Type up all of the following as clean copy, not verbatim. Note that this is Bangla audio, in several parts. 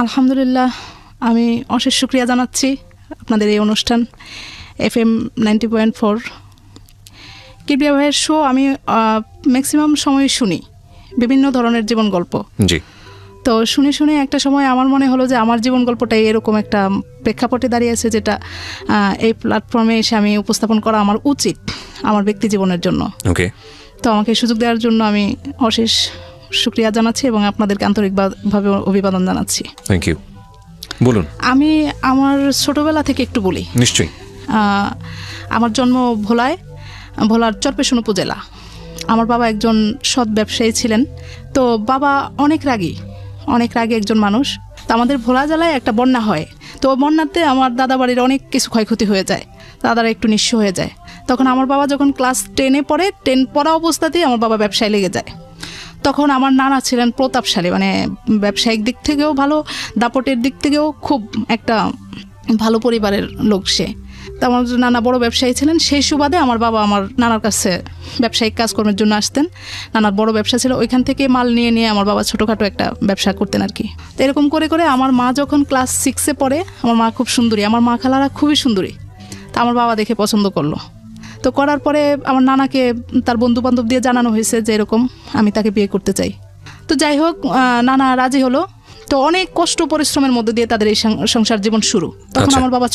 আলহামদুলিল্লাহ, আমি অশেষ শুকরিয়া জানাচ্ছি আপনাদের এই অনুষ্ঠান FM 90.4 কিবরিয়া ভাইয়ের শো। আমি ম্যাক্সিমাম সময় শুনি বিভিন্ন ধরনের জীবন গল্প। জি। তো শুনে শুনে একটা সময় আমার মনে হলো যে আমার জীবন গল্পটাই এরকম একটা প্রেক্ষাপটে দাঁড়িয়ে আছে, যেটা এই প্ল্যাটফর্মে এসে আমি উপস্থাপন করা আমার উচিত আমার ব্যক্তি জীবনের জন্য। ওকে। তো আমাকে সুযোগ দেওয়ার জন্য আমি অশেষ শুকরিয়া জানাচ্ছি এবং আপনাদেরকে আন্তরিকভাবে অভিবাদন জানাচ্ছি। Thank you. বলুন। আমি আমার ছোটবেলা থেকে একটু বলি। নিশ্চয়ই। আমার জন্ম ভোলার চরপেশন উপজেলা। আমার বাবা একজন সৎ ব্যবসায়ী ছিলেন। তো বাবা অনেক রাগী একজন মানুষ। তো আমাদের ভোলা জেলায় একটা বন্যা হয়। তো বন্যাতে আমার দাদা বাড়ির অনেক কিছু ক্ষয়ক্ষতি হয়ে যায়, দাদারা একটু নিঃস্ব হয়ে যায়। তখন আমার বাবা যখন ক্লাস 10-এ পড়ে, 10 পড়া অবস্থাতেই আমার বাবা ব্যবসায় লেগে যায়। তখন আমার নানা ছিলেন প্রতাপশালী, মানে ব্যবসায়িক দিক থেকেও ভালো, দাপটের দিক থেকেও খুব একটা ভালো পরিবারের লোক সে। তো আমার নানা বড় ব্যবসায়ী ছিলেন। সেই সুবাদে আমার বাবা আমার নানার কাছে ব্যবসায়িক কাজকর্মের জন্য আসতেন। নানার বড় ব্যবসা ছিল, ওইখান থেকে মাল নিয়ে আমার বাবা ছোটোখাটো একটা ব্যবসা করতেন আর কি। তো এরকম করে করে আমার মা যখন ক্লাস 6-এ পড়ে, আমার মা খুব সুন্দরী, আমার মা খালারা খুবই সুন্দরী। তা আমার বাবা দেখে পছন্দ করলো। তো করার পরে আমার নানাকে তার বন্ধু বান্ধব দিয়ে জানানো হয়েছে যে এরকম আমি তাকে বিয়ে করতে চাই। তো যাই হোক, নানা রাজি হলো। তো অনেক কষ্ট পরিশ্রমের মধ্যে দিয়ে তাদের এই সংসার জীবন শুরু। তখন আমার বাবা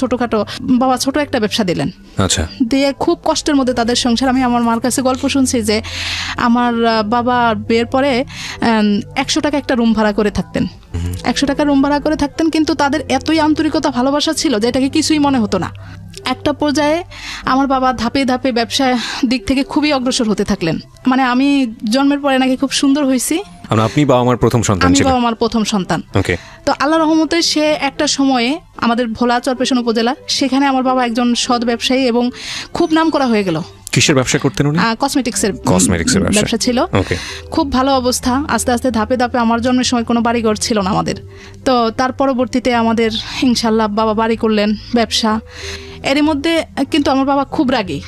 ছোট একটা ব্যবসা দিলেন। আচ্ছা। দিয়ে খুব কষ্টের মধ্যে তাদের সংসার। আমি আমার মার কাছে গল্প শুনছি যে আমার বাবা বিয়ের পরে 100 টাকা একটা রুম ভাড়া করে থাকতেন। 100 টাকা রুম ভাড়া করে থাকতেন, কিন্তু তাদের এতই আন্তরিকতা ভালোবাসা ছিল যে এটাকে কিছুই মনে হতো না। একটা পর্যায়ে আমার বাবা ধাপে ধাপে ব্যবসার দিক থেকে খুবই অগ্রসর হতে থাকলেন। মানে আমি জন্মের পরে নাকি খুব সুন্দর হয়েছি। আপনি বাবা আমার প্রথম সন্তান ছিলেন? আমি বাবা আমার প্রথম সন্তান। ওকে। তো আল্লাহর রহমতে সে একটা সময়ে আমাদের ভোলা চরপেশন উপজেলা, সেখানে আমার বাবা একজন সৎ ব্যবসায়ী এবং খুব নাম করা হয়ে গেল। কিসের ব্যবসা করতেন উনি? কসমেটিক্সের ব্যবসা ছিল। ওকে। খুব ভালো অবস্থা। আস্তে আস্তে ধাপে ধাপে, আমার জন্মের সময় কোনো বাড়িঘর ছিল না আমাদের। তো তার পরবর্তীতে আমাদের ইনশাল্লাহ বাবা বাড়ি করলেন, ব্যবসা। এর মধ্যে কিন্তু আমার বাবা খুব রাগী।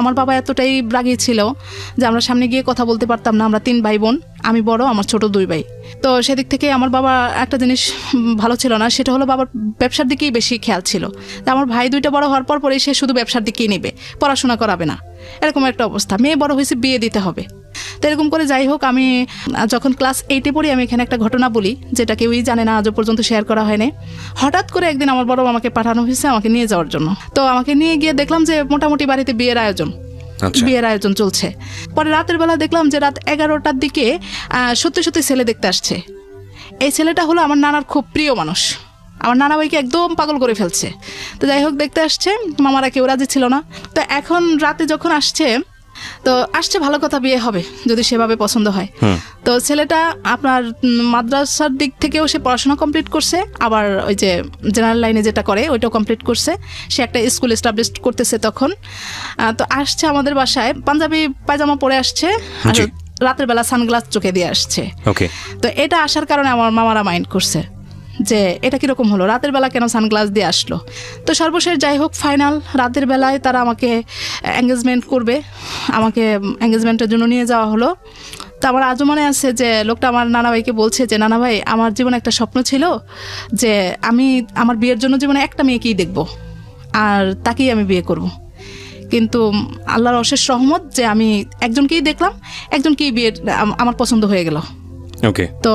আমার বাবা এতটাই রাগী ছিল যে আমরা সামনে গিয়ে কথা বলতে পারতাম না। আমরা 3 ভাই বোন, আমি বড়, আমার ছোট 2 ভাই। তো সেদিক থেকে আমার বাবা একটা জিনিস ভালো ছিল না, সেটা হলো বাবার ব্যবসার দিকেই বেশি খেয়াল ছিল। আমার ভাই 2টা বড় হওয়ার পরেই সে শুধু ব্যবসার দিকেই নেবে, পড়াশোনা করাবে না, এরকম একটা অবস্থা। মেয়ে বড় হয়েছে, বিয়ে দিতে হবে। তো এরকম করে যাই হোক, আমি যখন ক্লাস 8-এ পড়ি, আমি এখানে একটা ঘটনা বলি যেটা কেউই জানে না, আজও পর্যন্ত শেয়ার করা হয়নি। হঠাৎ করে একদিন আমার বড় আমাকে পাঠানো হয়েছে আমাকে নিয়ে যাওয়ার জন্য। তো আমাকে নিয়ে গিয়ে দেখলাম যে মোটামুটি বাড়িতে বিয়ের আয়োজন চলছে। পরে রাতের বেলা দেখলাম যে রাত 11টার দিকে সত্যি সত্যি ছেলে দেখতে আসছে। এই ছেলেটা হলো আমার নানার খুব প্রিয় মানুষ। আমার নানা ভাইকে একদম পাগল করে ফেলছে। তো যাই হোক, দেখতে আসছে, মামারা কেউ রাজি ছিল না। তো এখন রাতে যখন আসছে ভালো কথা, বিয়ে হবে যদি সেভাবে পছন্দ হয়। তো ছেলেটা আপনার মাদ্রাসার দিক থেকেও সে পড়াশোনা কমপ্লিট করছে, আবার ওই যে জেনারেল লাইনে যেটা করে ওইটাও কমপ্লিট করছে। সে একটা স্কুল এস্টাবলিশ করতেছে তখন। তো আসছে আমাদের বাসায়, পাঞ্জাবি পায়জামা পরে আসছে, আর রাতের বেলা সানগ্লাস চোখে দিয়ে আসছে। তো এটা আসার কারণে আমার মামারা মাইন্ড করছে যে এটা কিরকম হলো, রাতের বেলা কেন সানগ্লাস দিয়ে আসলো। তো সর্বশেষ যাই হোক, ফাইনাল রাতের বেলায় তারা আমাকে এঙ্গেজমেন্ট করবে, আমাকে এঙ্গেজমেন্টের জন্য নিয়ে যাওয়া হলো। তো আমার আজও মনে আছে যে লোকটা আমার নানা ভাইকে বলছে যে নানা ভাই, আমার জীবনে একটা স্বপ্ন ছিল যে আমি আমার বিয়ের জন্য জীবনে একটা মেয়েকেই দেখব আর তাকেই আমি বিয়ে করব। কিন্তু আল্লাহর অশেষ রহমত যে আমি একজনকেই দেখলাম, একজনকেই বিয়ের আমার পছন্দ হয়ে গেল। ওকে। তো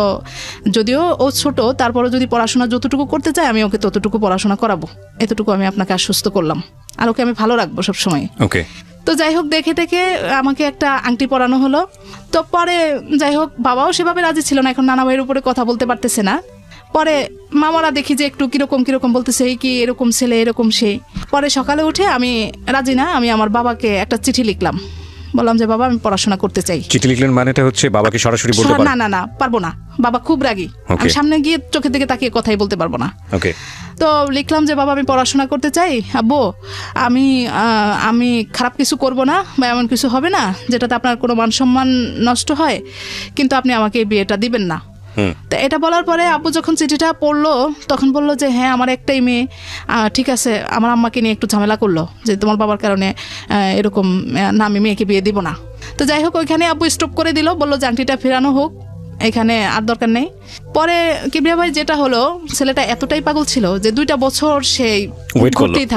যদিও ও ছোট, তারপরে যদি পড়াশোনা যতটুকু করতে চায় আমি ওকে ততটুকু পড়াশোনা করাবো, এতটুকু আমি আপনাকে আশ্বস্ত করলাম, আর ওকে আমি ভালো রাখবো সবসময়। ওকে। তো যাই হোক, দেখে আমাকে একটা আংটি পরানো হলো। তো পরে যাই হোক, বাবাও সেভাবে রাজি ছিল না, এখন নানা ভাইয়ের উপরে কথা বলতে পারতেছে না। পরে মামারা দেখি যে একটু কিরকম বলতেছে, এই কি এরকম ছেলে এরকম সেই। পরে সকালে উঠে আমি রাজি না, আমি আমার বাবাকে একটা চিঠি লিখলাম, বললাম যে বাবা আমি পড়াশোনা করতে চাই। চিঠি লিখলেন মানেটা হচ্ছে বাবাকে সরাসরি বলতে পারবেন না? না পারবো না, বাবা খুব রাগী, আমি সামনে গিয়ে চোখের দিকে তাকিয়ে কথাই বলতে পারবো না। ওকে। তো লিখলাম যে বাবা আমি পড়াশোনা করতে চাই, আব্বু আমি খারাপ কিছু করব না বা এমন কিছু হবে না যেটাতে আপনার কোনো মান সম্মান নষ্ট হয়, কিন্তু আপনি আমাকে এই বিয়েটা দিবেন না। তো এটা বলার পরে আব্বু যখন চিঠিটা পড়লো তখন বললো যে হ্যাঁ আমার একটাই মেয়ে, ঠিক আছে। আমার আম্মাকে নিয়ে একটু ঝামেলা করলো যে তোমার বাবার কারণে এরকম না, আমি মেয়েকে বিয়ে দিব না। তো যাই হোক, ওইখানে আব্বু স্টপ করে দিল, বললো যে আংটিটা ফেরানো হোক। এখানে আর দরকার নেই। পরে কিবরিয়া ভাই যেটা হলো, ছেলেটা এতটাই পাগল ছিল যে 2টা বছর সেই ঘুরতেই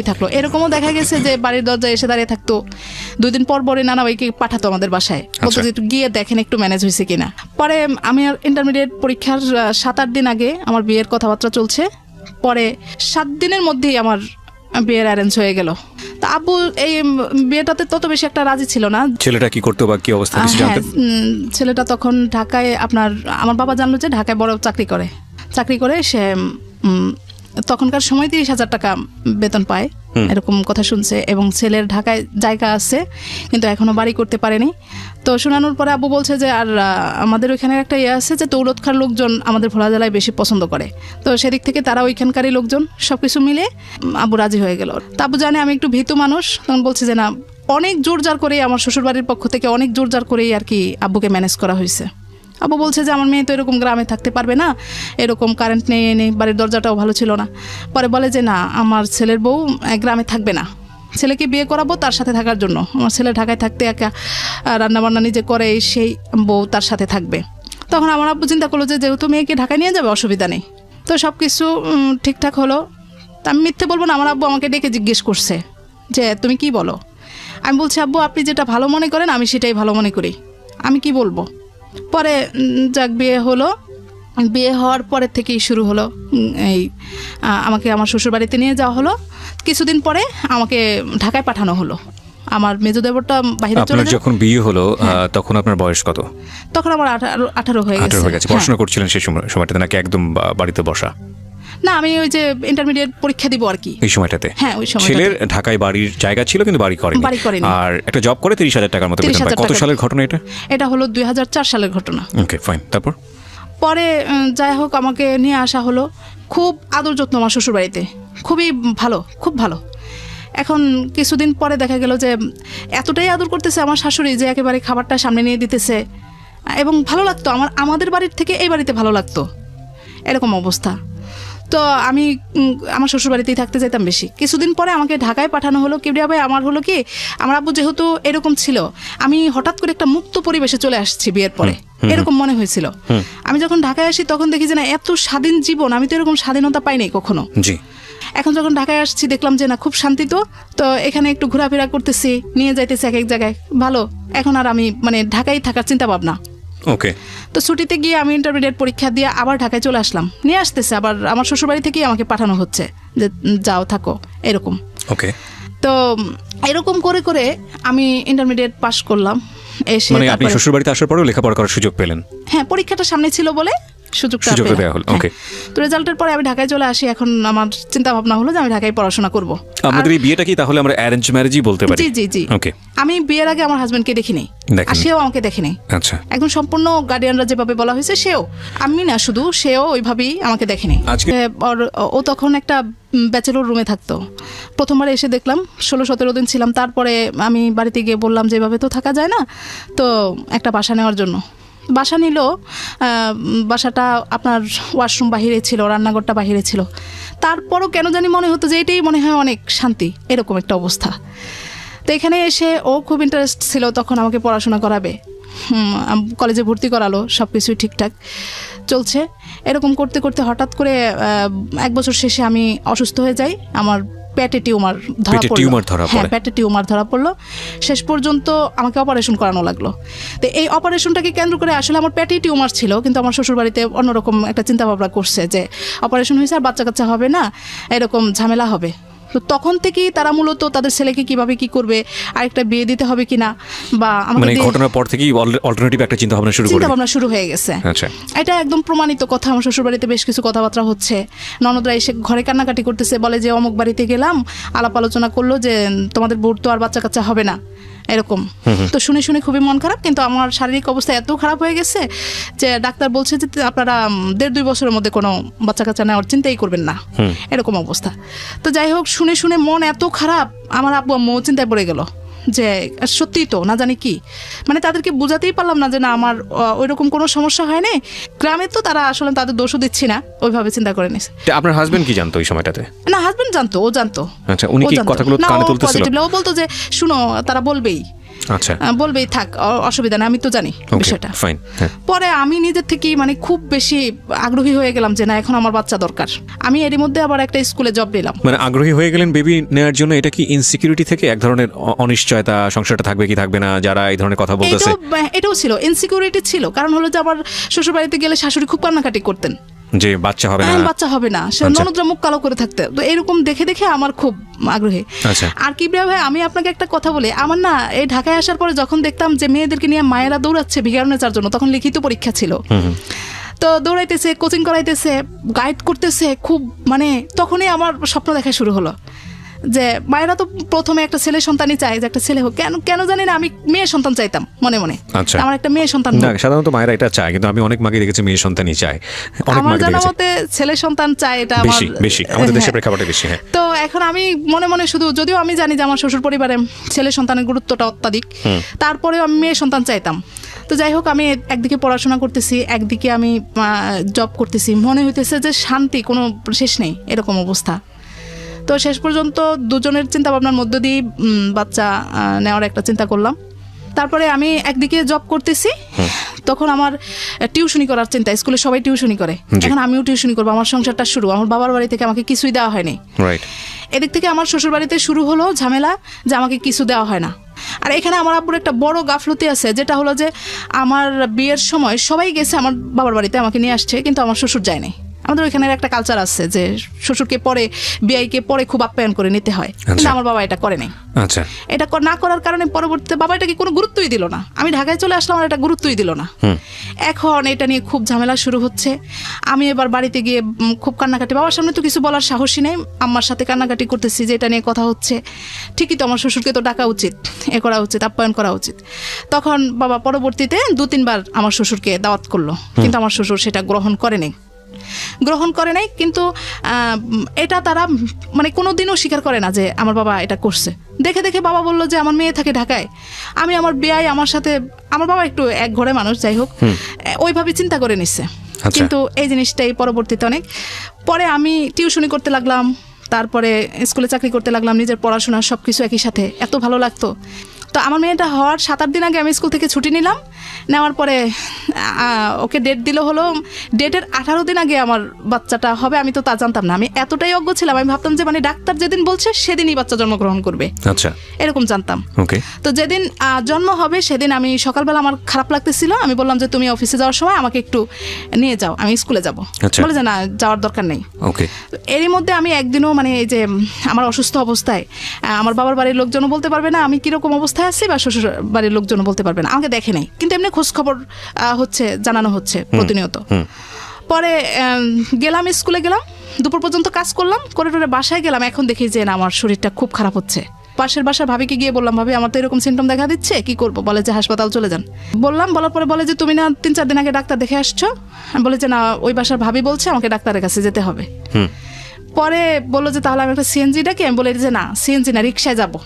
থাকলো। এরকমও দেখা গেছে যে বাড়ির দরজায় এসে দাঁড়িয়ে থাকতো, 2 দিন পর পরে নানা ভাইকে পাঠাতো আমাদের বাসায়, বলতো যে একটু গিয়ে দেখেন একটু ম্যানেজ হয়েছে কিনা। পরে আমি আর ইন্টারমিডিয়েট পরীক্ষার 7-8 দিন আগে আমার বিয়ের কথাবার্তা চলছে। পরে 7 দিনের মধ্যেই আমার বিয়ের অ্যারেঞ্জ হয়ে গেল। তা আব্বু এই বিয়েটাতে তত বেশি একটা রাজি ছিল না। ছেলেটা কি করতো বা কি অবস্থা কিছু জানতেন? ছেলেটা তখন ঢাকায়, আমার বাবা জানলো যে ঢাকায় বড় চাকরি করে সে তখনকার সময় 30,000 টাকা বেতন পায়, এরকম কথা শুনছে। এবং ছেলের ঢাকায় জায়গা আছে কিন্তু এখনো বাড়ি করতে পারেনি। তো শোনানোর পরে আব্বু বলছে যে আর আমাদের ওইখানে একটা আছে যে দৌলত খাঁর লোকজন আমাদের ভোলা জেলায় বেশি পছন্দ করে, তো সেদিক থেকে তারা ওইখানকারই লোকজন, সবকিছু মিলে আব্বু রাজি হয়ে গেল। তা আব্বু জানে আমি একটু ভীতু মানুষ, তখন বলছে যে না, অনেক জোরজার করেই আমার শ্বশুরবাড়ির পক্ষ থেকে অনেক জোরজার করেই আর কি আব্বুকে ম্যানেজ করা হয়েছে। আব্বু বলছে যে আমার মেয়ে তো এরকম গ্রামে থাকতে পারবে না, এরকম কারেন্ট নেই, বাড়ির দরজাটাও ভালো ছিল না। পরে বলে যে না, আমার ছেলের বউ গ্রামে থাকবে না, ছেলেকে বিয়ে করাবো তার সাথে থাকার জন্য। আমার ছেলে ঢাকায় থাকতে একা রান্নাবান্না নিজে করে, সেই বউ তার সাথে থাকবে। তখন আমার আব্বু চিন্তা করলো যে যেহেতু মেয়েকে ঢাকায় নিয়ে যাবে অসুবিধা নেই। তো সব কিছু ঠিকঠাক হলো। তা আমি মিথ্যে বলবো না, আমার আব্বু আমাকে ডেকে জিজ্ঞেস করছে যে তুমি কি বলো। আমি বলছি আব্বু আপনি যেটা ভালো মনে করেন আমি সেটাই ভালো মনে করি, আমি কি বলবো। পরে যাক বিয়ে হলো। বিয়ে হওয়ার পরের থেকেই শুরু হলো এই আমাকে আমার শ্বশুরবাড়িতে নিয়ে যাওয়া হলো। কিছুদিন পরে আমাকে ঢাকায় পাঠানো হলো। আমার মেজো দেবরটা বাইরে চলে গেল। যখন বিয়ে হলো তখন আপনার বয়স কত? তখন আমার 18 হয়ে গেছে। পড়াশোনা করছিলেন সেই সময়টাতে নাকি একদম বাড়িতে বসা? না, আমি ওই যে ইন্টারমিডিয়েট পরীক্ষা দিব আর কি এই সময়টাতে। হ্যাঁ, ওই সময় ছেলের ঢাকায় বাড়ির জায়গা ছিল কিন্তু বাড়ি করেনি, আর একটা জব করে 30,000 টাকার মতো বেতন পায়। কত সালের ঘটনা এটা? এটা হলো 2004 সালের ঘটনা। Okay fine. তারপর পরে যাই হোক আমাকে নিয়ে আসা হলো। খুব আদর যত্ন আমার শ্বশুরবাড়িতে, খুবই ভালো, খুব ভালো। এখন কিছুদিন পরে দেখা গেল যে এতটাই আদর করতেছে আমার শাশুড়ি যে একেবারে খাবারটা সামনে নিয়ে দিতেছে, এবং ভালো লাগতো আমাদের বাড়ির থেকে এই বাড়িতে ভালো লাগতো, এরকম অবস্থা। তো আমি আমার শ্বশুরবাড়িতেই থাকতে যেতাম বেশি। কিছুদিন পরে আমাকে ঢাকায় পাঠানো হলো। কিবরিয়া ভাই আমার হলো কি, আমার আব্বু যেহেতু এরকম ছিল, আমি হঠাৎ করে একটা মুক্ত পরিবেশে চলে আসছি বিয়ের পরে, এরকম মনে হয়েছিল। আমি যখন ঢাকায় আসি তখন দেখি যে না, এত স্বাধীন জীবন, আমি তো এরকম স্বাধীনতা পাইনি কখনো। এখন যখন ঢাকায় আসছি দেখলাম যে না, খুব শান্তি। তো এখানে একটু ঘোরাফেরা করতেছি, নিয়ে যাইতেছি এক এক জায়গায়, ভালো। এখন আর আমি ঢাকায় থাকার চিন্তা ভাবনা। ওকে। তো ছুটিতে গিয়ে আমি ইন্টারমিডিয়েট পরীক্ষা দিয়ে আবার ঢাকায় চলে আসলাম। নিয়ে আসতেছে আবার আমার শ্বশুরবাড়ি থেকেই আমাকে পাঠানো হচ্ছে যে যাও থাকো, এরকম। ওকে। তো এরকম করে করে আমি ইন্টারমিডিয়েট পাস করলাম। এসে আপনি শ্বশুরবাড়িতে আসার পরেও লেখাপড়া করার সুযোগ পেলেন? হ্যাঁ, পরীক্ষাটা সামনে ছিল বলে সুযোগটা দেওয়া হলো। ওকে। তো রেজাল্টের পরে আমি ঢাকায় চলে আসি। এখন আমার চিন্তা ভাবনা হলো যে আমি ঢাকায় পড়াশোনা করব। আমাদের এই বিয়েটা কি তাহলে আমরা অ্যারেঞ্জ ম্যারেজই বলতে পারি? জি জি জি। ওকে। আমি বিয়ের আগে আমার হাজবেন্ডকে দেখিনি, আর সেও আমাকে দেখেনি। আচ্ছা। একদম সম্পূর্ণ গার্ডিয়ানরা যেভাবে বলা হয়েছে, আমি না শুধু সেও ওইভাবেই আমাকে দেখেনি। ও তখন একটা ব্যাচেলর রুমে থাকতো। প্রথমবার এসে দেখলাম, 16-17 দিন ছিলাম। তারপরে আমি বাড়িতে গিয়ে বললাম যে এভাবে তো থাকা যায় না, তো একটা বাসা নেওয়ার জন্য। বাসা নিল। বাসাটা আপনার ওয়াশরুম বাহিরে ছিল, রান্নাঘরটা বাহিরে ছিল। তারপরও কেন জানি মনে হতো যে এটাই মনে হয় অনেক শান্তি, এরকম একটা অবস্থা। তো এখানে এসে ও খুব ইন্টারেস্ট ছিল তখন আমাকে পড়াশোনা করাবে, কলেজে ভর্তি করালো, সব কিছুই ঠিকঠাক চলছে। এরকম করতে করতে হঠাৎ করে 1 বছর শেষে আমি অসুস্থ হয়ে যাই। আমার পেটে টিউমার ধরা পড়লো। হ্যাঁ, পেটে টিউমার ধরা পড়লো। শেষ পর্যন্ত আমাকে অপারেশন করানো লাগলো। তো এই অপারেশনটাকে কেন্দ্র করে, আসলে আমার পেটে টিউমার ছিল কিন্তু আমার শ্বশুরবাড়িতে অন্যরকম একটা চিন্তা ভাবনা করছে যে অপারেশন হয়েছে আর বাচ্চা কাচ্চা হবে না, এরকম ঝামেলা হবে। তো তখন থেকেই তারা মূলত তাদের ছেলেকে কিভাবে কি করবে, আরেকটা বিয়ে দিতে হবে কিনা, বা আমাকে ঘটনার পর থেকেই অল্টারনেটিভ একটা চিন্তা ভাবনা শুরু হয়ে গেছে। আচ্ছা, এটা একদম প্রমাণিত কথা। আমার শ্বশুরবাড়িতে বেশ কিছু কথাবার্তা হচ্ছে। ননদরা এসে ঘরে কান্নাকাটি করতেছে, বলে যে অমুক বাড়িতে গেলাম, আলাপ আলোচনা করলো যে তোমাদের বোর তো আর বাচ্চা কাচ্চা হবে না, এরকম। তো শুনে শুনে খুবই মন খারাপ। কিন্তু আমার শারীরিক অবস্থা এত খারাপ হয়ে গেছে যে ডাক্তার বলছে যে আপনারা 1.5-2 বছরের মধ্যে কোনো বাচ্চা কাচ্চা নেওয়ার চিন্তাই করবেন না, এরকম অবস্থা। তো যাই হোক, শুনে শুনে মন এত খারাপ, আমার আব্বু আম্মু চিন্তায় পড়ে গেল যে সত্যিই তো না জানি কি, তাদেরকে বোঝাতেই পারলাম না যে না, আমার ওইরকম কোনো সমস্যা হয়নি। গ্রামে তো তারা আসলে তাদের দোষও দিচ্ছি না, ওইভাবে চিন্তা করে নিছে। আপনার হাজবেন্ড কি জানতো এই সময়টাতে? না, হাজবেন্ড জানতো, ও জানতো। আচ্ছা, উনি কি কথাগুলো কানে তুলতেছিল? ও বলতো যে শুনো, তারা বলবেই, আচ্ছা বলবেই থাক, অসুবিধা নেই, আমি তো জানি বিষয়টা। পরে আমি নিজের থেকেই মানে খুব বেশি আগ্রহী হয়ে গেলাম যে না, এখন আমার বাচ্চা দরকার। আমি এরই মধ্যে আবার একটা স্কুলে জব নিলাম। মানে আগ্রহী হয়ে গেলেন বেবি নেওয়ার জন্য। এটা কি ইনসিকিউরিটি থেকে এক ধরনের অনিশ্চয়তা, সংসারটা থাকবে কি থাকবে না, যারা এই ধরনের কথা বলতেছে? এটাও ছিল, ইনসিকিউরিটি ছিল। কারণ হলো যে আমার শ্বশুর বাড়িতে গেলে শাশুড়ি খুব কান্নাকাটি করতেন যে বাচ্চা হবে না, বাচ্চা হবে না, সে ননদরা মুখ কালো করে থাকতে। তো এরকম দেখে দেখে আমার খুব আগ্রহী। আর কিবরিয়া ভাই, আমি আপনাকে একটা কথা বলি, আমার না এই ঢাকায় আসার পরে যখন দেখতাম যে মেয়েদেরকে নিয়ে মায়েরা দৌড়াচ্ছে ভিগারণের জন্য, তখন লিখিত পরীক্ষা ছিল, তো দৌড়াইতেছে, কোচিং করাইতেছে, গাইড করতেছে খুব, মানে তখনই আমার স্বপ্ন দেখা শুরু হলো যে মায়েরা তো প্রথমে একটা ছেলে সন্তানই চায়, যে একটা ছেলে হোক। কেন জানি না, আমি মেয়ে সন্তান চাইতাম মনে মনে। আমার একটা মেয়ে সন্তান। সাধারণত মায়েরা এটা চায়, কিন্তু আমি অনেক মাকে দেখেছি মেয়ে সন্তানই চায়। আমার জানা মতে ছেলে সন্তান চায়, এটা বেশি আমাদের দেশের প্রেক্ষাপটে বেশি। তো এখন আমি মনে মনে শুধু, যদিও আমি জানি যে আমার শ্বশুর পরিবারে ছেলে সন্তানের গুরুত্বটা অত্যাধিক, তারপরেও আমি মেয়ে সন্তান চাইতাম। তো যাই হোক, আমি একদিকে পড়াশোনা করতেছি, একদিকে আমি জব করতেছি, মনে হইতেছে যে শান্তি কোনো শেষ নেই, এরকম অবস্থা। তো শেষ পর্যন্ত দুজনের চিন্তা ভাবনার মধ্য দিয়ে বাচ্চা নেওয়ার একটা চিন্তা করলাম। তারপরে আমি একদিকে জব করতেছি, তখন আমার টিউশনি করার চিন্তা। স্কুলে সবাই টিউশনি করে, এখন আমিও টিউশনি করবো। আমার সংসারটা শুরু, আমার বাবার বাড়ি থেকে আমাকে কিছুই দেওয়া হয়নি। এদিক থেকে আমার শ্বশুর বাড়িতে শুরু হলো ঝামেলা যে আমাকে কিছু দেওয়া হয় না। আর এখানে আমার আব্বুর একটা বড় গাফলতি আছে, যেটা হলো যে আমার বিয়ের সময় সবাই গেছে আমার বাবার বাড়িতে, আমাকে নিয়ে আসছে, কিন্তু আমার শ্বশুর যায় নাই। আমাদের ওইখানে একটা কালচার আছে যে শ্বশুরকে পরে, বিয়াইকে পরে খুব আপ্যায়ন করে নিতে হয়, কিন্তু আমার বাবা এটা করে নাই। এটা না করার কারণে পরবর্তীতে বাবা এটাকে কোনো গুরুত্বই দিল না। আমি ঢাকায় চলে আসলাম, আর এটা গুরুত্বই দিল না। এখন এটা নিয়ে খুব ঝামেলা শুরু হচ্ছে। আমি এবার বাড়িতে গিয়ে খুব কান্নাকাটি, বাবার সামনে তো কিছু বলার সাহসই নেই, আম্মার সাথে কান্নাকাটি করতেছি যে এটা নিয়ে কথা হচ্ছে। ঠিকই তো, আমার শ্বশুরকে তো ডাকা উচিত, এ করা উচিত, আপ্যায়ন করা উচিত। তখন বাবা পরবর্তীতে 2-3 বার আমার শ্বশুরকে দাওয়াত করলো, কিন্তু আমার শ্বশুর সেটা গ্রহণ করে নাই। কিন্তু এটা তারা মানে কোনোদিনও স্বীকার করে না যে আমার বাবা এটা করছে। দেখে দেখে বাবা বললো যে আমার মেয়ে থাকে ঢাকায়, আমি আমার বিয়াই আমার সাথে, আমার বাবা একটু এক ঘরে মানুষ, যাই হোক ওইভাবে চিন্তা করে নিচ্ছে। কিন্তু এই জিনিসটাই পরবর্তীতে অনেক পরে আমি টিউশনি করতে লাগলাম, তারপরে স্কুলে চাকরি করতে লাগলাম, নিজের পড়াশোনা সবকিছু একই সাথে, এত ভালো লাগতো। তো আমার মেয়েটা হওয়ার 7-8 দিন আগে আমি স্কুল থেকে ছুটি নিলাম। নেওয়ার পরে ওকে ডেট দিল, হলো ডেটের 18 দিন আগে আমার বাচ্চাটা হবে। আমি তো তা জানতাম না, আমি এতটাই অজ্ঞ ছিলাম। আমি ভাবতাম যে মানে ডাক্তার যেদিন বলছে সেদিনই বাচ্চা জন্মগ্রহণ করবে, এরকম জানতাম। তো যেদিন জন্ম হবে সেদিন আমি সকালবেলা, আমার খারাপ লাগতেছিল, আমি বললাম যে তুমি অফিসে যাওয়ার সময় আমাকে একটু নিয়ে যাও, আমি স্কুলে যাব। বলে যে না, যাওয়ার দরকার নেই। এরই মধ্যে আমি একদিনও মানে এই যে আমার অসুস্থ অবস্থায় আমার বাবার বাড়ির লোকজনও বলতে পারবে না আমি কিরকম অবস্থায় আছি, বা শ্বশুর বাড়ির লোকজনও বলতে পারবে না, আমাকে দেখে নেই, কিন্তু এমনি খোঁজ খবর হচ্ছে, জানানো হচ্ছে প্রতিনিয়ত। পরে গেলাম, স্কুলে গেলাম, দুপুর পর্যন্ত কাজ করলাম, করে বাসায় গেলাম। এখন দেখি যে না, আমার শরীরটা খুব খারাপ হচ্ছে। পাশের বাসার ভাবিকে গিয়ে বললাম, ভাবি আমার তো এরকম সিমটম দেখা দিচ্ছে, কি করবো? বলে যে হাসপাতাল চলে যান। বললাম, বলার পরে বলে যে তুমি না 3-4 দিন আগে ডাক্তার দেখে আসছো? বলে যে না, ওই বাসার ভাবি বলছে আমাকে ডাক্তারের কাছে যেতে হবে। পরে বললো যে তাহলে আমি একটা সিএনজি ডাকি। আমি বলি যে না, সিএনজি না, রিক্সায় যাবো।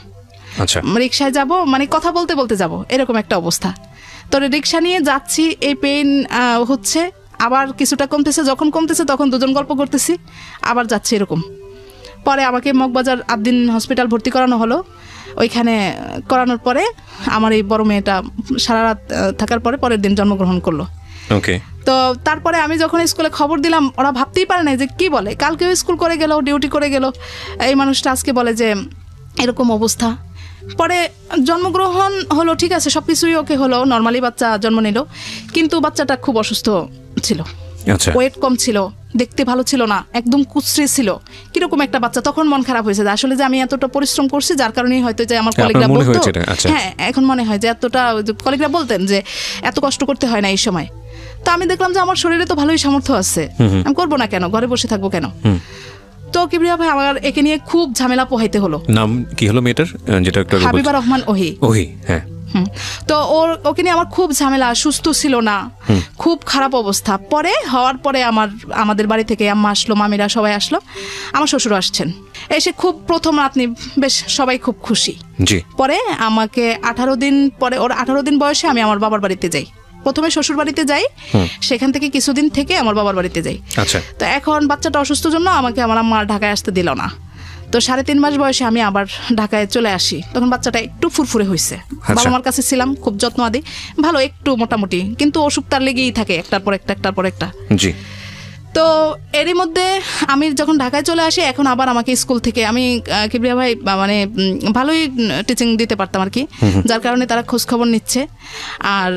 রিক্সায় যাব, মানে কথা বলতে বলতে যাব, এরকম একটা অবস্থা। তো রিক্সা নিয়ে যাচ্ছি, এই পেইন হচ্ছে, আবার কিছুটা কমতেছে, যখন কমতেছে তখন দুজন গল্প করতেছি, আবার যাচ্ছি এরকম। পরে আমাকে মগবাজার আদ্দিন হসপিটাল ভর্তি করানো হলো। ওইখানে করানোর পরে আমার এই বড় মেয়েটা সারা রাত থাকার পরে পরের দিন জন্মগ্রহণ করলো। তো তারপরে আমি যখন স্কুলে খবর দিলাম, ওরা ভাবতেই পারে না যে কি বলে, কালকেও স্কুল করে গেল, ডিউটি করে গেল, এই মানুষটা আজকে বলে যে এরকম অবস্থা। পরে জন্মগ্রহণ হলো, ঠিক আছে, সব কিছুই ওকে হলো, নর্মালি বাচ্চা জন্ম নিল, কিন্তু বাচ্চাটা খুব অসুস্থ ছিল, ওয়েট কম ছিল, দেখতে ভালো ছিল না, একদম কুচড়ে ছিল, কিরকম একটা বাচ্চা। তখন মন খারাপ হয়েছে যে আসলে যে আমি এতটা পরিশ্রম করছি, যার কারণেই হয়তো যে আমার কলিগরা বলতো, হ্যাঁ এখন মনে হয় যে এতটা কলিগরা বলতেন যে এত কষ্ট করতে হয় না এই সময়। তো আমি দেখলাম যে আমার শরীরে তো ভালোই সামর্থ্য আছে, আমি করবো না কেন, ঘরে বসে থাকবো কেন? তো কিবরিয়া ভাই, আমার একে নিয়ে খুব ঝামেলা পোহাইতে হলো। নাম কি হলো মেয়েটার? যেটা একটু হাবিবা রহমান ওহি। হ্যাঁ। তো ওকে নিয়ে আমার খুব ঝামেলা, সুস্থ ছিল না, খুব খারাপ অবস্থা। পরে হওয়ার পরে আমাদের বাড়ি থেকে আম্মা আসলো, মামিরা সবাই আসলো, আমার শ্বশুর আসছেন। এসে খুব প্রথম রাতনি বেশ সবাই খুব খুশি। পরে আমাকে 18 দিন পরে, ওর 18 দিন বয়সে আমি আমার বাবার বাড়িতে যাই। প্রথমে শ্বশুর বাড়িতে যাই, সেখান থেকে কিছুদিন থেকে আমার বাবার বাড়িতে যাই। তো এখন বাচ্চাটা অসুস্থ জন্য আমাকে আমার আম্মা ঢাকায় আসতে দিল না। তো 3.5 মাস বয়সে আমি আবার ঢাকায় চলে আসি। তখন বাচ্চাটা একটু ফুরফুরে হয়েছে, বাবা মার কাছে ছিলাম, খুব যত্ন আদি ভালো একটু মোটামুটি, কিন্তু অসুখ তার লেগেই থাকে একটার পর একটা। জি। তো এরই মধ্যে আমি যখন ঢাকায় চলে আসি, এখন আবার আমাকে স্কুল থেকে, আমি কিবরিয়া ভাই মানে ভালোই টিচিং দিতে পারতাম আর কি, যার কারণে তারা খোঁজ খবর নিচ্ছে। আর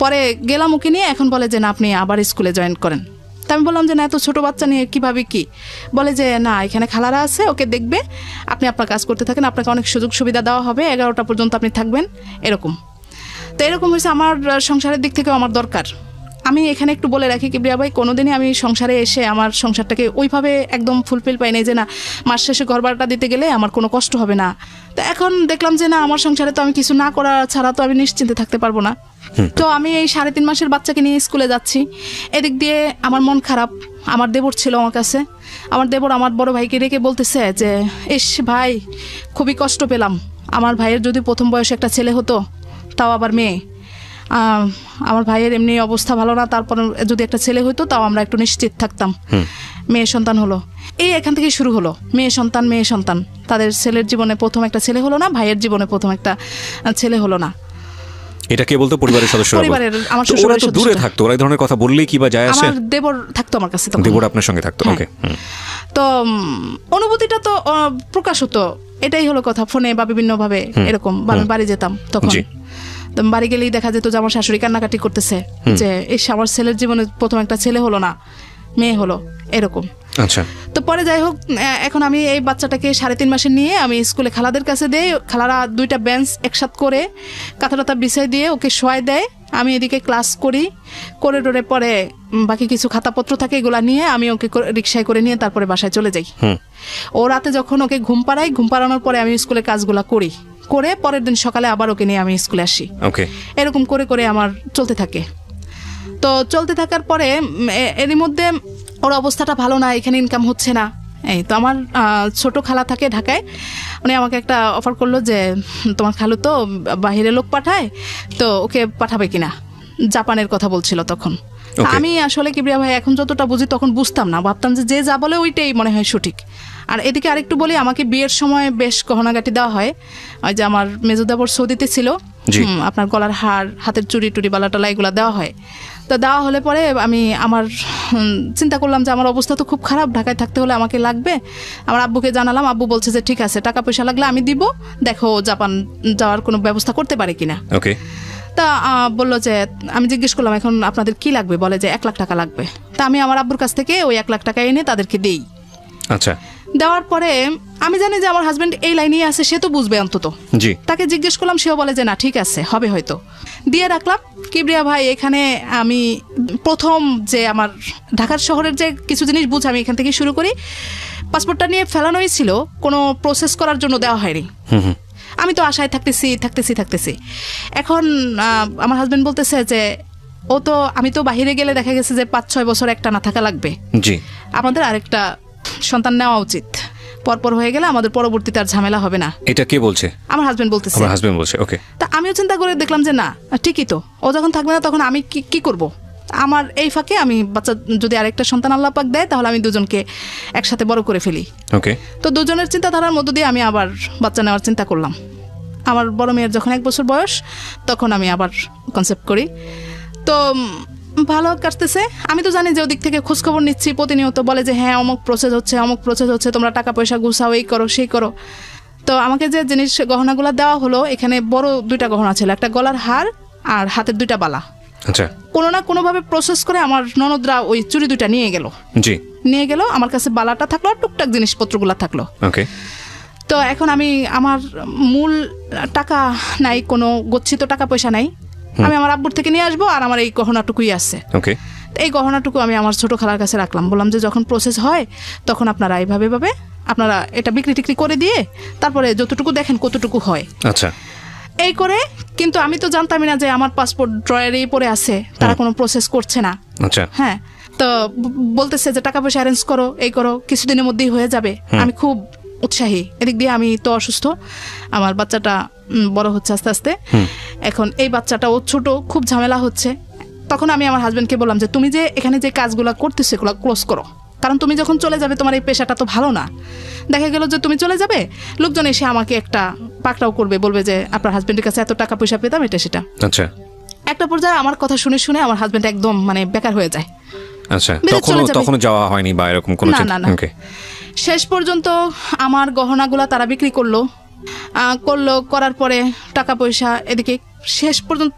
পরে গেলাম ওকে নিয়ে, এখন বলে যে না আপনি আবার স্কুলে জয়েন করেন। তা আমি বললাম যে না এত ছোটো বাচ্চা নিয়ে কীভাবে কি, বলে যে না এখানে খালারা আছে, ওকে দেখবে, আপনি আপনার কাজ করতে থাকেন, আপনাকে অনেক সুযোগ সুবিধা দেওয়া হবে, 11টা পর্যন্ত আপনি থাকবেন, এরকম। তো এরকম হয়েছে, আমার সংসারের দিক থেকেও আমার দরকার। আমি এখানে একটু বলে রাখি কিবরিয়া ভাই, কোনোদিনই আমি সংসারে এসে আমার সংসারটাকে ওইভাবে একদম ফুলফিল পাই নাই যে না মাস শেষে ঘর ভাড়াটা দিতে গেলে আমার কোনো কষ্ট হবে না। তো এখন দেখলাম যে না আমার সংসারে তো আমি কিছু না করা ছাড়া তো আমি নিশ্চিন্তে থাকতে পারবো না। তো আমি এই 3.5 মাসের বাচ্চাকে নিয়ে স্কুলে যাচ্ছি, এদিক দিয়ে আমার মন খারাপ। আমার দেবর ছিল আমার কাছে, আমার দেবর আমার বড় ভাইকে রেখে বলতেছে যে ইস ভাই খুবই কষ্ট পেলাম, আমার ভাইয়ের যদি প্রথম বয়সে একটা ছেলে হতো, তাও আবার মেয়ে, আমার ভাইয়ের এমনি অবস্থা ভালো না, তারপর যদি একটা ছেলে হইতো তাও আমরা একটু নিশ্চিত থাকতাম। মেয়ে সন্তান হলো, এই এখান থেকে শুরু হলো, মেয়ে সন্তান। তাদের ছেলের জীবনে প্রথম একটা ছেলে হলো না, ভাইয়ের জীবনে প্রথম একটা ছেলে হলো না। এটা কে বলতো? পরিবারের সদস্যরা? পরিবারের, আমার শ্বশুর। ওরা তো দূরে থাকতো, ওরা এই ধরনের কথা বললেই কি বা যায় আসে? আমার দেবর থাকতো আমার কাছে, দেবর আপনার সঙ্গে থাকতো, ওকে। তো অনুভূতিটা তো প্রকাশ হতো, এটাই হলো কথা, ফোনে বা বিভিন্নভাবে এরকম। আমি বাড়ি যেতাম তখন, বাড়ি গেলেই দেখা যেত যে আমার শাশুড়ি কান্নাকাটি করতেছে যে এসে আমার ছেলের জীবনে প্রথম একটা ছেলে হলো না, মেয়ে হলো, এরকম। আচ্ছা। তো পরে যাই হোক, এখন আমি এই বাচ্চাটাকে 3.5 মাসে নিয়ে আমি স্কুলে খালাদের কাছে দেই, খালারা 2টা বেঞ্চ একসাথ করে কাঁথা বিছাই দিয়ে ওকে শোয়াই দেয়, আমি এদিকে ক্লাস করি, করে টোরে পরে বাকি কিছু খাতাপত্র থাকে এগুলা নিয়ে আমি ওকে রিক্সায় করে নিয়ে তারপরে বাসায় চলে যাই। ও রাতে যখন ওকে ঘুম পাড়ানোর পরে আমি স্কুলে কাজগুলা করি, করে পরের দিন সকালে আবার ওকে নিয়ে আমি স্কুলে আসি। এরকম করে আমার চলতে থাকে। তো চলতে থাকার পরে এরই মধ্যে ওর অবস্থাটা ভালো না, এখানে ইনকাম হচ্ছে না। এই তো আমার ছোট খালা থাকে ঢাকায়, উনি আমাকে একটা অফার করলো যে তোমার খালু তো বাহিরে লোক পাঠায়, তো ওকে পাঠাবে কিনা, জাপানের কথা বলছিল তখন। আমি আসলে কিবরিয়া ভাই এখন যতটা বুঝি তখন বুঝতাম না, ভাবতাম যে যা বলে ওইটাই মনে হয় সঠিক। আর এদিকে আরেকটু বলি, আমাকে বিয়ের সময় বেশ গহনাগাটি দেওয়া হয়, ওই যে আমার মেজদাবর সৌদিতে ছিল, আপনার গলার হার, হাতের চুড়ি বালাটালা এগুলো দেওয়া হয়। তো দেওয়া হলে পরে আমি আমার চিন্তা করলাম যে আমার অবস্থা তো খুব খারাপ, ঢাকায় থাকতে হলে আমাকে লাগবে। আমার আব্বুকে জানালাম, আব্বু বলছে যে ঠিক আছে, টাকা পয়সা লাগলে আমি দিব, দেখো জাপান যাওয়ার কোনো ব্যবস্থা করতে পারে কিনা। তা বললো যে, আমি জিজ্ঞেস করলাম এখন আপনাদের কি লাগবে, বলে যে 1 লাখ টাকা লাগবে। তা আমি আমার আব্বুর কাছ থেকে ওই 1 লাখ টাকা এনে তাদেরকে দিই। আচ্ছা। দেওয়ার পরে আমি জানি যে আমার হাজবেন্ড এই লাইনেই আছে, সে তো বুঝবে অন্তত। তাকে জিজ্ঞেস করলাম, সেও বলে যে না ঠিক আছে, হবে হয়তো। দিয়ে রাখলাম। কিবরিয়া ভাই এখানে আমি প্রথম যে আমার ঢাকার শহরের যে কিছু জিনিস বুঝ, আমি এখান থেকে শুরু করি। পাসপোর্টটা নিয়ে ফেলানোই ছিল, কোনো প্রসেস করার জন্য দেওয়া হয়নি। আমি তো আশায় থাকতেছি। এখন আমার হাজবেন্ড বলতেছে যে আমি তো বাহিরে গেলে দেখা গেছে যে 5-6 বছর একটা না থাকা লাগবে, আমাদের আরেকটা সন্তান নেওয়া উচিত, পরপর হয়ে গেলে আমাদের পরবর্তীতে আর ঝামেলা হবে না। এটা কে বলছে? আমার হাজবেন্ড বলতেছে। ওকে। তা আমিও চিন্তা করে দেখলাম যে না ঠিকই তো, ও যখন থাকবে না তখন আমি কি করব। আমার এই ফাঁকে আমি বাচ্চা যদি আরেকটা সন্তান আল্লাহ পাক দেয়, তাহলে আমি দুজনকে একসাথে বড় করে ফেলি। তো দুজনের চিন্তাধারার মধ্য দিয়ে আমি আবার বাচ্চা নেওয়ার চিন্তা করলাম। আমার বড় মেয়ের যখন 1 বছর বয়স, তখন আমি আবার কনসেপ্ট করি। তো ভালো কাটতেছে। আমি তো জানি যে ওদিক থেকে খোঁজখবর নিচ্ছি প্রতিনিয়ত, বলে যে হ্যাঁ অমুক প্রসেস হচ্ছে, তোমরা টাকা পয়সা গুছাও, এই করো সেই করো। তো আমাকে যে জিনিস গহনাগুলো দেওয়া হলো, এখানে বড় 2টা গহনা ছিল, একটা গলার হার আর হাতের 2টা বালা। আচ্ছা। কোনো না কোনোভাবে প্রসেস করে আমার ননদরা ওই চুড়ি 2টা নিয়ে গেল। আমার কাছে বালাটা থাকলো, টুকটাক জিনিসপত্রগুলো থাকলো। তো এখন আমার মূল টাকা নাই, কোনো গচ্ছিত টাকা পয়সা নাই, আমি আমার আব্বুর থেকে নিয়ে আসবো, আর আমার এই গহনাটুকুই আছে। এই গহনাটুকু আমি আমার ছোট খালার কাছে রাখলাম, বললাম যে যখন প্রসেস হয় তখন আপনারা এইভাবে আপনারা এটা বিক্রি টিক্রি করে দিয়ে তারপরে যতটুকু দেখেন কতটুকু হয়। আচ্ছা। এই করে, কিন্তু আমি তো জানতামই না যে আমার পাসপোর্ট ড্রয়ারেই পড়ে আছে, তারা কোনো প্রসেস করছে না। হ্যাঁ, তো বলতেছে যে টাকা পয়সা অ্যারেঞ্জ করো, এই করো, কিছুদিনের মধ্যেই হয়ে যাবে। আমি খুব উৎসাহী, এদিক দিয়ে আমি তো অসুস্থ, আমার বাচ্চাটা বড় হচ্ছে আস্তে আস্তে। এখন এই বাচ্চাটা ও ছোট, খুব ঝামেলা হচ্ছে। তখন আমি আমার হাজবেন্ডকে বললাম যে তুমি যে এখানে যে কাজগুলো করতেছো এগুলো ক্লোজ করো, কারণ তুমি যখন চলে যাবে তোমার এই পেশাটা তো ভালো না। দেখা গেল যে তুমি চলে যাবে, লোকজন এসে আমাকে একটা পাকড়াও করবে, বলবে যে আপনার হাজবেন্ডের কাছে এত টাকা পয়সা পেতাম, এটা সেটা। আচ্ছা, একটা পর্যায়ে আমার কথা শুনে শুনে আমার হাজবেন্ড একদম মানে বেকার হয়ে যায়। আচ্ছা, বিদেশ চলে যাবে। তখনও যাওয়া হয়নি বা এরকম কোনো না, না, না। ওকে, শেষ পর্যন্ত আমার গহনাগুলা তারা বিক্রি করলো, করার পরে টাকা পয়সা এদিকে শেষ পর্যন্ত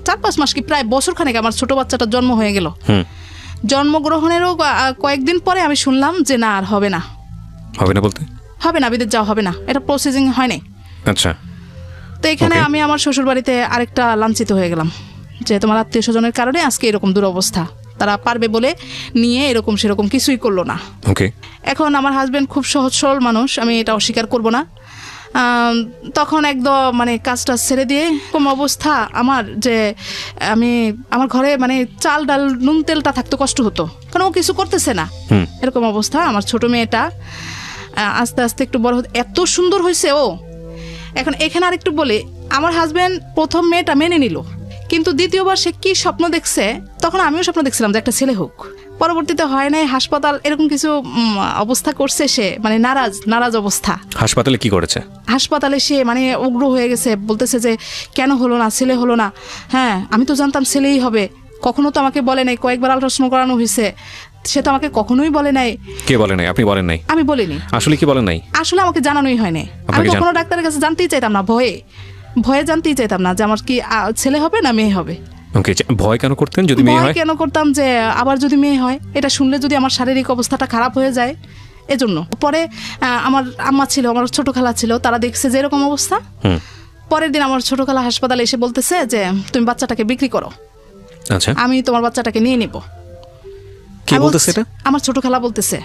4-5 মাস কি প্রায় বছর খানেক আমার ছোট বাচ্চাটার জন্ম হয়ে গেল। জন্মগ্রহণেরও কয়েকদিন পরে আমি শুনলাম যে না, আর হবে না। হবে না বলতে? হবে না, বিদেশ যাওয়া হবে না, এটা প্রসেসিং হয় নাই। আচ্ছা। তো এখানে আমি আমার শ্বশুর বাড়িতে আরেকটা লাঞ্ছিত হয়ে গেলাম যে তোমার আত্মীয় স্বজনের কারণে আজকে এরকম দুরবস্থা, তারা পারবে বলে নিয়ে এরকম সেরকম কিছুই করলো না। ওকে। এখন আমার হাজবেন্ড খুব সহজ সরল মানুষ, আমি এটা অস্বীকার করব না। তখন একদম মানে কাজটা ছেড়ে দিয়ে এরকম অবস্থা আমার যে আমি আমার ঘরে মানে চাল ডাল নুন তেলটা থাকতে কষ্ট হতো, কারণ ও কিছু করতেছে না। এরকম অবস্থা। আমার ছোট মেয়েটা আস্তে আস্তে একটু বড় হতে এত সুন্দর হয়েছে ও। এখন এখানে আরেকটু বলে, আমার হাজবেন্ড প্রথম মেয়েটা মেনে নিল, কিন্তু দ্বিতীয়বার সে কি স্বপ্ন দেখছে, তখন আমিও স্বপ্ন দেখছিলাম যে একটা ছেলে হোক। পরবর্তীতে হয় নাই, হাসপাতাল এরকম কিছু অবস্থা করছে সে, মানে নারাজ অবস্থা। হাসপাতালে কি করেছে? হাসপাতালে সে মানে উগ্র হয়ে গেছে, বলতেছে যে কেন হলো না, ছেলে হলো না। হ্যাঁ, আমি তো জানতাম ছেলেই হবে, কখনো তো আমাকে বলে নাই, কয়েকবার আল্ট্রাসাউন্ড করানো হয়েছে, সে তো আমাকে কখনোই বলে নাই। কে বলে নাই? আপনি বলেন নাই? আমি বলিনি। আসলে কি বলেন নাই? আসলে আমাকে জানানোই হয় নাই। আমি কখনো ডাক্তারের কাছে জানতেই চাইতাম না, ভয়ে জানতেই চাইতাম না যে আমার কি ছেলে হবে না মেয়ে হবে। ওকে, ভয় কেন করতেন? যদি মেয়ে হয় কেন করতাম যে আবার যদি মেয়ে হয়, এটা শুনলে যদি আমার শারীরিক অবস্থাটা খারাপ হয়ে যায়, এজন্য। পরে আমার আম্মা ছিল, আমার ছোট খালা ছিল, তারা দেখছে যে এরকম অবস্থা। পরের দিন আমার ছোট খালা হাসপাতালে এসে বলতেছে যে তুমি বাচ্চাটাকে বিক্রি করো, আচ্ছা, আমি তোমার বাচ্চাটাকে নিয়ে নিব। কি বলতেছে এটা? আমার ছোট খালা বলতেছে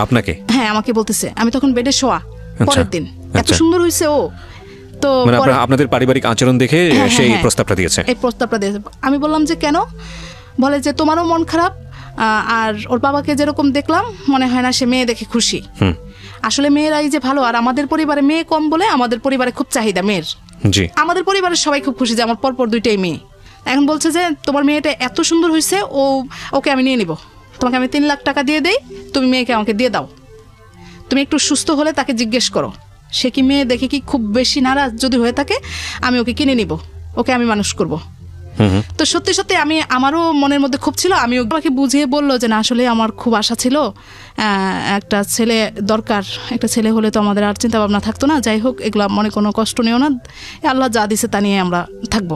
আপনাকে? হ্যাঁ, আমাকে বলতেছে। আমি তখন বেডে শোয়া। পরের দিন এত সুন্দর হয়েছে ও, তো মানে আপনাদের পারিবারিক আচরণ দেখে সেই প্রস্তাবটা দিয়েছে? এই প্রস্তাবটা দিয়েছে। আমি বললাম যে কেন? বলে যে তোমারও মন খারাপ, আর ওর বাবাকে যেরকম দেখলাম মনে হয় না সে মেয়ে দেখে খুশি। আসলে মেয়েরাই যে ভালো, আর আমাদের পরিবারে মেয়ে কম বলে আমাদের পরিবারে খুব চাহিদা মেয়ের। জি, আমাদের পরিবারের সবাই খুব খুশি যে আমার পরপর 2টাই মেয়ে। এখন বলছে যে তোমার মেয়েটা এত সুন্দর হয়েছে, ওকে আমি নিয়ে নিব, তোমাকে আমি 3 লাখ টাকা দিয়ে দেই, তুমি মেয়েকে আমাকে দিয়ে দাও। তুমি একটু সুস্থ হলে তাকে জিজ্ঞেস করো, সে কি মেয়ে দেখে কি খুব বেশি নারাজ, যদি হয়ে থাকে আমি ওকে কিনে নিব, ওকে আমি মানুষ করব। তো সত্যি সত্যি আমারও মনের মধ্যে খুব ছিল। আমি ওকে বুঝিয়ে বললো যে না, আসলে আমার খুব আশা ছিল, একটা ছেলে দরকার, একটা ছেলে হলে তো আমাদের আর চিন্তা ভাবনা থাকতো না। যাই হোক, এগুলা মনে কোনো কষ্ট নিও না, আল্লাহ যা দিছে তা নিয়ে আমরা থাকবো।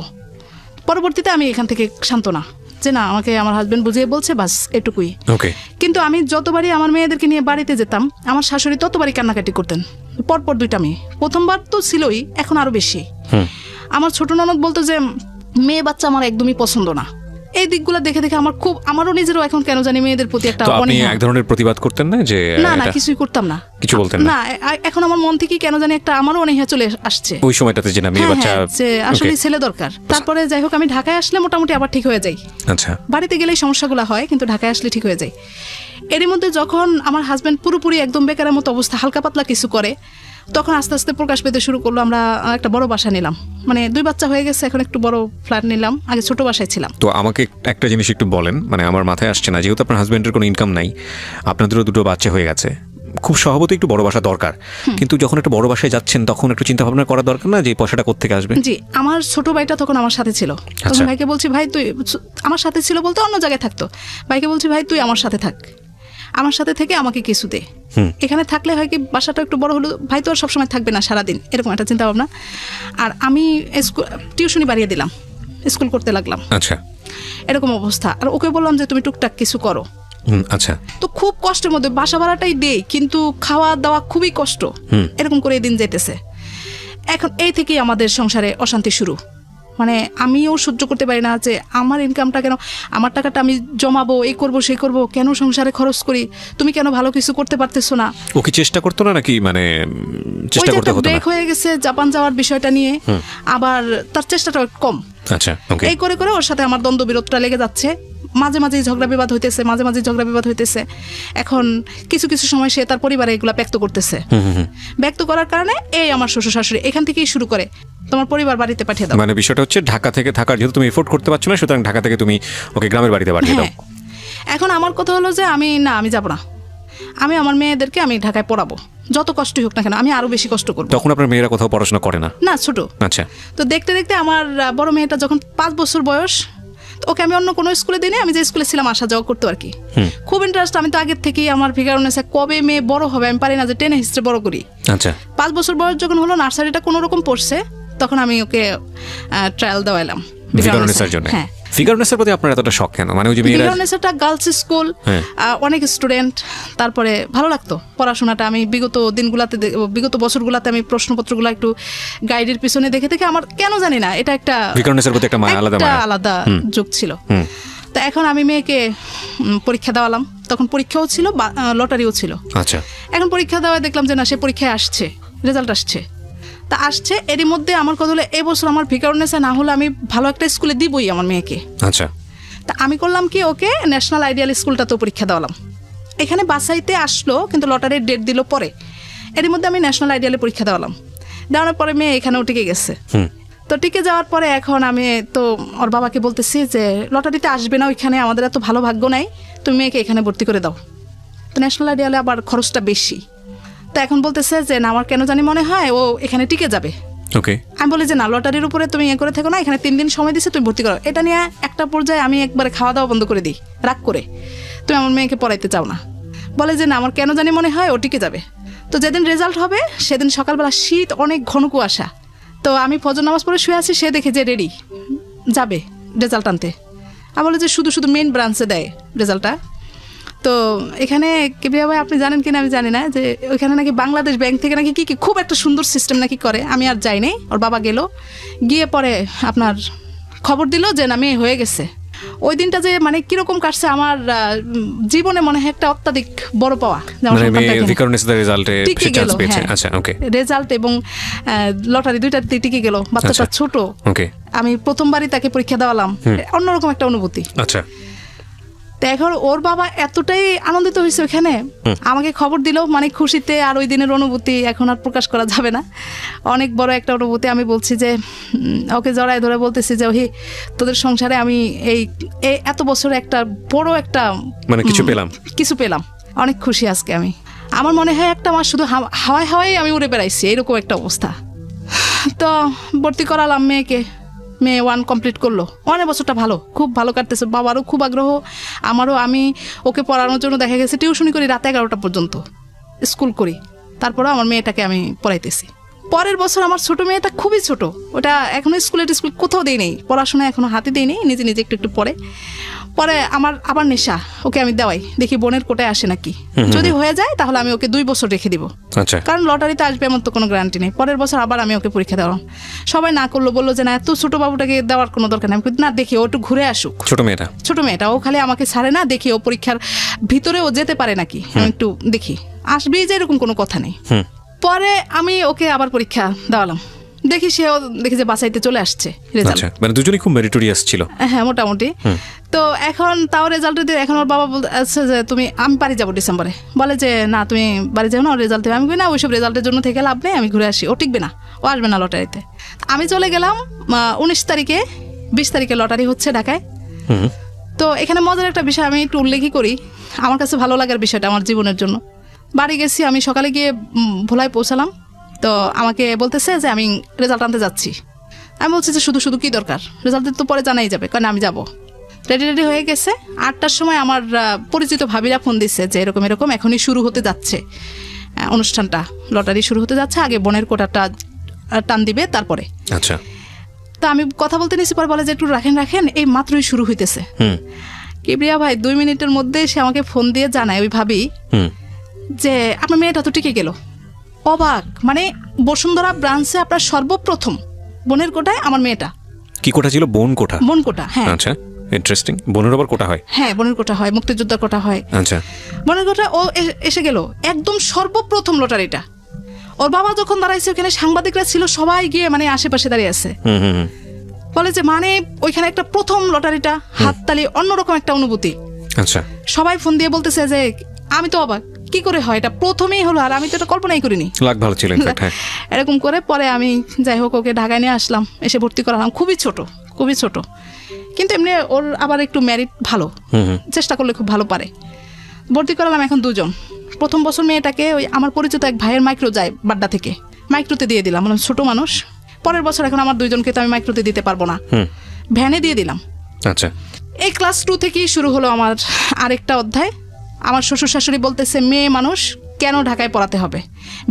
পরবর্তীতে আমি এখান থেকে শান্ত না, যে না, আমাকে আমার হাজবেন্ড বুঝিয়ে বলছে, বাস এটুকুই। কিন্তু আমি যতবারই আমার মেয়েদেরকে নিয়ে বাড়িতে যেতাম, আমার শাশুড়ি ততবারই কান্নাকাটি করতেন। পরপর 2টা মেয়ে, প্রথমবার তো ছিলই, এখন আরো বেশি। আমার ছোট ননদ বলতো যে মেয়ে বাচ্চা আমার একদমই পছন্দ না। এই দিকগুলো দেখে দেখে আমারও নিজেরও এখন কেন জানি মেয়েদের প্রতি একটা অনীহা। এক ধরনের প্রতিবাদ করতেন না? যে না, কিছুই করতাম না, কিছু বলতেন না। এখন আমার মন থেকে কেন জানি একটা আমারও অনীহা চলে আসছে ওই সময়টাতে, যে না, মেয়ে বাচ্চা, যে আসলে ছেলে দরকার। তারপরে যাই হোক, আমি ঢাকায় আসলে মোটামুটি আবার ঠিক হয়ে যাই। আচ্ছা, বাড়িতে গেলেই সমস্যাগুলো হয়, কিন্তু ঢাকায় আসলে ঠিক হয়ে যায়। এরই মধ্যে যখন আমার হাজবেন্ড পুরোপুরি একদম বেকারের মতো অবস্থা, হালকা পাতলা কিছু করে, তখন আস্তে আস্তে প্রকাশ পেতে শুরু করলো। আমরা একটা বড় বাসা নিলাম, মানে 2 বাচ্চা হয়ে গেছে, এখন একটু বড় ফ্ল্যাট নিলাম, আগে ছোট বাসায় ছিলাম। তো আমাকে একটা জিনিস একটু বলেন, মানে আমার মাথায় আসছে না, যেহেতু আপনার হাজবেন্ডের কোনো ইনকাম নাই, আপনাদেরও 2টো বাচ্চা হয়ে গেছে, খুব স্বভাবতই একটু বড় বাসা দরকার। কিন্তু যখন একটা বড় বাসায় যাচ্ছেন, তখন একটু চিন্তা ভাবনা করা দরকার না যে পয়সাটা কোত্থেকে আসবে? জি, আমার ছোট ভাইটা তখন আমার সাথে ছিল। তখন ভাইকে বলছি, ভাই তুই আমার সাথে ছিল বলতে অন্য জায়গায় থাকতো, ভাইকে বলছি ভাই তুই আমার সাথে থাক, আমার সাথে থেকে আমাকে কিছু দে, এখানে থাকলে হয় কি বাসাটা একটু বড় হলো, ভাই তো আর সবসময় থাকবে না সারাদিন, এরকম একটা চিন্তা ভাবনা। আর আমি টিউশনি বাড়িয়ে দিলাম, স্কুল করতে লাগলাম। আচ্ছা, এরকম অবস্থা। আর ওকে বললাম যে তুমি টুকটাক কিছু করো। আচ্ছা, তো খুব কষ্টের মধ্যে বাসা ভাড়াটাই দেই, কিন্তু খাওয়া দাওয়া খুবই কষ্ট, এরকম করে দিন যেতেছে। এখন এই থেকেই আমাদের সংসারে অশান্তি শুরু। মানে আমিও সহ্য করতে পারি না যে আমার ইনকামটা কেন, আমার টাকাটা আমি জমাবো, এই করব সেই করব, কেন সংসারে খরচ করি, তুমি কেন ভালো কিছু করতে পারতেছো না। ও কি চেষ্টা করতো না নাকি? মানে চেষ্টা করতে হতো না? ব্রেক হয়ে গেছে জাপান যাওয়ার বিষয়টা নিয়ে, আবার তার চেষ্টাটা কম। আচ্ছা, ওকে। এই করে করে ওর সাথে আমার দ্বন্দ্ব বিরোধটা লেগে যাচ্ছে, মাঝে মাঝে ঝগড়া বিবাদ হইতেছে। এখন কিছু কিছু সময় সে তার পরিবারে এগুলা ব্যক্ত করতেছে। ব্যক্ত করার কারণে এই আমার শ্বশুর শাশুড়ি এখান থেকেই শুরু করে, তোমার পরিবার বাড়িতে পাঠিয়ে দাও। মানে বিষয়টা হচ্ছে ঢাকা থেকে থাকার, যেহেতু তুমি এফোর্ড করতে পারছো না, সুতরাং ঢাকা থেকে তুমি ওকে গ্রামের বাড়িতে পাঠিয়ে দাও। এখন আমার কথা হলো যে আমি যাব না, আমি আমার মেয়েদেরকে আমি ঢাকায় পড়াবো, যত কষ্টই হোক না কেন আমি আরো বেশি কষ্ট করবো। তখন আপনার মেয়েরা কোথাও পড়াশোনা করে না? না, ছোট। আচ্ছা। তো দেখতে দেখতে আমার বড় মেয়েটা যখন 5 বছর বয়স, তো ওকে আমি অন্য কোনো স্কুলে দিই না, আমি যে স্কুলে ছিলাম আসা যাওয়া করতো আর কি। খুব ইন্টারেস্ট, আমি তো আগের থেকেই আমার ফিগারনেসে কবে মেয়ে বড় হবে আমি পারি না যে টেনে হিস্ট্রি বড় করি। আচ্ছা। 5 বছর বয়স যখন হলো, নার্সারিটা কোনো রকম পড়ছে, তখন আমি ওকে ট্রায়াল দেওয়াইলাম ফিগারনেসের জন্য। হ্যাঁ। ফিগারনেসের প্রতি আপনার এতটা শখ কেন? মানে ওই যে মেয়েরা, ফিগারনেসটা গার্লস স্কুল, অনেক স্টুডেন্ট, তারপরে ভালো লাগতো পড়াশোনাটা। আমি বিগত বছরগুলোতে আমি প্রশ্নপত্রগুলো একটু গাইডের পিছনে দেখে দেখে আমার কেন জানি না এটা একটা ফিগারনেসের প্রতি একটা মায়া, আলাদা যোগ ছিল। তো এখন আমি মেয়েকে পরীক্ষা দেওয়ালাম, তখন পরীক্ষাও ছিল, লটারিও ছিল। আচ্ছা। এখন পরীক্ষা দেওয়ায় দেখলাম যে না, সে পরীক্ষায় আসছে, রেজাল্ট আসছে। তা আসছে, এরই মধ্যে আমার কথা হলো এবছর আমার ফিগারনেসে না হলে আমি ভালো একটা স্কুলে দিবই আমার মেয়েকে। আচ্ছা। তা আমি করলাম কি, ওকে ন্যাশনাল আইডিয়াল স্কুলটাতেও পরীক্ষা দেওয়ালাম। এখানে বাসাইতে আসলো, কিন্তু লটারির ডেট দিল পরে। এরই মধ্যে আমি ন্যাশনাল আইডিয়ালে পরীক্ষা দেওয়ালাম, দেওয়ার পরে মেয়ে এখানেও টিকে গেছে। তো টিকে যাওয়ার পরে এখন আমি তো ওর বাবাকে বলতেছি যে লটারিতে আসবে না, ওইখানে আমাদের এত ভালো ভাগ্য নাই, তুমি মেয়েকে এখানে ভর্তি করে দাও। তো ন্যাশনাল আইডিয়ালে আবার খরচটা বেশি। তো এখন বলতেছে যে না, আমার কেন জানি মনে হয় ও এখানে টিকে যাবে। ওকে। আমি বলি যে না, লটারির উপরে তুমি করে থাকো না, এখানে 3 দিন সময় দিচ্ছে, তুমি ভর্তি করো। এটা নিয়ে একটা পর্যায়ে আমি একবারে খাওয়া দাওয়া বন্ধ করে দিই, রাগ করে, তুমি আমার মেয়েকে পড়াইতে চাও না। বলে যে না, আমার কেন জানি মনে হয় ও টিকে যাবে। তো যেদিন রেজাল্ট হবে সেদিন সকালবেলা শীত, অনেক ঘন কুয়াশা। তো আমি ফজর নামাজ পড়ে শুয়ে আছি, সে দেখে যে রেডি যাবে রেজাল্ট আনতে। আমি বলি যে শুধু মেইন ব্রাঞ্চে দেয় রেজাল্টটা। তো এখানে কিবরিয়া ভাই আপনি জানেন কিনা আমি জানি না, যে ওইখানে নাকি বাংলাদেশ ব্যাংক থেকে নাকি কি খুব একটা সুন্দর সিস্টেম নাকি করে। আমি আর যাই নাই, ওর বাবা গেল, গিয়ে পরে আপনার খবর দিল যে না, মেয়ে হয়ে গেছে। ওই দিনটা যে মানে কিরকম কাটছে আমার জীবনে মনে হয় একটা অত্যাধিক বড় পাওয়া। রেজাল্ট এবং লটারি দুইটাতে টিকে গেল, বাচ্চাটা ছোট। আমি প্রথমবারই তাকে পরীক্ষা দেওয়ালাম, অন্যরকম একটা অনুভূতি। আচ্ছা। তো এখন ওর বাবা এতটাই আনন্দিত হয়েছে ওখানে, আমাকে খবর দিল, মানে খুশিতে। আর ওই দিনের অনুভূতি এখন আর প্রকাশ করা যাবে না, অনেক বড় একটা অনুভূতি। আমি বলছি যে ওকে জড়ায় ধরে বলতেছি যে ওহি, তোদের সংসারে আমি এই এত বছরে একটা বড় একটা মানে কিছু পেলাম, অনেক খুশি আজকে আমি। আমার মনে হয় একটা মাস শুধু হাওয়ায় আমি উড়ে বেড়াইছি, এরকম একটা অবস্থা। তো ভর্তি করালাম মেয়েকে, মেয়ে 1 কমপ্লিট করলো। 1 বছরটা খুব ভালো কাটতেছে, বাবারও খুব আগ্রহ, আমারও। আমি ওকে পড়ানোর জন্য দেখা গেছে টিউশনি করি রাত 11টা পর্যন্ত, স্কুল করি, তারপরেও আমার মেয়েটাকে আমি পড়াইতেছি। পরের বছর আমার ছোট মেয়েটা খুবই ছোট, ওটা এখনো স্কুল কোথাও দেই নেই, পড়াশোনা এখনো হাতে দেই নেই, নিজে নিজে একটু পড়ে। পরে আমার আবার নেশা, ওকে আমি দেওয়াই, দেখি বোনের কোটায় আসে নাকি, যদি হয়ে যায় তাহলে আমি ওকে 2 বছর রেখে দিব, কারণ লটারিতে আসবে এমন তো কোনো গ্যারান্টি নেই। পরের বছর আবার আমি ওকে পরীক্ষা দেওয়ালাম, সবাই না করলো, বললো যে না, এত ছোট বাবুটাকে দেওয়ার কোনো দরকার নেই। আমি না, দেখি ও একটু ঘুরে আসুক, ছোট মেয়েটা ও খালি আমাকে ছাড়ে না, দেখি ও পরীক্ষার ভিতরে ও যেতে পারে নাকি, আমি একটু দেখি, আসবেই যে এরকম কোনো কথা নেই। পরে আমি ওকে আবার পরীক্ষা দেওয়ালাম, দেখি যে বাসাইতে চলে আসছে রেজাল্ট। মানে দুজনেই খুব মেরিটোরিয়াস ছিল। হ্যাঁ, মোটামুটি। তো এখন তাও রেজাল্ট দিয়ে এখন ওর বাবা বলছে যে আমি বাড়ি যাবো ডিসেম্বরে। বলে যে না, তুমি বাড়ি যাও না, ওর রেজাল্ট দেবে। আমি না, ওইসব রেজাল্টের জন্য থেকে লাভ নেই, আমি ঘুরে আসি, ও টিকবে না, ও আসবে না লটারিতে। আমি চলে গেলাম 19 তারিখে, 20 তারিখে লটারি হচ্ছে ঢাকায়। তো এখানে মজার একটা বিষয় আমি একটু উল্লেখই করি, আমার কাছে ভালো লাগার বিষয়টা আমার জীবনের জন্য। বাড়ি গেছি, আমি সকালে গিয়ে ভোলায় পৌঁছালাম। তো আমাকে বলতেছে যে আমি রেজাল্ট আনতে যাচ্ছি। আমি বলছি যে শুধু কি দরকার, রেজাল্টের তো পরে জানাই যাবে, কারণ আমি যাবো। রেডি হয়ে গেছে। 8টার সময় আমার পরিচিত ভাবিরা ফোন দিচ্ছে যে এরকম এখনই শুরু হতে যাচ্ছে অনুষ্ঠানটা, লটারি শুরু হতে যাচ্ছে, আগে বোনের কোটাটা টান দিবে তারপরে। আচ্ছা। তো আমি কথা বলতে নিয়েছি, পরে বলে যে একটু রাখেন, এই মাত্রই শুরু হইতেছে। কিবরিয়া ভাই 2 মিনিটের মধ্যে সে আমাকে ফোন দিয়ে জানায়, ওই ভাবি, যে আপনার মেয়েটা তো টিকে গেল। অবাক, মানে বসুন্ধরা ব্রাঞ্চে আপনার সর্বপ্রথম বোনের কোটায় আমার মেয়েটা। কি কোটা ছিল? বোন কোটা। হ্যাঁ। আচ্ছা, ইন্টারেস্টিং। বোনের আবার কোটা হয়? হ্যাঁ, বোনের কোটা হয়, মুক্তিযোদ্ধার কোটা হয়। আচ্ছা। বোনের কোটা ও এসে গেল একদম সর্বপ্রথম লটারিটা। ওর বাবা যখন দাঁড়াইছে, ওখানে সাংবাদিকরা ছিল, সবাই গিয়ে মানে আশেপাশে দাঁড়িয়ে আছে। বলে যে মানে ওইখানে একটা প্রথম লটারিটা, হাততালি, অন্যরকম একটা অনুভূতি। আচ্ছা। সবাই ফোন দিয়ে বলতেছে যে আমি তো অবাক, কি করে হয়, এটা প্রথমেই হলো, আর আমি তো এটা কল্পনাই করিনি। লাগ ভালো ছিল এরকম করে পরে আমি যাই হোক ওকে ঢাকায় নিয়ে আসলাম, এসে ভর্তি করালাম। খুবই ছোট। কিন্তু এমনি ওর আবার একটু ম্যারিট ভালো, চেষ্টা করলে খুব ভালো পারে। ভর্তি করালাম এখন 2 জন। প্রথম বছর মেয়েটাকে ওই আমার পরিচিত এক ভাইয়ের মাইক্রো যায় বাড্ডা থেকে, মাইক্রোতে দিয়ে দিলাম, মানে ছোট মানুষ। পরের বছর এখন আমার 2 জনকে তো আমি মাইক্রোতে দিতে পারবো না, ভ্যানে দিয়ে দিলাম। আচ্ছা, এই ক্লাস 2 থেকেই শুরু হলো আমার আরেকটা অধ্যায়। আমার শ্বশুর শাশুড়ি বলতেছে মেয়ে মানুষ কেন ঢাকায় পড়াতে হবে,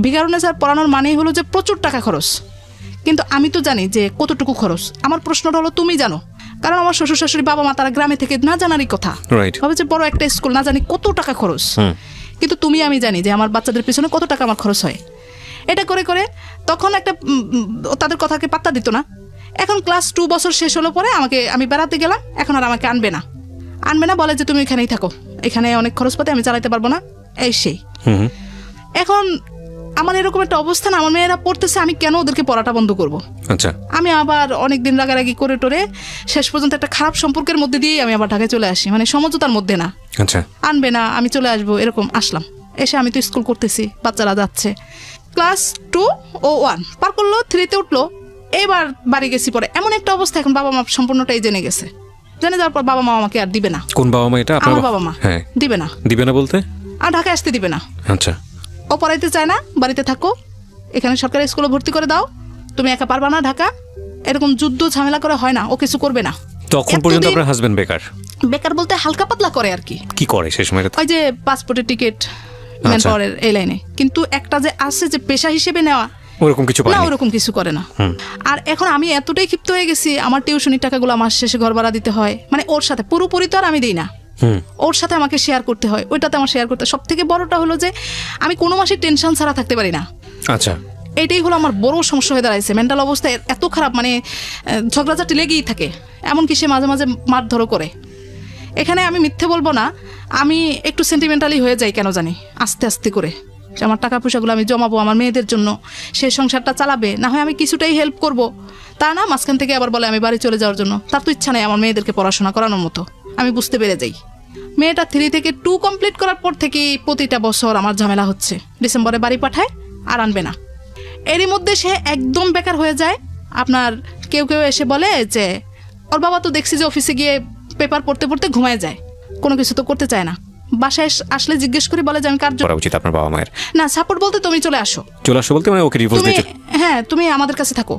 ভিকারুন্নেসা পড়ানোর মানেই হলো যে প্রচুর টাকা খরচ। কিন্তু আমি তো জানি যে কতটুকু খরচ। আমার প্রশ্নটা হলো তুমি জানো, কারণ আমার শ্বশুর শাশুড়ি বাবা মা তারা গ্রামে থেকে না জানারই কথা, ভাবে যে বড় একটা স্কুল না জানি কত টাকা খরচ। কিন্তু তুমি আমি জানি যে আমার বাচ্চাদের পিছনে কত টাকা আমার খরচ হয়। এটা করে করে তখন একটা তাদের কথাকে পাত্তা দিত না। এখন ক্লাস 2 বছর শেষ হলো পরে আমি বেড়াতে গেলাম, এখন আর আমাকে আনবে না, বলে যে তুমি এখানেই থাকো, এখানে অনেক খরচপাতি আমি চালাইতে পারবো না, এই সেই। এখন আমার এরকম একটা অবস্থা না, আমার মেয়েরা পড়তেছে, আমি কেন ওদেরকে পড়াটা বন্ধ করব? আচ্ছা, আমি আবার অনেকদিন রাগারাগি করে টোরে শেষ পর্যন্ত একটা খারাপ সম্পর্কের মধ্যে দিয়েই আমি আবার ঢাকায় চলে আসি, মানে সমঝোতার মধ্যে না। আচ্ছা, আনবে না, আমি চলে আসবো, এরকম আসলাম। এসে আমি তো স্কুল করতেছি, বাচ্চারা যাচ্ছে। ক্লাস 2 ও 1 পার করলো, 3-তে উঠলো। এবার বাড়ি গেছি পরে এমন একটা অবস্থা, এখন বাবা মা সম্পূর্ণটাই জেনে গেছে। জেনে যাওয়ার পর বাবা মা আমাকে আর দিবে না। কোন বাবা মা এটা? আমার বাবা মা। হ্যাঁ, দিবে না। দিবে না বলতে? আর ঢাকায় আসতে দিবে না। আচ্ছা, ও পড়াইতে চায় না, বাড়িতে থাকো, এখানে সরকারি স্কুলে ভর্তি করে দাও, তুমি একা পারবা না ঢাকা, এরকম যুদ্ধ ঝামেলা করে হয় না, ও কিছু করবে না। তখন পর্যন্ত আপনার হাজবেন্ড বেকার? বেকার বলতে হালকা পাতলা করে আর কি। কি করে সেই সময়? ওই যে পাসপোর্টের টিকিট, ম্যান পাওয়ারের এই লাইনে। কিন্তু একটা যে আছে যে পেশা হিসেবে নেওয়া, ওরকম কিছু না, ওরকম কিছু করে না। আর এখন আমি এতটাই ক্ষিপ্ত হয়ে গেছি, আমার টিউশনির টাকাগুলো মাস শেষে ঘর ভাড়া দিতে হয়, মানে ওর সাথে পুরোপুরি তো আর আমি দিই না, ওর সাথে আমাকে শেয়ার করতে হয়, ওইটাতে আমার শেয়ার করতে। সব থেকে বড়টা হলো যে আমি কোনো মাসে টেনশন ছাড়া থাকতে পারি না। আচ্ছা, এটাই হলো আমার বড় সমস্যা হয়ে দাঁড়াইছে। মেন্টাল অবস্থা এত খারাপ, মানে ঝগড়াঝাটি লেগেই থাকে, এমনকি সে মাঝে মাঝে মারধরও করে। এখানে আমি মিথ্যে বলবো না, আমি একটু সেন্টিমেন্টালি হয়ে যাই কেন জানি, আস্তে আস্তে করে। আমার টাকা পয়সাগুলো আমি জমাবো আমার মেয়েদের জন্য, সে সংসারটা চালাবে, না হয় আমি কিছুটাই হেল্প করব। তা না, মাঝখান থেকে আবার বলে আমি বাড়ি চলে যাওয়ার জন্য। তার তো ইচ্ছা নেই আমার মেয়েদেরকে পড়াশোনা করানোর মতো। আমি বুঝতে পেরে যাই। মেয়েটা 3 থেকে 2 কমপ্লিট করার পর থেকেই প্রতিটা বছর আমার ঝামেলা হচ্ছে। ডিসেম্বরে বাড়ি পাঠায়, আর আনবে না। এরই মধ্যে সে একদম বেকার হয়ে যায়। আপনার কেউ কেউ এসে বলে যে ওর বাবা তো দেখছি যে অফিসে গিয়ে পেপার পড়তে পড়তে ঘুমায় যায়, কোনো কিছু তো করতে চায় না। বাসায় আসলে জিজ্ঞেস করি, বলে যে আমি কার করা উচিত আপনার বাবা মায়ের? না, সাপোর্ট বলতে তুমি চলে আসো বলতে, মানে ওকে ডিভোর্স দিতে? হ্যাঁ, তুমি আমাদের কাছে থাকো,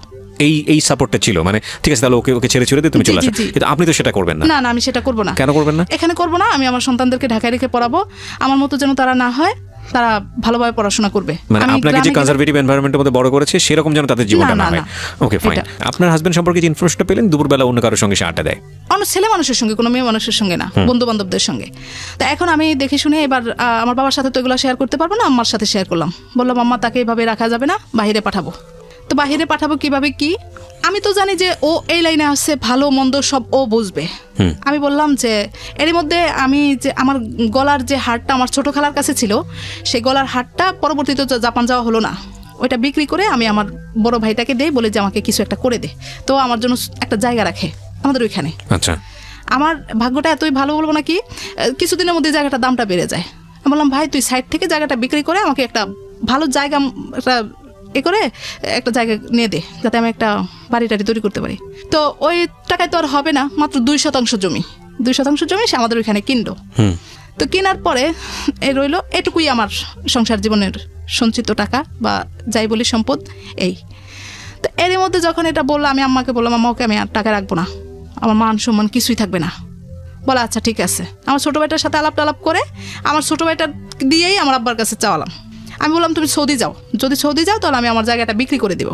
এই সাপোর্টটা ছিল। মানে ঠিক আছে, তাহলে ওকে ছেড়ে দিয়ে তুমি চলে আসো। কিন্তু আপনি তো সেটা করবেন না। না, আমি সেটা করবো না। কেন করবেন না? এখানে করবো না, আমি আমার সন্তানদেরকে ঢাকায় রেখে পড়াবো, আমার মতো যেন তারা না হয়, তারা ভালোভাবে পড়াশোনা করবে। মানে আপনাকে যে কনজারভেটিভ এনভায়রনমেন্টের মধ্যে বড় করেছে সেরকম যেন তাদের জীবনটা না হয়। ওকে, ফাইন। আপনার হাজবেন্ড সম্পর্কে যে ইনফরমেশনটা পেলেন, দুপুরবেলা অন্য কারোর সঙ্গে সে আড্ডা দেয়? অন্য ছেলে মানুষের সঙ্গে, কোনো মেয়ে মানুষের সঙ্গে না, বন্ধু বান্ধবদের সঙ্গে। তা এখন আমি দেখে শুনে এবার আমার বাবার সাথে তো এগুলো শেয়ার করতে পারবো না, আম্মার সাথে শেয়ার করলাম। বললাম আম্মা, তাকে এভাবে রাখা যাবে না, বাহিরে পাঠাবো। তো বাহিরে পাঠাবো কিভাবে কি? আমি তো জানি যে ও এই লাইনে আসছে, ভালো মন্দ সব ও বুঝবে। আমি বললাম যে এর মধ্যে আমি যে আমার গলার যে হারটা আমার ছোট খালার কাছে ছিল, সেই গলার হারটা পরবর্তীতে জাপান যাওয়া হলো না, ওইটা বিক্রি করে আমি আমার বড় ভাইটাকে দেই, বলে যে আমাকে কিছু একটা করে দে, তো আমার জন্য একটা জায়গা রাখে আমাদের ওইখানে। আচ্ছা, আমার ভাগ্যটা এতই ভালো বলবো নাকি, কিছুদিনের মধ্যে জায়গাটার দামটা বেড়ে যায়। আমি বললাম ভাই, তুই সাইড থেকে জায়গাটা বিক্রি করে আমাকে একটা ভালো জায়গা, একটা জায়গা নিয়ে দে, যাতে আমি একটা বাড়ি টাড়ি তৈরি করতে পারি। তো ওই টাকায় তো আর হবে না, মাত্র 2% জমি, 2% জমি সে আমাদের ওইখানে কিনলো। তো কেনার পরে রইল এটুকুই আমার সংসার জীবনের সঞ্চিত টাকা বা যাই বলি সম্পদ। এই তো এর মধ্যে যখন এটা বললো, আমি আম্মাকে বললাম, আম্মা ওকে আমি আর টাকা রাখবো না, আমার মান সম্মান কিছুই থাকবে না। বলে আচ্ছা ঠিক আছে। আমার ছোটো ভাইটার সাথে আলাপ টালাপ করে আমার ছোটো ভাইটা দিয়েই আমার আব্বার কাছে চাওয়ালাম। আমি বললাম তুমি সৌদি যাও, যদি সৌদি যাও তাহলে আমি আমার জায়গাটা বিক্রি করে দিব।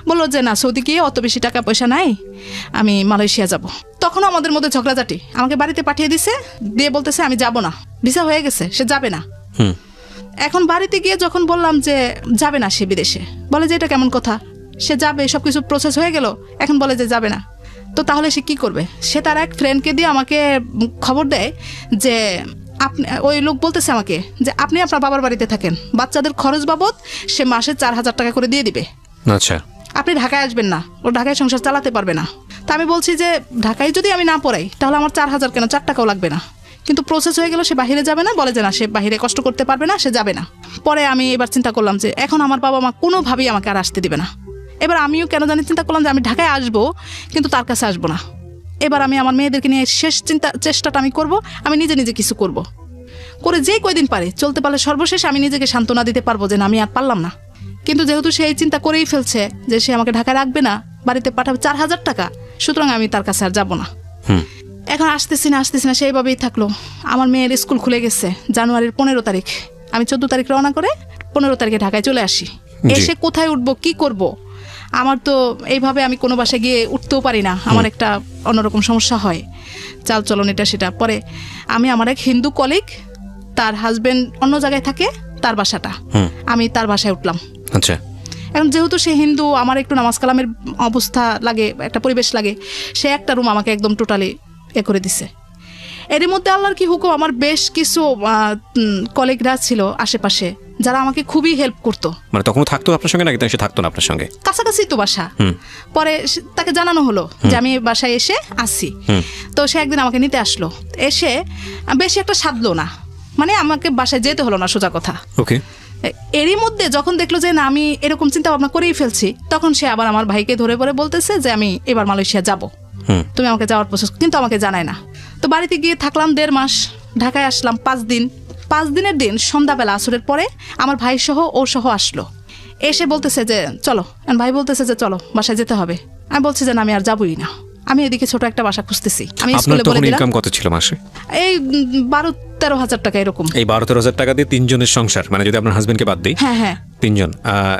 বললো যে না, সৌদি গিয়ে অত বেশি টাকা পয়সা নাই, আমি মালয়েশিয়া যাব। তখনও আমাদের মধ্যে ঝগড়াঝাটি। আমাকে বাড়িতে পাঠিয়ে দিছে, দিয়ে বলতেছে আমি যাব না, ভিসা হয়ে গেছে, সে যাবে না। এখন বাড়িতে গিয়ে যখন বললাম যে যাবে না সে বিদেশে, বলে যে এটা কেমন কথা, সে যাবে, সবকিছু প্রসেস হয়ে গেল, এখন বলে যে যাবে না। তো তাহলে সে কি করবে? সে তার এক ফ্রেন্ডকে দিয়ে আমাকে খবর দেয় যে আপনি, ওই লোক বলতেছে আমাকে যে আপনি আপনার বাবার বাড়িতে থাকেন, বাচ্চাদের খরচ বাবদ সে মাসে 4,000 টাকা করে দিয়ে দিবে। আচ্ছা, আপনি ঢাকায় আসবেন না, ও ঢাকায় সংসার চালাতে পারবে না। তা আমি বলছি যে ঢাকায় যদি আমি না পড়াই তাহলে আমার 4,000 কেন, 4 টাকাও লাগবে না। কিন্তু প্রসেস হয়ে গেল, সে বাহিরে যাবে না, বলে যে না, সে বাহিরে কষ্ট করতে পারবে না, সে যাবে না। পরে আমি এবার চিন্তা করলাম যে এখন আমার বাবা মা কোনোভাবেই আমাকে আর আসতে দিবে না। এবার আমিও কেন জানি চিন্তা করলাম যে আমি ঢাকায় আসবো, কিন্তু তার কাছে আসবো না, এবার আমি আমার মেয়েদেরকে নিয়ে শেষ চেষ্টাটা আমি করব, আমি নিজে নিজে কিছু করব, করে যেই কয়দিন পারে চলতে পারলে সর্বশেষ আমি নিজেকে সান্ত্বনা দিতে পারবো যে না, আমি আর পারলাম না। কিন্তু যেহেতু সে এই চিন্তা করেই ফেলছে যে সে আমাকে ঢাকায় রাখবে না, বাড়িতে পাঠাবে 4,000 টাকা, সুতরাং আমি তার কাছে আর যাবো না। এখন আসতেছি না সেইভাবেই থাকলো। আমার মেয়ের স্কুল খুলে গেছে জানুয়ারির 15 তারিখ, আমি 14 তারিখ রওনা করে 15 তারিখে ঢাকায় চলে আসি। এসে কোথায় উঠবো, কি করব, আমার তো এইভাবে আমি কোনো বাসায় গিয়ে উঠতেও পারি না, আমার একটা অন্যরকম সমস্যা হয়, চাল চলন এটা সেটা। পরে আমি আমার এক হিন্দু কলিগ, তার হাজবেন্ড অন্য জায়গায় থাকে, তার বাসাটা, আমি তার বাসায় উঠলাম। আচ্ছা, এখন যেহেতু সে হিন্দু, আমার একটু নামাজ কালামের অবস্থা লাগে, একটা পরিবেশ লাগে, সে একটা রুম আমাকে একদম টোটালি করে দিছে। এরই মধ্যে আল্লাহর কি হুকুম, আমার বেশ কিছু কলিগরা ছিল আশেপাশে যারা আমাকে খুবই হেল্প করতো। মানে তখন থাকতো আপনার সঙ্গে নাকি সে থাকতো না আপনার সঙ্গে? কাছাকাছি তো বাসা। পরে তাকে জানানো হলো যে আমি বাসায় এসে আসছি, তো সে একদিন আমাকে নিতে আসলো। এসে বেশি একটা সাধলো না, মানে আমাকে বাসায় যেতে হলো না, সোজা কথা। ওকে। এরই মধ্যে যখন দেখলো যে না আমি এরকম চিন্তা ভাবনা করেই ফেলছি, তখন সে আবার আমার ভাইকে ধরে পরে বলতেছে যে আমি এবার মালয়েশিয়া যাব, তুমি আমাকে যাওয়ার প্রসেস, কিন্তু আমাকে জানায় না। তো বাড়িতে গিয়ে থাকলাম 1.5 মাস, ঢাকায় আসলাম 5 দিন। 5 দিনের দিন সন্ধ্যাবেলা আসরের পরে আমার ভাই সহ ও সহ আসলো, এসে বলতেছে যে চলো, ভাই বলতেছে যে চলো বাসায় যেতে হবে। আমি বলছি যে না, আমি আর যাবোই না, আমি এদিকে ছোট একটা বাসা খুঁজতেছি। আমি স্কুলে বলে দিলাম। ইনকাম কত ছিল মাসে? এই 12-13 হাজার টাকা এরকম। এই 12-13 হাজার টাকা দিয়ে 3 জনের সংসার, মানে যদি আপনার হাজবেন্ডকে বাদ দিই, হ্যাঁ 3 জন,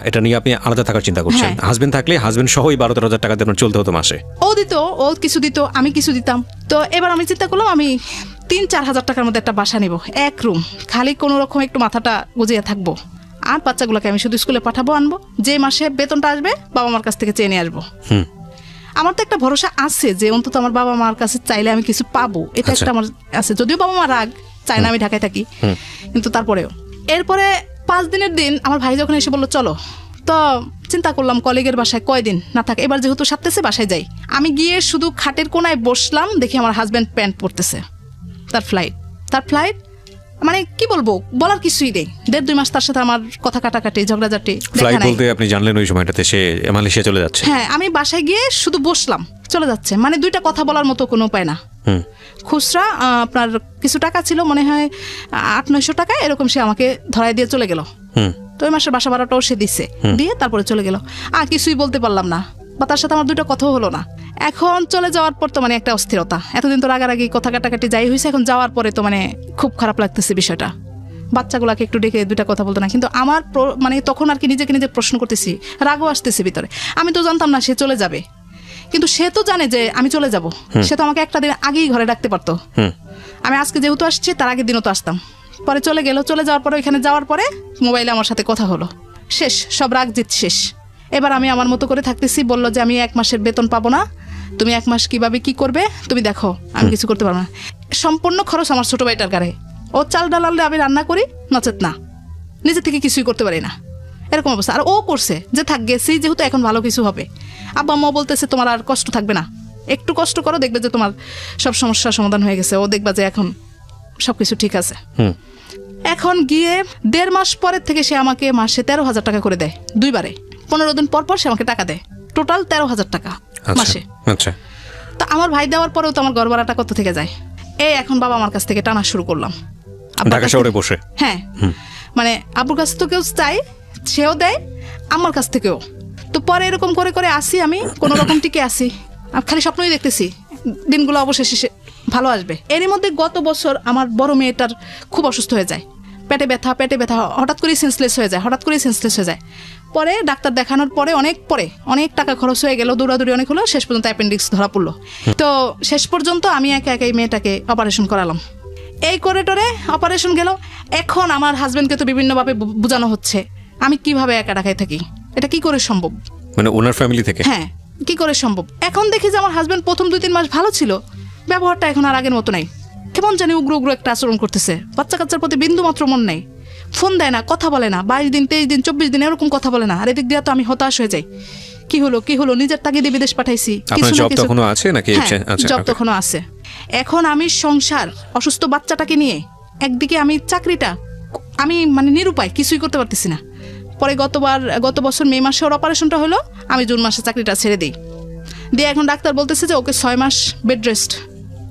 এটা নিয়ে আপনি আলাদা থাকার চিন্তা করছেন? হাজবেন্ড থাকলে হাজবেন্ড সহ 12-13 হাজার টাকা দিয়ে আপনার চলতে হতো মাসে? ও দিত, ও কিছু দিত, আমি কিছু দিতাম। তো এবার আমি চিন্তা করলাম আমি 3-4 হাজার টাকার মধ্যে একটা বাসা নিব, এক রুম, খালি কোনো রকম একটু মাথাটা গুজিয়ে থাকবো, আর বাচ্চাগুলোকে আমি শুধু স্কুলে পাঠাবো, আনবো, যে মাসে বেতনটা আসবে বাবা মার কাছ থেকে চেয়ে নিয়ে আসবো। আমার তো একটা ভরসা আছে যে অন্তত আমার বাবা মার কাছে চাইলে আমি কিছু পাবো, এটা একটা আমার আছে। যদিও বাবা মা রাগ, চাই না আমি ঢাকায় থাকি, কিন্তু তারপরেও। এরপরে 5 দিনের দিন আমার ভাই যখন এসে বললো চলো, তো চিন্তা করলাম কলিগের বাসায় কয়দিন না থাকে, এবার যেহেতু সাথে বাসায় যাই। আমি গিয়ে শুধু খাটের কোনায় বসলাম, দেখি আমার হাজব্যান্ড প্যান্ট পরতেছে, তার ফ্লাইট, মানে কি বলবো, বলার কিছুই নেই। 1.5-2 মাস তার সাথে আমার কথা কাটাকাটি, ঝগড়াঝাটি। ফ্লাইট বলতে আপনি জানলেন ওই সময়টাতে সে মালয়েশিয়া চলে যাচ্ছে? হ্যাঁ, আমি বাসায় গিয়ে শুধু বসলাম, চলে যাচ্ছে, মানে 2টা কথা বলার মতো কোনো উপায় না। খুচরা আপনার কিছু টাকা ছিল, মনে হয় 800-900 টাকা এরকম, সে আমাকে ধরাই দিয়ে চলে গেল। তো ওই মাসের বাসা ভাড়াটাও সে দিচ্ছে, দিয়ে তারপরে চলে গেল, আর কিছুই বলতে পারলাম না, বা তার সাথে আমার 2টা কথাও হলো না। এখন চলে যাওয়ার পর তো মানে একটা অস্থিরতা, এতদিন তো রাগারাগি কথা কাটাকাটি যাই হয়েছে, এখন যাওয়ার পরে তো মানে খুব খারাপ লাগতেছে বিষয়টা। বাচ্চাগুলাকে একটু ডেকে 2টা কথা বলতো না, কিন্তু আমার মানে তখন আর কি নিজেকে নিজে প্রশ্ন করতেছি, রাগও আসতেছে ভিতরে। আমি তো জানতাম না সে চলে যাবে, কিন্তু সে তো জানে যে আমি চলে যাব, সে তো আমাকে একটা দিন আগেই ঘরে ডাকতে পারতো। আমি আজকে যেহেতু আসছি, তার আগের দিনও তো আসতাম। পরে চলে গেল, চলে যাওয়ার পরে ওইখানে যাওয়ার পরে মোবাইলে আমার সাথে কথা হলো, শেষ, সব রাগ জিত শেষ। এবার আমি আমার মতো করে থাকতেছি, বললো যে আমি 1 মাসের বেতন পাবো না, তুমি 1 মাস কিভাবে কি করবে তুমি দেখো, আমি কিছু করতে পারবো না। সম্পূর্ণ খরচ আমার ছোট ভাইটার গাড়ে, ও চাল ডাল আনলে আমি রান্না করি, নচেত না, নিজে থেকে কিছুই করতে পারি না, এরকম অবস্থা। আর ও করছে যে থাক গেছি যেহেতু, এখন ভালো কিছু হবে। আব্বা আম্মা বলতেছে তোমার আর কষ্ট থাকবে না, একটু কষ্ট করো, দেখবে যে তোমার সব সমস্যার সমাধান হয়ে গেছে, ও দেখবা যে এখন সবকিছু ঠিক আছে। এখন গিয়ে 1.5 মাস পরের থেকে সে আমাকে মাসে 13,000 টাকা করে দেয়, 2 বারে। 15 দিন পর পর সে আমাকে টাকা দেয়, টোটাল 13,000 টাকা মাসে। আচ্ছা, তো আমার ভাই দেওয়ার পরেও তো আমার ঘর ভাড়াটা কত থেকে যায়। এখন বাবা আমার কাছ থেকে টানা শুরু করলাম, ঢাকা শহরে বসে। হ্যাঁ, মানে আব্বুর কাছ থেকেও চাই, সেও দেয়, আমার কাছ থেকেও। তো পরে এরকম করে করে আসি, আমি কোনো রকম টিকে আসি, খালি স্বপ্নই দেখতেছি দিনগুলো অবশেষে ভালো আসবে। এরই মধ্যে গত বছর আমার বড় মেয়েটার খুব অসুস্থ হয়ে যায়, পেটে ব্যথা, হঠাৎ করেই সেন্সলেস হয়ে যায়। পরে ডাক্তার দেখানোর পরে অনেক টাকা খরচ হয়ে গেল, দৌড়াদৌড়ি অনেক হলো, শেষ পর্যন্ত অ্যাপেন্ডিক্স ধরা পড়লো। তো শেষ পর্যন্ত আমি একাই মেয়েটাকে অপারেশন করালাম। এই করে টোরে অপারেশন গেল। এখন আমার হাজবেন্ডকে তো বিভিন্নভাবে বোঝানো হচ্ছে আমি কিভাবে একা ঢাকায় থাকি, এটা কি করে সম্ভব, মানে ওনার ফ্যামিলি থেকে। হ্যাঁ, কি করে সম্ভব। এখন দেখি যে আমার হাজবেন্ড প্রথম 2-3 মাস ভালো ছিল, ব্যবহারটা এখন আর আগের মতো নাই, কেমন জানি উগ্র একটা আচরণ করতেছে, বাচ্চা কাচ্চার প্রতি বিন্দু মাত্র মন নেই, ফোন দেয় না, কথা বলে না, 22 দিন 23 দিন 24 দিন এরকম কথা বলে না। আর এদিক দিয়ে তো আমি হতাশ হয়ে যাই, কি হলো নিজের তাগিদে বিদেশ পাঠাইছি, জব তখনো আছে নাকি? জব তখনো আছে। এখন আমি সংসার, অসুস্থ বাচ্চাটাকে নিয়ে, একদিকে আমি চাকরিটা, আমি মানে নিরুপায়, কিছুই করতে পারতেছি না। পরে গত বছর মে মাসে ওর অপারেশনটা হলো, আমি জুন মাসে চাকরিটা ছেড়ে দিই। দিয়ে এখন ডাক্তার বলতেছে যে ওকে 6 মাস বেড রেস্ট,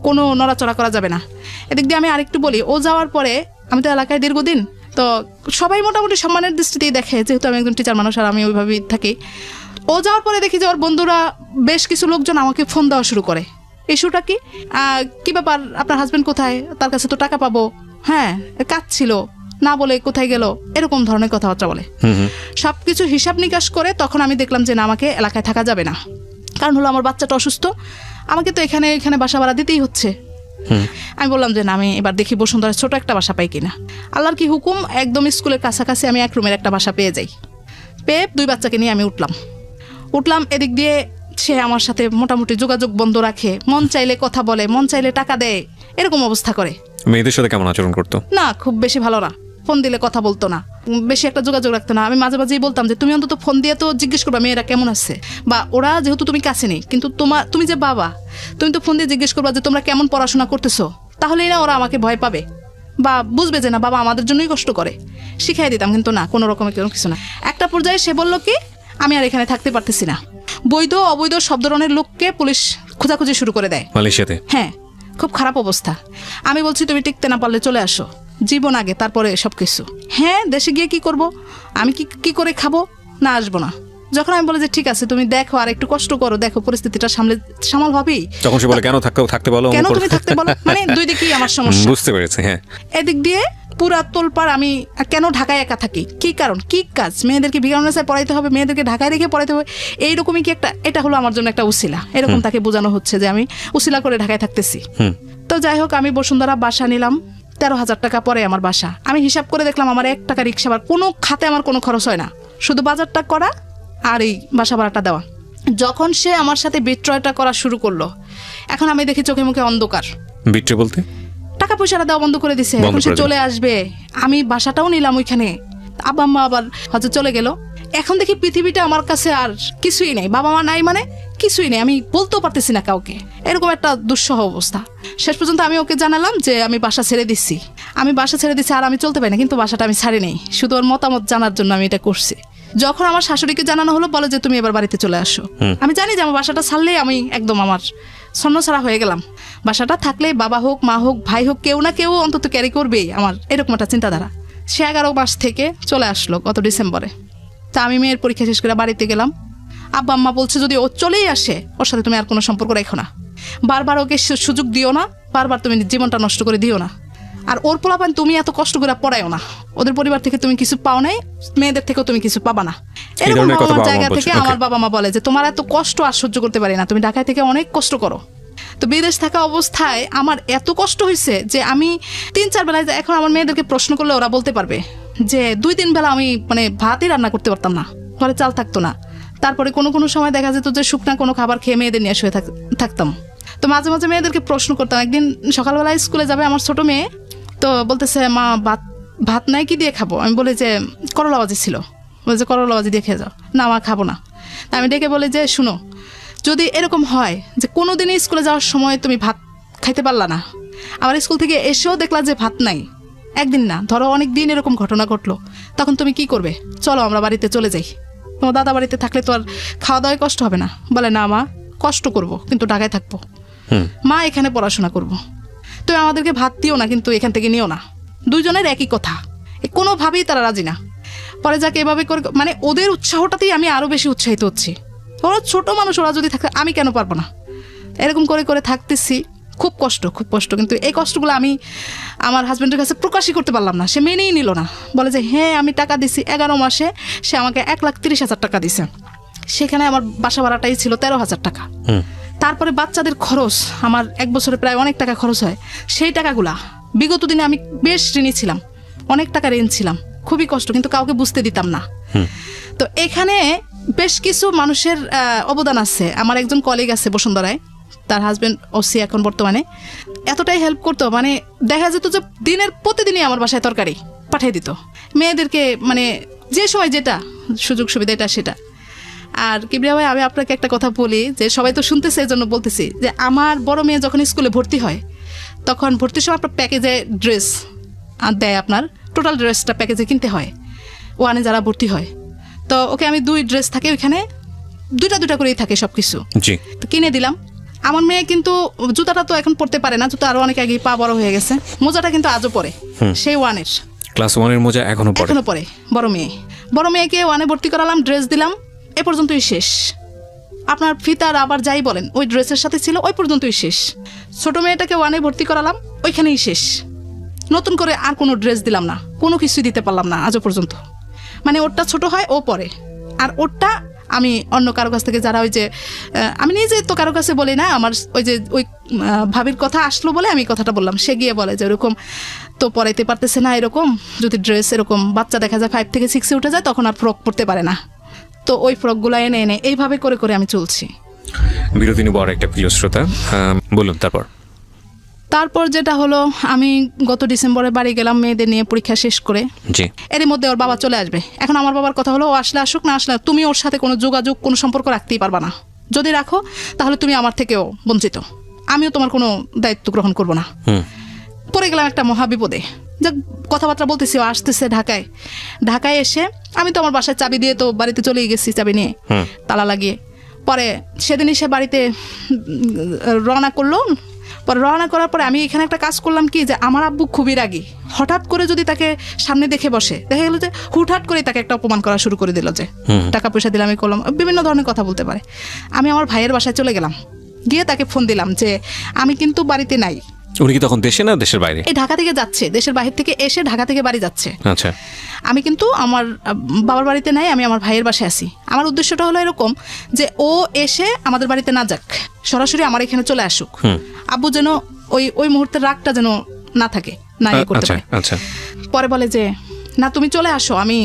কোনো নড়াচড়া করা যাবে না। এদিক দিয়ে আমি আরেকটু বলি, ও যাওয়ার পরে আমি তো এলাকায় দীর্ঘদিন, তো সবাই মোটামুটি সম্মানের দৃষ্টিতেই দেখে, যেহেতু আমি একজন টিচার মানুষ আর আমি ওইভাবেই থাকি। ও যাওয়ার পরে দেখি যে ওর বন্ধুরা বেশ কিছু লোকজন আমাকে ফোন দেওয়া শুরু করে। ইস্যুটা কি ব্যাপার, আপনার হাজবেন্ড কোথায়, তার কাছে তো টাকা পাবো, হ্যাঁ কাজ ছিল, না বলে কোথায় গেল, এরকম ধরনের কথাবার্তা বলে। সবকিছু হিসাব নিকাশ করে তখন আমি দেখলাম যে না, আমাকে এলাকায় থাকা যাবে না। কারণ হলো আমার বাচ্চাটা অসুস্থ, আমাকে তো এখানে বাসা ভাড়া দিতেই হচ্ছে। আমি বললাম যে না, আমি এবার দেখি বসুন্ধরায় ছোট একটা বাসা পাই কিনা। আল্লাহর কি হুকুম, একদম স্কুলের কাছাকাছি আমি 1 রুমের একটা বাসা পেয়ে যাই। পেয়ে 2 বাচ্চাকে নিয়ে আমি উঠলাম। এদিক দিয়ে সে আমার সাথে মোটামুটি যোগাযোগ বন্ধ রাখে, মন চাইলে কথা বলে, মন চাইলে টাকা দেয়, এরকম অবস্থা করে। মেয়েদের সাথে কেমন আচরণ করতো? না, খুব বেশি ভালো না। ফোন দিলে কথা বলতো না, বেশি একটা যোগাযোগ রাখতো না। আমি মাঝে মাঝেই বলতাম যে তুমি অন্তত ফোন দিয়ে তো জিজ্ঞেস করবা মেয়েরা কেমন আছে, বা ওরা যেহেতু তুমি কাছে নেই, কিন্তু তুমি যে বাবা, তুমি তো ফোন দিয়ে জিজ্ঞেস করবা যে তোমরা কেমন পড়াশোনা করতেছো, তাহলেই না ওরা আমাকে ভয় পাবে বা বুঝবে যে না বাবা আমাদের জন্যই কষ্ট করে। শিখাই দিতাম, কিন্তু না, কোনো রকমের কিছু না। একটা পর্যায়ে সে বললো কি আমি আর এখানে থাকতে পারতেছি না, বৈধ অবৈধ সব ধরনের লোককে পুলিশ খোঁজাখুঁজি শুরু করে দেয় মালয়েশিয়াতে। হ্যাঁ, খুব খারাপ অবস্থা। আমি বলছি তুমি টিকতে না পারলে চলে আসো, জীবন আগে তারপরে সবকিছু। হ্যাঁ, দেশে গিয়ে কি করব, আমি কি করে খাবো, না আসবো না। যখন আমি বলি যে ঠিক আছে তুমি দেখো আর একটু কষ্ট করো, দেখো পরিস্থিতিটা সামাল হবেই, তখন সে বলে কেন থাকতে বলো, কেন তুমি থাকতে বলো, মানে দুই দিকেই আমার সমস্যা। বুঝতে পেরেছি। হ্যাঁ, এদিক দিয়ে পুরা তোলপাড়, আমি কেন ঢাকায় একা থাকি, কি কারণ, কি কাজ, মেয়েদেরকে বিজ্ঞানসায় পড়াইতে হবে, মেয়েদেরকে ঢাকায় রেখে পড়াইতে হবে, এইরকমই কি একটা, এটা হলো আমার জন্য একটা উসিলা, এরকম তাকে বোঝানো হচ্ছে যে আমি উসিলা করে ঢাকায় থাকতেছি। তো যাই হোক, আমি বসুন্ধরা বাসা নিলাম, 13,000 টাকা পরে আমার বাসা। আমি হিসাব করে দেখলাম আমার 1 টাকা রিক্সা ভাড়া, কোনো খাতে আমার কোনো খরচ হয় না, শুধু বাজারটা করা আর এই বাসা ভাড়াটা দেওয়া। যখন সে আমার সাথে বিক্রয়টা করা শুরু করলো, এখন আমি দেখি চোখে মুখে অন্ধকার। বিক্রয় বলতে টাকা পয়সাটা দেওয়া বন্ধ করে দিছে। এখন সে চলে আসবে, আমি বাসাটাও নিলাম ওইখানে, আব্বা মা আবার হয়তো চলে গেল। এখন দেখি পৃথিবীটা আমার কাছে আর কিছুই নেই, বাবা মা নাই, মানে কিছুই নেই, আমি বলতেও পারতেছি না কাউকে, এরকম একটা দুঃসহ অবস্থা। শেষ পর্যন্ত আমি ওকে জানালাম যে আমি বাসা ছেড়ে দিচ্ছি, আর আমি চলতে পারি না, কিন্তু বাসাটা আমি ছাড়ি নেই, শুধু ওর মতামত জানার জন্য আমি এটা করছি। যখন আমার শাশুড়িকে জানানো হলো, বলে যে তুমি এবার বাড়িতে চলে আসো। আমি জানি যে আমার বাসাটা ছাড়লেই আমি একদম আমার ছন্নছাড়া হয়ে গেলাম। বাসাটা থাকলে বাবা হোক, মা হোক, ভাই হোক, কেউ না কেউ অন্তত ক্যারি করবেই, আমার এরকম একটা চিন্তাধারা। সে 11 মাস থেকে চলে আসলো গত ডিসেম্বরে। তা আমি মেয়ের পরীক্ষা শেষ করে বাড়িতে গেলাম। আব্বা আম্মা বলছে যদি ও চলেই আসে, ওর সাথে তুমি আর কোনো সম্পর্ক রেখো না, বারবার ওকে সুযোগ দিও না, বারবার তুমি জীবনটা নষ্ট করে দিও না। আর ওর পোলাপান তুমি এত কষ্ট করে পড়ায়ও না, ওদের পরিবার থেকে তুমি কিছু পাও নাই, মেয়েদের থেকেও তুমি কিছু পাবা না। এরকম আমার জায়গা থেকে আমার বাবা মা বলে যে তোমার এত কষ্ট আর সহ্য করতে পারি না, তুমি ঢাকায় থেকে অনেক কষ্ট করো। তো বিদেশ থাকা অবস্থায় আমার এত কষ্ট হয়েছে যে আমি 3-4 বেলায়, এখন আমার মেয়েদেরকে প্রশ্ন করলে ওরা বলতে পারবে যে 2-3 বেলা আমি ভাতই রান্না করতে পারতাম না, ঘরে চাল থাকতো না। তারপরে কোনো সময় দেখা যেত যে শুকনা কোনো খাবার খেয়ে মেয়েদের নিয়ে শুয়ে থাকতাম। তো মাঝে মাঝে মেয়েদেরকে প্রশ্ন করতাম। একদিন সকালবেলায় স্কুলে যাবে আমার ছোট মেয়ে, তো বলতেছে মা ভাত নাই, কি দিয়ে খাবো? আমি বলি যে করলা ভাজি ছিল, বলছে করলা ভাজি দিয়ে খেয়ে যাও। না মা খাবো না। আমি ডেকে বলি যে শুনো, যদি এরকম হয় যে কোনো দিনই স্কুলে যাওয়ার সময় তুমি ভাত খাইতে পারলা না, আবার স্কুল থেকে এসেও দেখলা যে ভাত নাই, একদিন না ধরো অনেক দিন এরকম ঘটনা ঘটলো, তখন তুমি কি করবে? চলো আমরা বাড়িতে চলে যাই, তোমার দাদা বাড়িতে থাকলে তো আর খাওয়া দাওয়ায় কষ্ট হবে না। বলে না মা, কষ্ট করব কিন্তু ঢাকায় থাকবো, মা এখানে পড়াশোনা করব, তুমি আমাদেরকে ভাত দিও না কিন্তু এখান থেকে নিও না। দুইজনের একই কথা, কোনোভাবেই তারা রাজি না। পরে যাকে এভাবে করে, ওদের উৎসাহটাতেই আমি আরো বেশি উৎসাহিত হচ্ছি। ওরা ছোট মানুষ, ওরা যদি থাকে আমি কেন পারবো না? এরকম করে করে থাকতেছি, খুব কষ্ট। কিন্তু এই কষ্টগুলো আমি আমার হাজব্যান্ডের কাছে প্রকাশই করতে পারলাম না। সে মেনেই নিল না, বলে যে হ্যাঁ আমি টাকা দিছি। 11 মাসে সে আমাকে 1,30,000 টাকা দিছে। সেখানে আমার বাসা ভাড়াটাই ছিল 13,000 টাকা। তারপরে বাচ্চাদের খরচ, আমার 1 বছরে প্রায় অনেক টাকা খরচ হয়। সেই টাকাগুলা বিগত দিনে আমি বেশ ঋণী ছিলাম, অনেক টাকা ঋণ ছিলাম, খুবই কষ্ট, কিন্তু কাউকে বুঝতে দিতাম না। তো এখানে বেশ কিছু মানুষের অবদান আছে। আমার একজন কলিগ আছে বসুন্ধরায়, তার হাজবেন্ড ওসি এখন বর্তমানে, এতটাই হেল্প করতো, দেখা যেত যে দিনের প্রতিদিনই আমার বাসায় তরকারি পাঠিয়ে দিত মেয়েদেরকে, যে সময় যেটা সুযোগ সুবিধা এটা সেটা। আর কিবরিয়া ভাই, আমি আপনাকে একটা কথা বলি, যে সবাই তো শুনতেছে, এই জন্য বলতেছি যে আমার বড় মেয়ে যখন স্কুলে ভর্তি হয়, তখন ভর্তির সময় আপনার প্যাকেজে ড্রেস দেয়, আপনার টোটাল ড্রেসটা প্যাকেজে কিনতে হয়, ওয়ানে যারা ভর্তি হয়। তো ওকে আমি 2 ড্রেস থাকে ওইখানে দুইটা দুইটা করেই থাকে সবকিছু। জি। তো কিনে দিলাম। আমার মেয়ে কিন্তু জুতাটা তো এখন পড়তে পারে না, জুতা আরো অনেক আগে পা বড় হয়ে গেছে, মোজাটা কিন্তু আজও পরে, সেই 1-এর ক্লাস 1-এর মোজা এখনো পরে। বড় মেয়েকে 1-এ ভর্তি করালাম, ড্রেস দিলাম, এ পর্যন্তই শেষ। আপনার ফিতার আবার যাই বলেন ওই ড্রেসের সাথে ছিল, ওই পর্যন্তই শেষ। ছোট মেয়েটাকে 1-এ ভর্তি করালাম, ওইখানেই শেষ। নতুন করে আর কোনো ড্রেস দিলাম না, কোনো কিছুই দিতে পারলাম না আজও পর্যন্ত। মানে ওরটা ছোট হয় ও পরে, আর ওরটা আমি অন্য কারো কাছ থেকে, যারা ওই যে আমি নিজে তো কারো কাছে বলি না, আমার ওই যে ওই ভাবির কথা আসলো বলে আমি কথাটা বললাম, সে গিয়ে বলে যে ওরকম তো পরাইতে পারতেছে না, এরকম যদি ড্রেস এরকম বাচ্চা দেখা যায় 5 থেকে 6-এ উঠে যায় তখন আর ফ্রক পরতে পারে না, তো ওই ফ্রকগুলো এনে এনে এইভাবে করে করে আমি চলছি। বিরতি নিব আর একটা প্রিয় শ্রোতা, বলুন। তারপর যেটা হলো, আমি গত ডিসেম্বরে বাড়ি গেলাম মেয়েদের নিয়ে পরীক্ষা শেষ করে। জি। এরই মধ্যে ওর বাবা চলে আসবে। এখন আমার বাবার কথা হলো, ও আসলে আসুক, না আসলে তুমি ওর সাথে কোনো যোগাযোগ, কোনো সম্পর্ক রাখতেই পারবা না। যদি রাখো তাহলে তুমি আমার থেকেও বঞ্চিত, আমিও তোমার কোনো দায়িত্ব গ্রহণ করব না। পড়ে গেলাম একটা মহাবিপদে। যাক, কথাবার্তা বলতেছি, ও আসতেছে ঢাকায় এসে, আমি তো আমার বাসায় চাবি দিয়ে তো বাড়িতে চলেই গেছি, চাবি নিয়ে তালা লাগিয়ে। পরে সেদিনই সে বাড়িতে রওনা করলো। পরে রওনা করার পরে আমি এখানে একটা কাজ করলাম কি, যে আমার আব্বু খুবই রাগী, হঠাৎ করে যদি তাকে সামনে দেখে বসে, দেখা গেল যে হুটহাট করে তাকে একটা অপমান করা শুরু করে দিল, যে টাকা পয়সা দিলাম, আমি করলাম, বিভিন্ন ধরনের কথা বলতে পারে। আমি আমার ভাইয়ের বাসায় চলে গেলাম, গিয়ে তাকে ফোন দিলাম যে আমি কিন্তু বাড়িতে নাই। উনি কি তখন দেশে না দেশের বাইরে? এই ঢাকা থেকে যাচ্ছে, দেশের বাইরে থেকে এসে ঢাকা থেকে বাড়ি যাচ্ছে। আচ্ছা। আমি কিন্তু আমার বাবার বাড়িতে নাই, আমি আমার ভাইয়ের বাসায় আছি। আমার উদ্দেশ্যটা হলো এরকম যে ও এসে আমাদের বাড়িতে না যাক, সরাসরি আমার এখানে চলে আসুক। আব্বু যেন ওই মুহূর্তের রাগটা যেন না থাকে, না ইয়ে করতে পারে। আচ্ছা। পরে বলে যে না, তুমি চলে আসো, আমি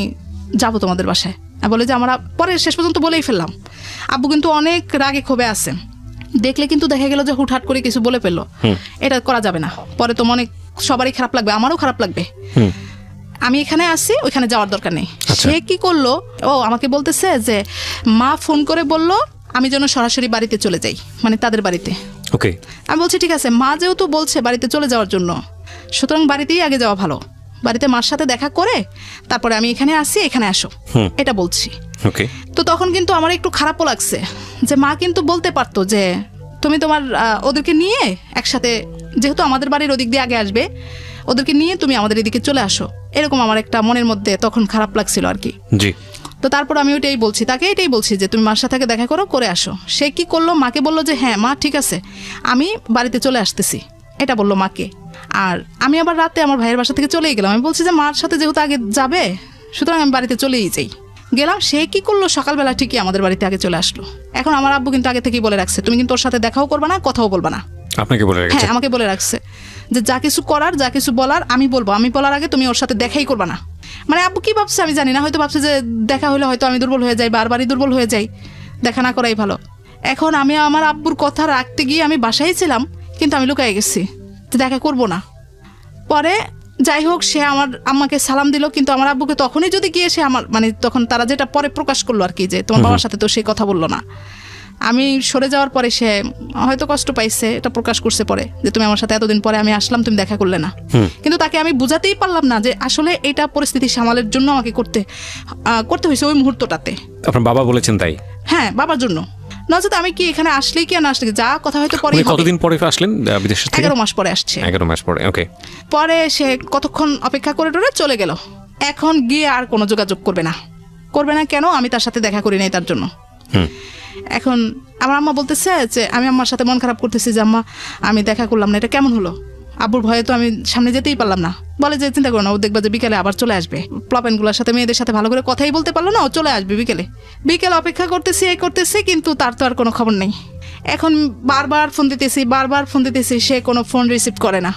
যাব তোমাদের বাসায়। বলে যে আমরা পরে শেষ পর্যন্ত বলেই ফেললাম। আব্বু কিন্তু অনেক রাগে ক্ষোভে আছে, দেখলে কিন্তু দেখা গেল যে হুটহাট করে কিছু বলে ফেললো, এটা করা যাবে না, পরে তো মনে সবারই খারাপ লাগবে, আমারও খারাপ লাগবে। আমি এখানে আসি, ওইখানে যাওয়ার দরকার নেই। সে কি করলো, ও আমাকে বলতেছে যে মা ফোন করে বলল আমি যেন সরাসরি বাড়িতে চলে যাই, মানে তাদের বাড়িতে। ওকে। আমি বলছি ঠিক আছে, মা যেহেতু বলছে বাড়িতে চলে যাওয়ার জন্য, সুতরাং বাড়িতেই আগে যাওয়া ভালো, বাড়িতে মার সাথে দেখা করে তারপরে আমি এখানে আসি, এখানে আসো, এটা বলছি। ওকে। তো তখন কিন্তু আমার একটু খারাপও লাগছে, যে মা কিন্তু বলতে পারতো যে তুমি তোমার ওদেরকে নিয়ে একসাথে, যেহেতু আমাদের বাড়ির ওদিক দিয়ে আগে আসবে, ওদেরকে নিয়ে তুমি আমাদের এদিকে চলে আসো, এরকম আমার একটা মনের মধ্যে তখন খারাপ লাগছিল আর কি। জি। তো তারপর আমি ওইটাই বলছি, তাকে এটাই বলছি যে তুমি মার সাথে দেখা করো, করে আসো। সে কি করলো, মাকে বললো যে হ্যাঁ মা ঠিক আছে, আমি বাড়িতে চলে আসতেছি, এটা বললো মাকে। আর আমি আবার রাতে আমার ভাইয়ের বাসা থেকে চলেই গেলাম। আমি বলছি যে মার সাথে যেহেতু আগে যাবে, সুতরাং আমি বাড়িতে চলেই যাই। গেলাম, সে কি করলো, সকালবেলা ঠিকই আমাদের বাড়িতে আগে চলে আসলো। এখন আমার আব্বু কিন্তু আগে থেকেই বলে রাখছে, তুমি কিন্তু ওর সাথে দেখাও করবে না, কথাও বলবে না। আপনাকে বলে রাখছে? হ্যাঁ, আমাকে বলে রাখছে যে যা কিছু করার, যা কিছু বলার আমি বলবো, আমি বলার আগে তুমি ওর সাথে দেখাই করবে না। মানে আব্বু কি ভাবছে আমি জানি না, হয়তো ভাবছে যে দেখা হলে হয়তো আমি দুর্বল হয়ে যাই, বারবারই দুর্বল হয়ে যাই, দেখা না করাই ভালো। এখন আমি আমার আব্বুর কথা রাখতে গিয়ে আমি বাসায় ছিলাম, কিন্তু আমি লুকাই গেছি যে দেখা করব না। পরে যাই হোক, সে আমার আম্মাকে সালাম দিল, কিন্তু আমার আব্বুকে তখনই যদি গিয়ে সে আমার, মানে তখন তারা যেটা পরে প্রকাশ করলো আর কি, যে তোমার বাবার সাথে তো সে কথা বললো না। আমি সরে যাওয়ার পরে সে হয়তো কষ্ট পাইছে, এটা প্রকাশ করছে পরে, যে তুমি আমার সাথে এতদিন পরে আমি আসলাম, তুমি দেখা করলে না। কিন্তু তাকে আমি বুঝাতেই পারলাম না যে আসলে এটা পরিস্থিতি সামালের জন্য আমাকে করতে হয়েছে ওই মুহূর্তটাতে। আপনার বাবা বলেছেন তাই? হ্যাঁ, বাবার জন্য। নচেত আমি কি এখানে আসলেই কি না আসলে যা কথা হয়তো পরে। কতদিন পরে আসলেন বিদেশ থেকে? 11 মাস পরে আসছে। 11 মাস পরে, ওকে। পরে সে কতক্ষণ অপেক্ষা করে টরে চলে গেল। এখন গিয়ে আর কোনো যোগাযোগ করবে না। কেন? আমি তার সাথে দেখা করি নাই তার জন্য। এখন আমার আম্মা বলতেছে যে আমি আম্মার সাথে মন খারাপ করতেছি যে আম্মা আমি দেখা করলাম না, এটা কেমন হলো? আব্বুর ভয়ে তো আমি সামনে যেতেই পারলাম না। বলে যে চিন্তা করো না, ও দেখবা যে বিকেলে আবার চলে আসবে। প্লপেনগুলোর সাথে মেয়েদের সাথে ভালো করে কথাই বলতে পারলো না, ও চলে আসবে বিকেলে। অপেক্ষা করতেছি, কিন্তু তার তো আর কোনো খবর নেই। এখন বারবার ফোন দিতেছি, সে কোনো ফোন রিসিভ করে না।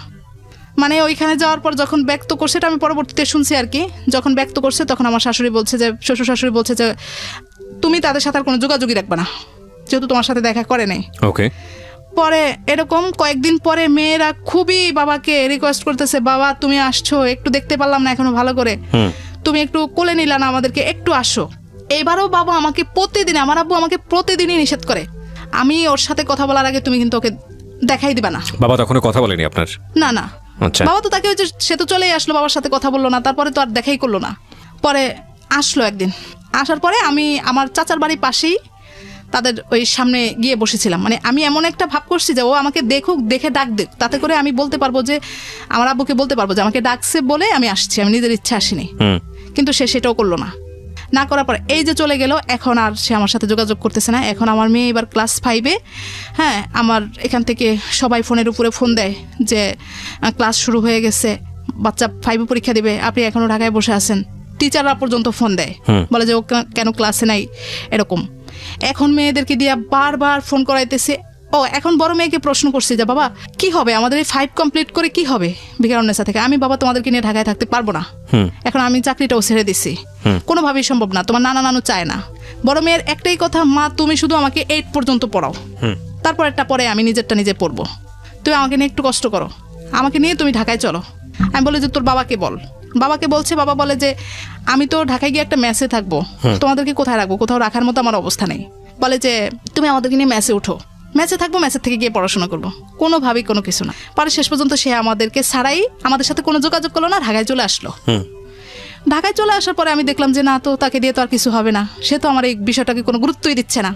মানে ওইখানে যাওয়ার পর যখন ব্যক্ত করছে, এটা আমি পরবর্তীতে শুনছি আর কি, যখন ব্যক্ত করছে তখন আমার শাশুড়ি বলছে যে, শ্বশুর শাশুড়ি বলছে যে তুমি তাদের সাথে আর কোনো যোগাযোগই রাখবে না, যেহেতু তোমার সাথে দেখা করে নাই। ওকে। পরে এরকম কয়েকদিন পরে মেয়েরা খুবই বাবাকে রিকোয়েস্ট করতেছে, বাবা তুমি আসছো, একটু দেখতে পারলাম না এখনো ভালো করে, তুমি একটু কোলে নিলা না আমাদেরকে, একটু আসো। এবারও বাবা আমাকে প্রতিদিন, আমার আব্বু আমাকে প্রতিদিনই নিষেধ করে, আমি ওর সাথে কথা বলার আগে তুমি কিন্তু ওকে দেখাই দিবা না। বাবা তখন কথা বলেনি আপনার? না না, বাবা তো তাকে সে তো চলেই আসলো, বাবার সাথে কথা বললো না, তারপরে তো আর দেখাই করলো না। পরে আসলো একদিন, আসার পরে আমি আমার চাচার বাড়ির পাশেই তাদের ওই সামনে গিয়ে বসেছিলাম। মানে আমি এমন একটা ভাব করছি যে ও আমাকে দেখুক, দেখে ডাক দেখ, তাতে করে আমি বলতে পারবো যে আমার আব্বুকে বলতে পারবো যে আমাকে ডাকছে বলে আমি আসছি, আমি নিজের ইচ্ছা আসিনি। কিন্তু সে সেটাও করলো না। না করার পর এই যে চলে গেল, এখন আর সে আমার সাথে যোগাযোগ করতেছে না। এখন আমার মেয়ে এবার ক্লাস 5-এ। হ্যাঁ, আমার এখান থেকে সবাই ফোনের উপরে ফোন দেয় যে ক্লাস শুরু হয়ে গেছে, বাচ্চা 5-এ পরীক্ষা দিবে, আপনি এখনো ঢাকায় বসে আছেন। টিচাররা পর্যন্ত ফোন দেয়, বলে যে ও কেন ক্লাসে নাই, এরকম। এখন মেয়েদেরকে দিয়ে বারবার ফোন করাইতেছে। ও এখন বড় মেয়েকে প্রশ্ন করছি যে বাবা কি হবে, আমাদের এই 5 কমপ্লিট করে কি হবে বিকারুন্নেসা থেকে? আমি বাবা তোমাদেরকে নিয়ে ঢাকায় থাকতে পারবো না, এখন আমি চাকরিটাও ছেড়ে দিছি, কোনোভাবেই সম্ভব না, তোমার নানা নানু চায় না। বড় মেয়ের একটাই কথা, মা তুমি শুধু আমাকে 8 পর্যন্ত পড়াও, তারপর একটা পরে আমি নিজেরটা নিজে পড়বো, তুমি আমাকে নিয়ে একটু কষ্ট করো, আমাকে নিয়ে তুমি ঢাকায় চলো। আমি বলি যে তোর বাবাকে বল। বাবাকে বলছে, বাবা বলে যে আমি তো ঢাকায় গিয়ে একটা মেসে থাকবো, তোমাদেরকে কোথায় রাখবো, কোথাও রাখার মতো আমার অবস্থা নেই। বলে যে তুমি আমাদেরকে নিয়ে মেসে উঠো, মেসে থাকবো, মেসের থেকে গিয়ে পড়াশোনা করবো, কোনোভাবেই কোনো কিছু না। পরে শেষ পর্যন্ত সে আমাদেরকে ছাড়াই, আমাদের সাথে কোনো যোগাযোগ করলো না, ঢাকায় চলে আসলো। ঢাকায় চলে আসার পরে আমি দেখলাম যে না, তো তাকে দিয়ে তো আর কিছু হবে না, সে তো আমার এই বিষয়টাকে কোনো গুরুত্বই দিচ্ছে না।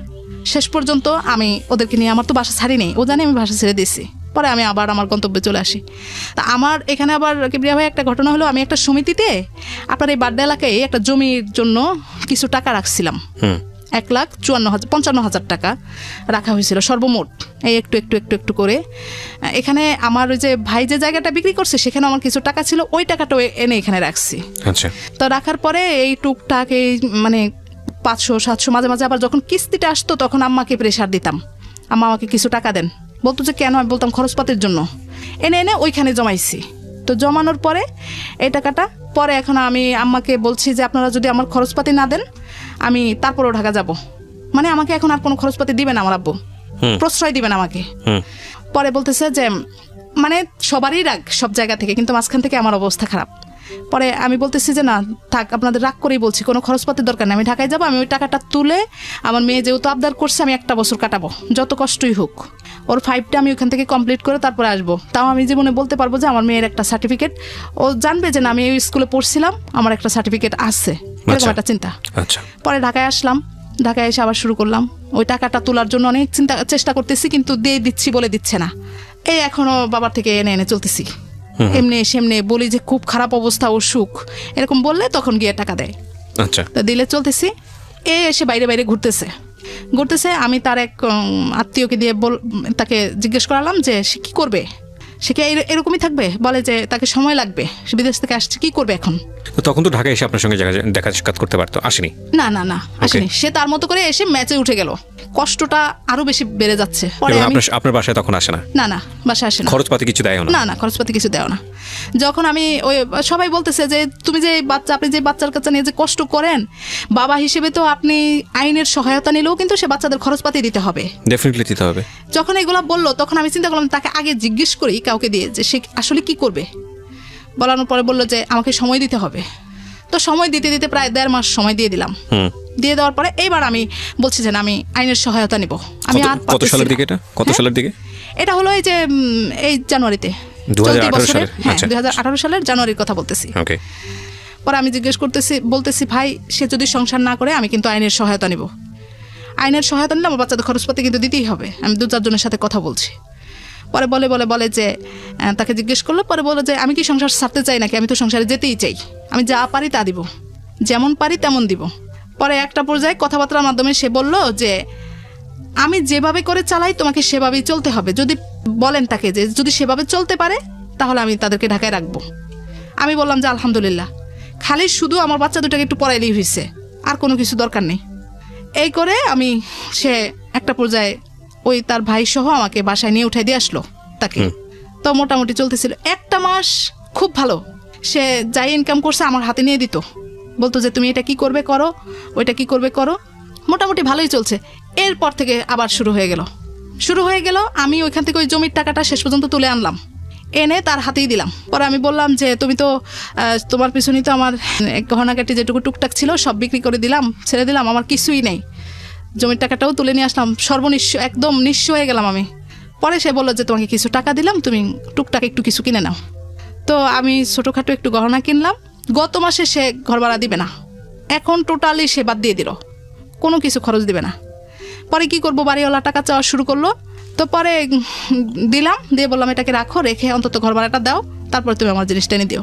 শেষ পর্যন্ত আমি ওদেরকে নিয়ে, আমার তো বাসা ছাড়ি নেই, ও জানে আমি বাসা ছেড়ে দিয়েছি। পরে আমি আবার আমার গন্তব্যে চলে আসি। তা আমার এখানে আবার কিবরিয়া ভাই একটা ঘটনা হলো, আমি একটা সমিতিতে আপনার এই বাড্ডা এলাকায় একটা জমির জন্য কিছু টাকা রাখছিলাম। 1,54,000 টাকা রাখা হয়েছিল সর্বমোট, এই একটু একটু একটু একটু করে। এখানে আমার ওই যে ভাই যে জায়গাটা বিক্রি করছে, সেখানে আমার কিছু টাকা ছিল, ওই টাকাটাও এনে এখানে রাখছি। আচ্ছা। তো রাখার পরে এই টুকটাক এই মানে 500-700, মাঝে মাঝে আবার যখন কিস্তিটা আসতো তখন আম্মাকে প্রেশার দিতাম, আম্মা আমাকে কিছু টাকা দেন। বলতো যে কেন? আমি বলতাম খরচপাতির জন্য। এনে এনে ওইখানে জমাইছি। তো জমানোর পরে এই টাকাটা পরে এখন আমি আম্মাকে বলছি যে আপনারা যদি আমার খরচপাতি না দেন আমি তারপরেও ঢাকা যাব। মানে আমাকে এখন আর কোনো খরচপাতি দিবে না আমার আব্বু, প্রশ্রয় দিবেন আমাকে। পরে বলতেছে যে মানে সবারই রাগ সব জায়গা থেকে, কিন্তু মাঝখান থেকে আমার অবস্থা খারাপ। পরে আমি বলতেছি যে না থাক, আপনাদের রাগ করেই বলছি, কোনো খরচপাতির দরকার নেই, আমি ঢাকায় যাবো, আমি ওই টাকাটা তুলে আমার মেয়ে যেহেতু আবদার করছে আমি 1 বছর কাটাবো, যত কষ্টই হোক। ওর 5টা আমি ওখান থেকে কমপ্লিট করে তারপরে আসবো। তাও আমি জীবনে বলতে পারবো যে আমার মেয়ের একটা সার্টিফিকেট, ও জানবে যে না আমি ওই স্কুলে পড়ছিলাম, আমার একটা সার্টিফিকেট আছে, এরকম একটা চিন্তা। পরে ঢাকায় আসলাম, ঢাকায় এসে আবার শুরু করলাম ওই টাকাটা তোলার জন্য অনেক চেষ্টা করতেছি, কিন্তু দিয়ে দিচ্ছি বলে দিচ্ছে না। এই এখনো বাবার থেকে এনে এনে চলতেছি, এমনি সেমনি বলি যে খুব খারাপ অবস্থা, অসুখ, এরকম বললে তখন গিয়ে টাকা দেয়। আচ্ছা, তা দিলে চলতেছি। এসে বাইরে বাইরে ঘুরতেছে। আমি তার এক আত্মীয়কে দিয়ে তাকে জিজ্ঞেস করালাম যে সে কী করবে, সে কি এরকমই থাকবে? বলে যে তাকে সময় লাগবে, সে বিদেশ থেকে আসছে, কি করবে এখন? তখন তো ঢাকায় এসে আপনার সঙ্গে দেখা সাক্ষাৎ করতে পারতো, আসেনি? না না না, আসেনি। সে তার মতো করে এসে ম্যাচে উঠে গেল, কষ্টটা আরো বেশি বেড়ে যাচ্ছে। আপনার বাসায় তখন আসে না? না না, বাসায় আসে না। খরচপাতি কিছু দেয় না? না, খরচপাতি কিছু দেয় না। যখন আমি ওই সবাই বলতেছে যে তুমি যে বাচ্চা, আপনি যে বাচ্চার কাছে নিয়ে যে কষ্ট করেন, বাবা হিসেবে তো আপনি আইনের সহায়তা নিলেও কিন্তু সে বাচ্চাদের খরচপাতি দিতে হবে, ডেফিনেটলি দিতে হবে। যখন এগুলো বললো তখন আমি চিন্তা করলাম তাকে আগে জিজ্ঞেস করি কাউকে দিয়ে যে সে আসলে কি করবে। বলানোর পরে বললো যে আমাকে সময় দিতে হবে। তো সময় দিতে দিতে প্রায় 1.5 মাস সময় দিয়ে দিলাম। দিয়ে দেওয়ার পরে এইবার আমি বলছি যে আমি আইনের সহায়তা নিব। আমি আর কত সালের দিকে এটা হলো এই যে এই জানুয়ারিতে, 2018 সালের জানুয়ারির কথা বলতেছি। পরে আমি জিজ্ঞেস বলতেছি ভাই সে যদি সংসার না করে আমি কিন্তু আইনের সহায়তা নিব। আইনের সহায়তা নিলে আমার বাচ্চাদের খরচপাতি কিন্তু দিতেই হবে। আমি 2-4 জনের সাথে কথা বলছি। পরে বলে যে তাকে জিজ্ঞেস করলো, পরে বলে যে আমি কি সংসার ছাড়তে চাই নাকি, আমি তো সংসারে যেতেই চাই, আমি যা পারি তা দিব, যেমন পারি তেমন দিব। পরে একটা পর্যায়ে কথাবার্তার মাধ্যমে সে বলল যে আমি যেভাবে করে চালাই তোমাকে সেভাবেই চলতে হবে। যদি বলেন তাকে যে যদি সেভাবে চলতে পারে তাহলে আমি তাদেরকে ঢাকায় রাখবো। আমি বললাম যে আলহামদুলিল্লাহ, খালি শুধু আমার বাচ্চা দুটাকে একটু পড়াইলেই হয়েছে, আর কোনো কিছু দরকার নেই। এই করে সে একটা পর্যায়ে ওই তার ভাই সহ আমাকে বাসায় নিয়ে উঠাই দিয়ে আসলো তাকে। তো মোটামুটি চলতেছিল 1 মাস খুব ভালো। সে যাই ইনকাম করছে আমার হাতে নিয়ে দিত, বলতো যে তুমি এটা কি করবে করো, ওইটা কি করবে করো। মোটামুটি ভালোই চলছে। এরপর থেকে আবার শুরু হয়ে গেল। আমি ওইখান থেকে ওই জমির টাকাটা শেষ পর্যন্ত তুলে আনলাম, এনে তার হাতেই দিলাম। পরে আমি বললাম যে তুমি তো তোমার পিছনেই তো আমার গহনাকাটি যেটুকু টুকটাক ছিল সব বিক্রি করে দিলাম, ছেড়ে দিলাম, আমার কিছুই নেই। জমির টাকাটাও তুলে নিয়ে আসলাম, সর্বনিঃস্ব, একদম নিঃস্ব হয়ে গেলাম আমি। পরে সে বললো যে তোমাকে কিছু টাকা দিলাম, তুমি টুকটাক একটু কিছু কিনে নাও। তো আমি ছোটোখাটো একটু গহনা কিনলাম। গত মাসে সে ঘর ভাড়া দিবে না, এখন টোটালি সে বাদ দিয়ে দিল, কোনো কিছু খরচ দিবে না। পরে কি করব, বাড়িওয়ালা টাকা চাওয়া শুরু করলো। তো পরে দিলাম, দিয়ে বললাম এটাকে রাখো, রেখে অন্তত ঘর ভাড়াটা দাও, তারপর তুমি আমার জিনিসটা এনে দিও।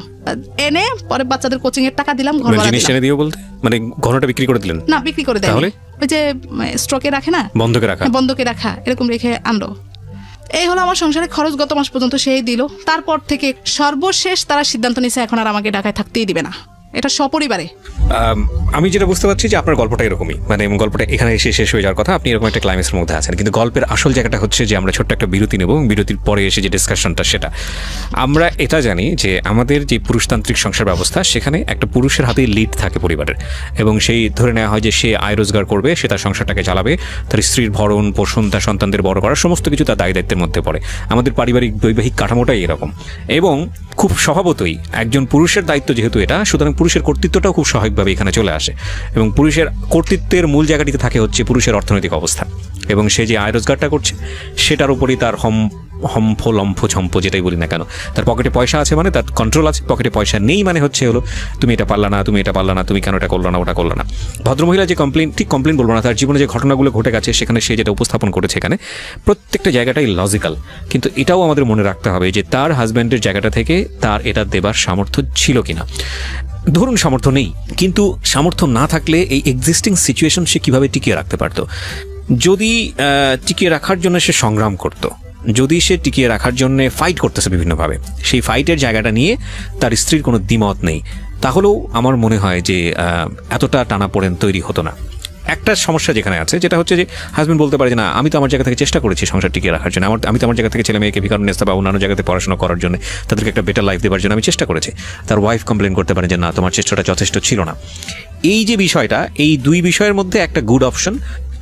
এনে পরে বাচ্চাদের কোচিং এর টাকা দিলাম, ঘর ভাড়া জিনিস এনে দিও বলতে মানে ঘরটা বিক্রি করে দিলেন? না, বিক্রি করে দেয়। তাহলে ওই যে স্টকে রাখে না, বন্ধকে রাখা, এরকম রেখে আনলো। এই হলো আমার সংসারে খরচ। গত মাস পর্যন্ত সেই দিল। তারপর থেকে সর্বশেষ তারা সিদ্ধান্ত নিয়েছে এখন আর আমাকে ঢাকায় থাকতেই দিবে না, এটা সপরিবারে। আমি যেটা বুঝতে পারছি যে আপনার গল্পটা এরকমই, মানে গল্পটা এখানে এসে শেষ হয়ে যাওয়ার কথা, আপনি এরকম একটা ক্লাইম্যাক্সের মধ্যে আছেন। কিন্তু গল্পের আসল জায়গাটা হচ্ছে যে আমরা ছোট্ট একটা বিরতি নেব, এবং বিরতির পরে এসে যে ডিসকাশনটা, সেটা আমরা এটা জানি যে আমাদের যে পুরুষতান্ত্রিক সংসার ব্যবস্থা, সেখানে একটা পুরুষের হাতেই লিড থাকে পরিবারের, এবং সেই ধরে নেওয়া হয় যে সে আয় রোজগার করবে, সে তার সংসারটাকে চালাবে, তার স্ত্রীর ভরণ পোষণ, তার সন্তানদের বড় করা, সমস্ত কিছু তার দায়িত্বের মধ্যে পড়ে। আমাদের পারিবারিক বৈবাহিক কাঠামোটাই এরকম, এবং খুব স্বভাবতই একজন পুরুষের দায়িত্ব যেহেতু এটা, সুতরাং পুরুষের কর্তৃত্বটাও খুব স্বাভাবিকভাবে এখানে চলে আসে। এবং পুরুষের কর্তৃত্বের মূল জায়গাটিতে থাকে হচ্ছে পুরুষের অর্থনৈতিক অবস্থা, এবং সে যে আয় রোজগারটা করছে সেটার উপরই তার লম্ফ ঝম্প যেটাই বলি না কেন, তার পকেটে পয়সা আছে মানে তার কন্ট্রোল আছে, পকেটে পয়সা নেই মানে হচ্ছে হলো তুমি এটা পারলা না, তুমি এটা পারলা না, তুমি কেন এটা করলো না, ওটা করলো না। ভদ্রমহিলা যে কমপ্লেন বলবো না, তার জীবনে যে ঘটনাগুলো ঘটে গেছে সেখানে সে যেটা উপস্থাপন করেছে, এখানে প্রত্যেকটা জায়গাটাই লজিক্যাল। কিন্তু এটাও আমাদের মনে রাখতে হবে যে তার হাজব্যান্ডের জায়গাটা থেকে তার এটা দেবার সামর্থ্য ছিল কিনা। ধরুন সামর্থ্য নেই, কিন্তু সামর্থ্য না থাকলে এই এক্সিস্টিং সিচুয়েশন সে কিভাবে টিকিয়ে রাখতে পারতো? যদি টিকিয়ে রাখার জন্য সে সংগ্রাম করতো, যদি সে টিকিয়ে রাখার জন্য ফাইট করতেছে বিভিন্নভাবে, সেই ফাইটের জায়গাটা নিয়ে তার স্ত্রীর কোনো দ্বিমত নেই, তাহলেও আমার মনে হয় যে এতটা টানাপোড়েন তৈরি হতো না। একটা সমস্যা যেখানে আছে যেটা হচ্ছে যে হাজব্যান্ড বলতে পারে যে না, আমি তো আমার জায়গা থেকে চেষ্টা করেছি সংসার টিকিয়ে রাখার জন্য, আমি তো আমার জায়গা থেকে ছেলে মেয়েকে ভিকারুন্নেস্তা বা অন্যান্য জায়গাতে পড়াশোনা করার জন্য, তাদেরকে একটা বেটার লাইফ দেওয়ার জন্য আমি চেষ্টা করেছি। তার ওয়াইফ কমপ্লেন করতে পারে যে না, তোমার চেষ্টাটা যথেষ্ট ছিল না। এই যে বিষয়টা, এই দুই বিষয়ের মধ্যে একটা গুড অপশন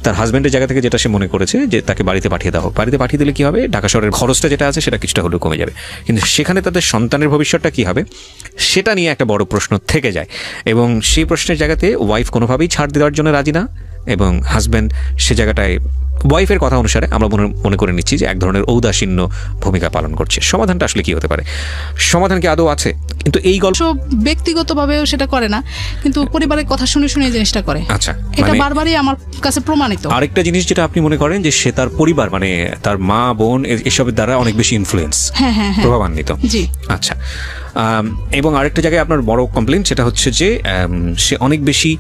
তার হাজব্যান্ডের জায়গা থেকে যেটা সে মনে করেছে যে তাকে বাড়িতে পাঠিয়ে দেওয়া হোক। বাড়িতে পাঠিয়ে দিলে কি হবে, ঢাকা শহরের খরচটা যেটা আছে সেটা কিছুটা হলেও কমে যাবে, কিন্তু সেখানে তাদের সন্তানের ভবিষ্যৎটা কি হবে সেটা নিয়ে একটা বড় প্রশ্ন থেকে যায়, এবং সেই প্রশ্নের জায়গাতে ওয়াইফ কোনোভাবেই ছাড় দেওয়ার জন্য রাজি না, এবং হাজব্যান্ড সে জায়গাটায় ওয়াইফের কথা অনুসারে আমরা মনে করে নিচ্ছি যে এক ধরনের ঔদাসীন্য ভূমিকা পালন করছে। সমাধানটা আসলে কি হতে পারে? সমাধান কি আদৌ আছে? কিন্তু এই গল্প ব্যক্তিগতভাবেও সেটা করে না, কিন্তু পরিবারের কথা শুনে শুনে এই জিনিসটা করে। আচ্ছা, এটা বারবারই আমার কাছে প্রমাণিত। আরেকটা জিনিস যেটা আপনি মনে করেন যে সে তার পরিবার মানে তার মা বোন এসবের দ্বারা অনেক বেশি ইনফ্লুয়েন্স, প্রভাবান্বিত। জি, আচ্ছা। এবং আরেকটা জায়গায় আপনার বড় কমপ্লেন সেটা হচ্ছে যে সে অনেক বেশি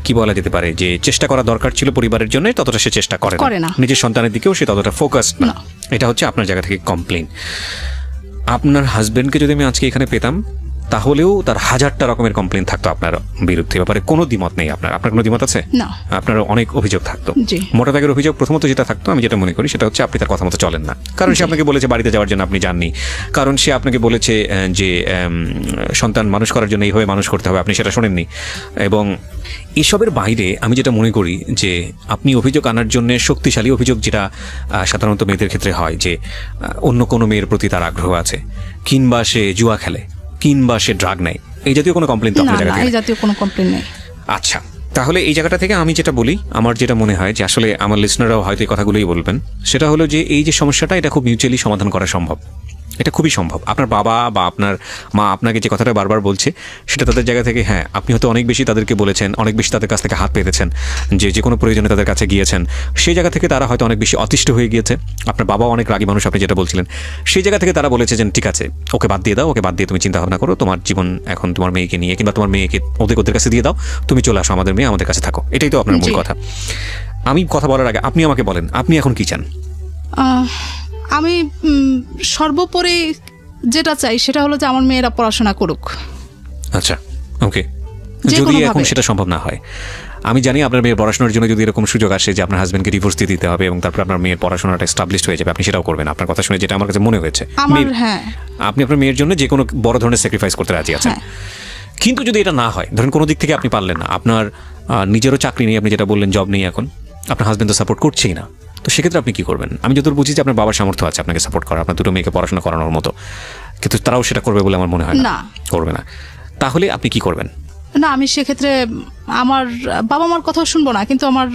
কি বলা যেতে পারে যে চেষ্টা করা দরকার ছিল পরিবারের জন্য, ততটা সে চেষ্টা করে না, নিজের সন্তানের দিকেও সে ততটা ফোকাস না। এটা হচ্ছে আপনার জায়গা থেকে কমপ্লেন। আপনার হাজবেন্ডকে যদি আমি আজকে এখানে পেতাম, তাহলেও তার হাজারটা রকমের কমপ্লেন থাকতো আপনার বিরুদ্ধে, ব্যাপারে কোনো দ্বিমত নেই। আপনার কোনো দ্বিমত আছে? না। আপনার অনেক অভিযোগ থাকতো। মোটা দাগের অভিযোগ প্রথমত যেটা থাকতো, আমি যেটা মনে করি সেটা হচ্ছে আপনি তার কথা মতো চলেন না। কারণ সে আপনাকে বলেছে বাড়িতে যাওয়ার জন্য, আপনি যাননি। কারণ সে আপনাকে বলেছে যে সন্তান মানুষ করার জন্য এইভাবে মানুষ করতে হবে, আপনি সেটা শোনেননি। এবং এসবের বাইরে আমি যেটা মনে করি যে আপনি অভিযোগ আনার জন্য শক্তিশালী অভিযোগ, যেটা সাধারণত মেয়েদের ক্ষেত্রে হয় যে অন্য কোনো মেয়ের প্রতি তার আগ্রহ আছে, কিংবা সে জুয়া খেলে, কিংবা সে ড্রাগ নেয়, এই জাতীয় কোনো কমপ্লেন তো আপনার জায়গা থেকে? এই জাতীয় কোনো কমপ্লেন নেই। আচ্ছা, তাহলে এই জায়গাটা থেকে আমি যেটা বলি, আমার যেটা মনে হয় যে আসলে আমার লিসনাররাও হয়তো এই কথাগুলোই বলবেন, সেটা হলো যে এই যে সমস্যাটা, এটা খুব মিউচুয়ালি সমাধান করা সম্ভব। এটা খুবই সম্ভব। আপনার বাবা বা আপনার মা আপনাকে যে কথাটা বারবার বলছে, সেটা তাদের জায়গা থেকে, হ্যাঁ আপনি হয়তো অনেক বেশি তাদেরকে বলেছেন, অনেক বেশি তাদের কাছ থেকে হাত পেতেছেন, যে কোনো প্রয়োজনে তাদের কাছে গিয়েছেন, সেই জায়গা থেকে তারা হয়তো অনেক বেশি অতিষ্ঠ হয়ে গিয়েছে। আপনার বাবাও অনেক রাগী মানুষ, আপনি যেটা বলছিলেন, সেই জায়গা থেকে তারা বলেছে যে ঠিক আছে, ওকে বাদ দিয়ে দাও, ওকে বাদ দিয়ে তুমি চিন্তা ভাবনা করো, তোমার জীবন এখন তোমার মেয়েকে নিয়ে, কিংবা তোমার মেয়েকে ওদের কাছে দিয়ে দাও, তুমি চলে আসো, আমাদের মেয়ে আমাদের কাছে থাকো। এটাই তো আপনার মূল কথা। আমি কথা বলার আগে আপনি আমাকে বলেন, আপনি এখন কি চান? আমি সর্বোপরি যেটা চাই সেটা হলো যে আমার মেয়েরা পড়াশোনা করুক। আচ্ছা, ওকে। যদি এখন সেটা সম্ভব না হয়, আমি জানি আপনার মেয়ের পড়াশোনার জন্য যদি এরকম সুযোগ আসে যে আপনার হাজবেন্ডকে ডিভোর্স দিয়ে দিতে হবে এবং তারপর আপনার মেয়ের পড়াশোনাটা এস্টাবলিশড হয়ে যাবে, আপনি সেটাও করবেন। আপনার কথা শুনে যেটা আমার কাছে মনে হয়েছে, আপনি আপনার মেয়ের জন্য যে কোনো বড় ধরনের স্যাক্রিফাইস করতে রাজি আছেন। কিন্তু যদি এটা না হয়, ধরেন কোনো দিক থেকে আপনি পারলেন না, আপনার নিজেরও চাকরি নেই, আপনি যেটা বললেন জব নেই, এখন আপনার হাজবেন্ড তো সাপোর্ট করছেই না, তো সেক্ষেত্রে আপনি কি করবেন? আমি যতদূর বুঝি যে আপনার বাবার সামর্থ্য আছে আপনাকে সাপোর্ট করা, আপনার দুটো মেয়েকে পড়াশোনা করানোর মতো, কিন্তু তারাও সেটা করবে বলে আমার মনে হয় না, করবে না। তাহলে আপনি কি করবেন? না, আমি সেক্ষেত্রে আমার বাবা মার কথাও শুনবো না, কিন্তু আমার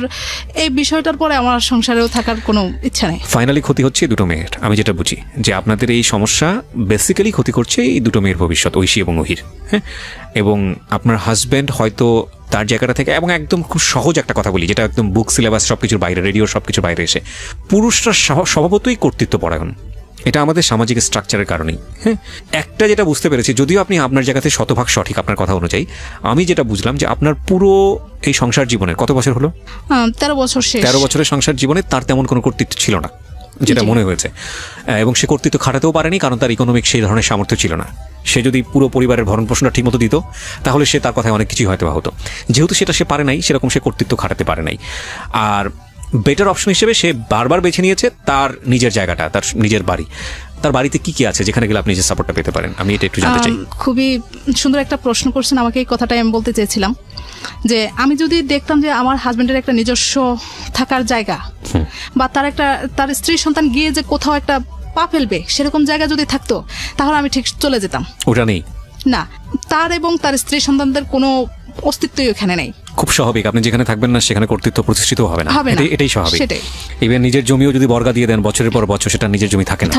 এই বিষয়টার পরে আমার সংসারেও থাকার কোনো ইচ্ছা নেই। ফাইনালি ক্ষতি হচ্ছে দুটো মেয়ের। আমি যেটা বুঝি যে আপনাদের এই সমস্যা বেসিক্যালি ক্ষতি করছে এই দুটো মেয়ের ভবিষ্যৎ, ঐশী এবং ওহির। হ্যাঁ, এবং আপনার হাজব্যান্ড হয়তো তার জায়গাটা থেকে, এবং একদম খুব সহজ একটা কথা বলি যেটা একদম বুক সিলেবাস সব কিছুর বাইরে, রেডিও সব কিছুর বাইরে এসে, পুরুষরা স্বভাবতই কর্তৃত্বপরায়ণ। এটা আমাদের সামাজিক স্ট্রাকচারের কারণেই। হ্যাঁ, একটা যেটা বুঝতে পেরেছি, যদিও আপনি আপনার জায়গাতে শতভাগ সঠিক আপনার কথা অনুযায়ী, আমি যেটা বুঝলাম যে আপনার পুরো এই সংসার জীবনের কত বছর হলো? 13 বছর শেষ। 13 বছরের সংসার জীবনে তার তেমন কোনো কর্তৃত্ব ছিল না, যেটা মনে হয়েছে। এবং সে কর্তৃত্ব খাটাতেও পারেনি, কারণ তার ইকোনমিক সেই ধরনের সামর্থ্য ছিল না। সে যদি পুরো পরিবারের ভরণ পোষণটা ঠিক মতো দিত, তাহলে সে তার কথায় অনেক কিছুই হয়তো হতো। যেহেতু সেটা সে পারে নাই, সেরকম সে কর্তৃত্ব খাটাতে পারে নাই। আর বেটার অপশন হিসেবে সে বারবার বেছে নিয়েছে তার নিজের জায়গাটা, তার নিজের বাড়ি। তার বাড়িতে কি কি আছে যেখানে গেলে আপনি যে সাপোর্টটা পেতে পারেন, আমি এটা একটু জানতে চাই। খুবই সুন্দর একটা প্রশ্ন করছেন আমাকে, এই কথাটাই আমি বলতে চেয়েছিলাম যে আমি যদি দেখতাম যে আমার হাজবেন্ডের একটা নিজস্ব থাকার জায়গা, বা তার স্ত্রী সন্তান গিয়ে যে কোথাও একটা পা ফেলবে সেরকম জায়গা যদি থাকতো, তাহলে আমি ঠিক চলে যেতাম। ওটা নেই না, তার এবং তার স্ত্রী সন্তানদের কোনো অস্তিত্বই ওখানে নেই। খুব স্বাভাবিক, আপনি যেখানে থাকবেন না সেখানে কর্তৃত্ব প্রতিষ্ঠিত হবে না, এটাই স্বাভাবিক। ইভেন নিজের জমিও যদি বর্গা দিয়ে দেন বছরের পর বছর, সেটা নিজের জমি থাকে না।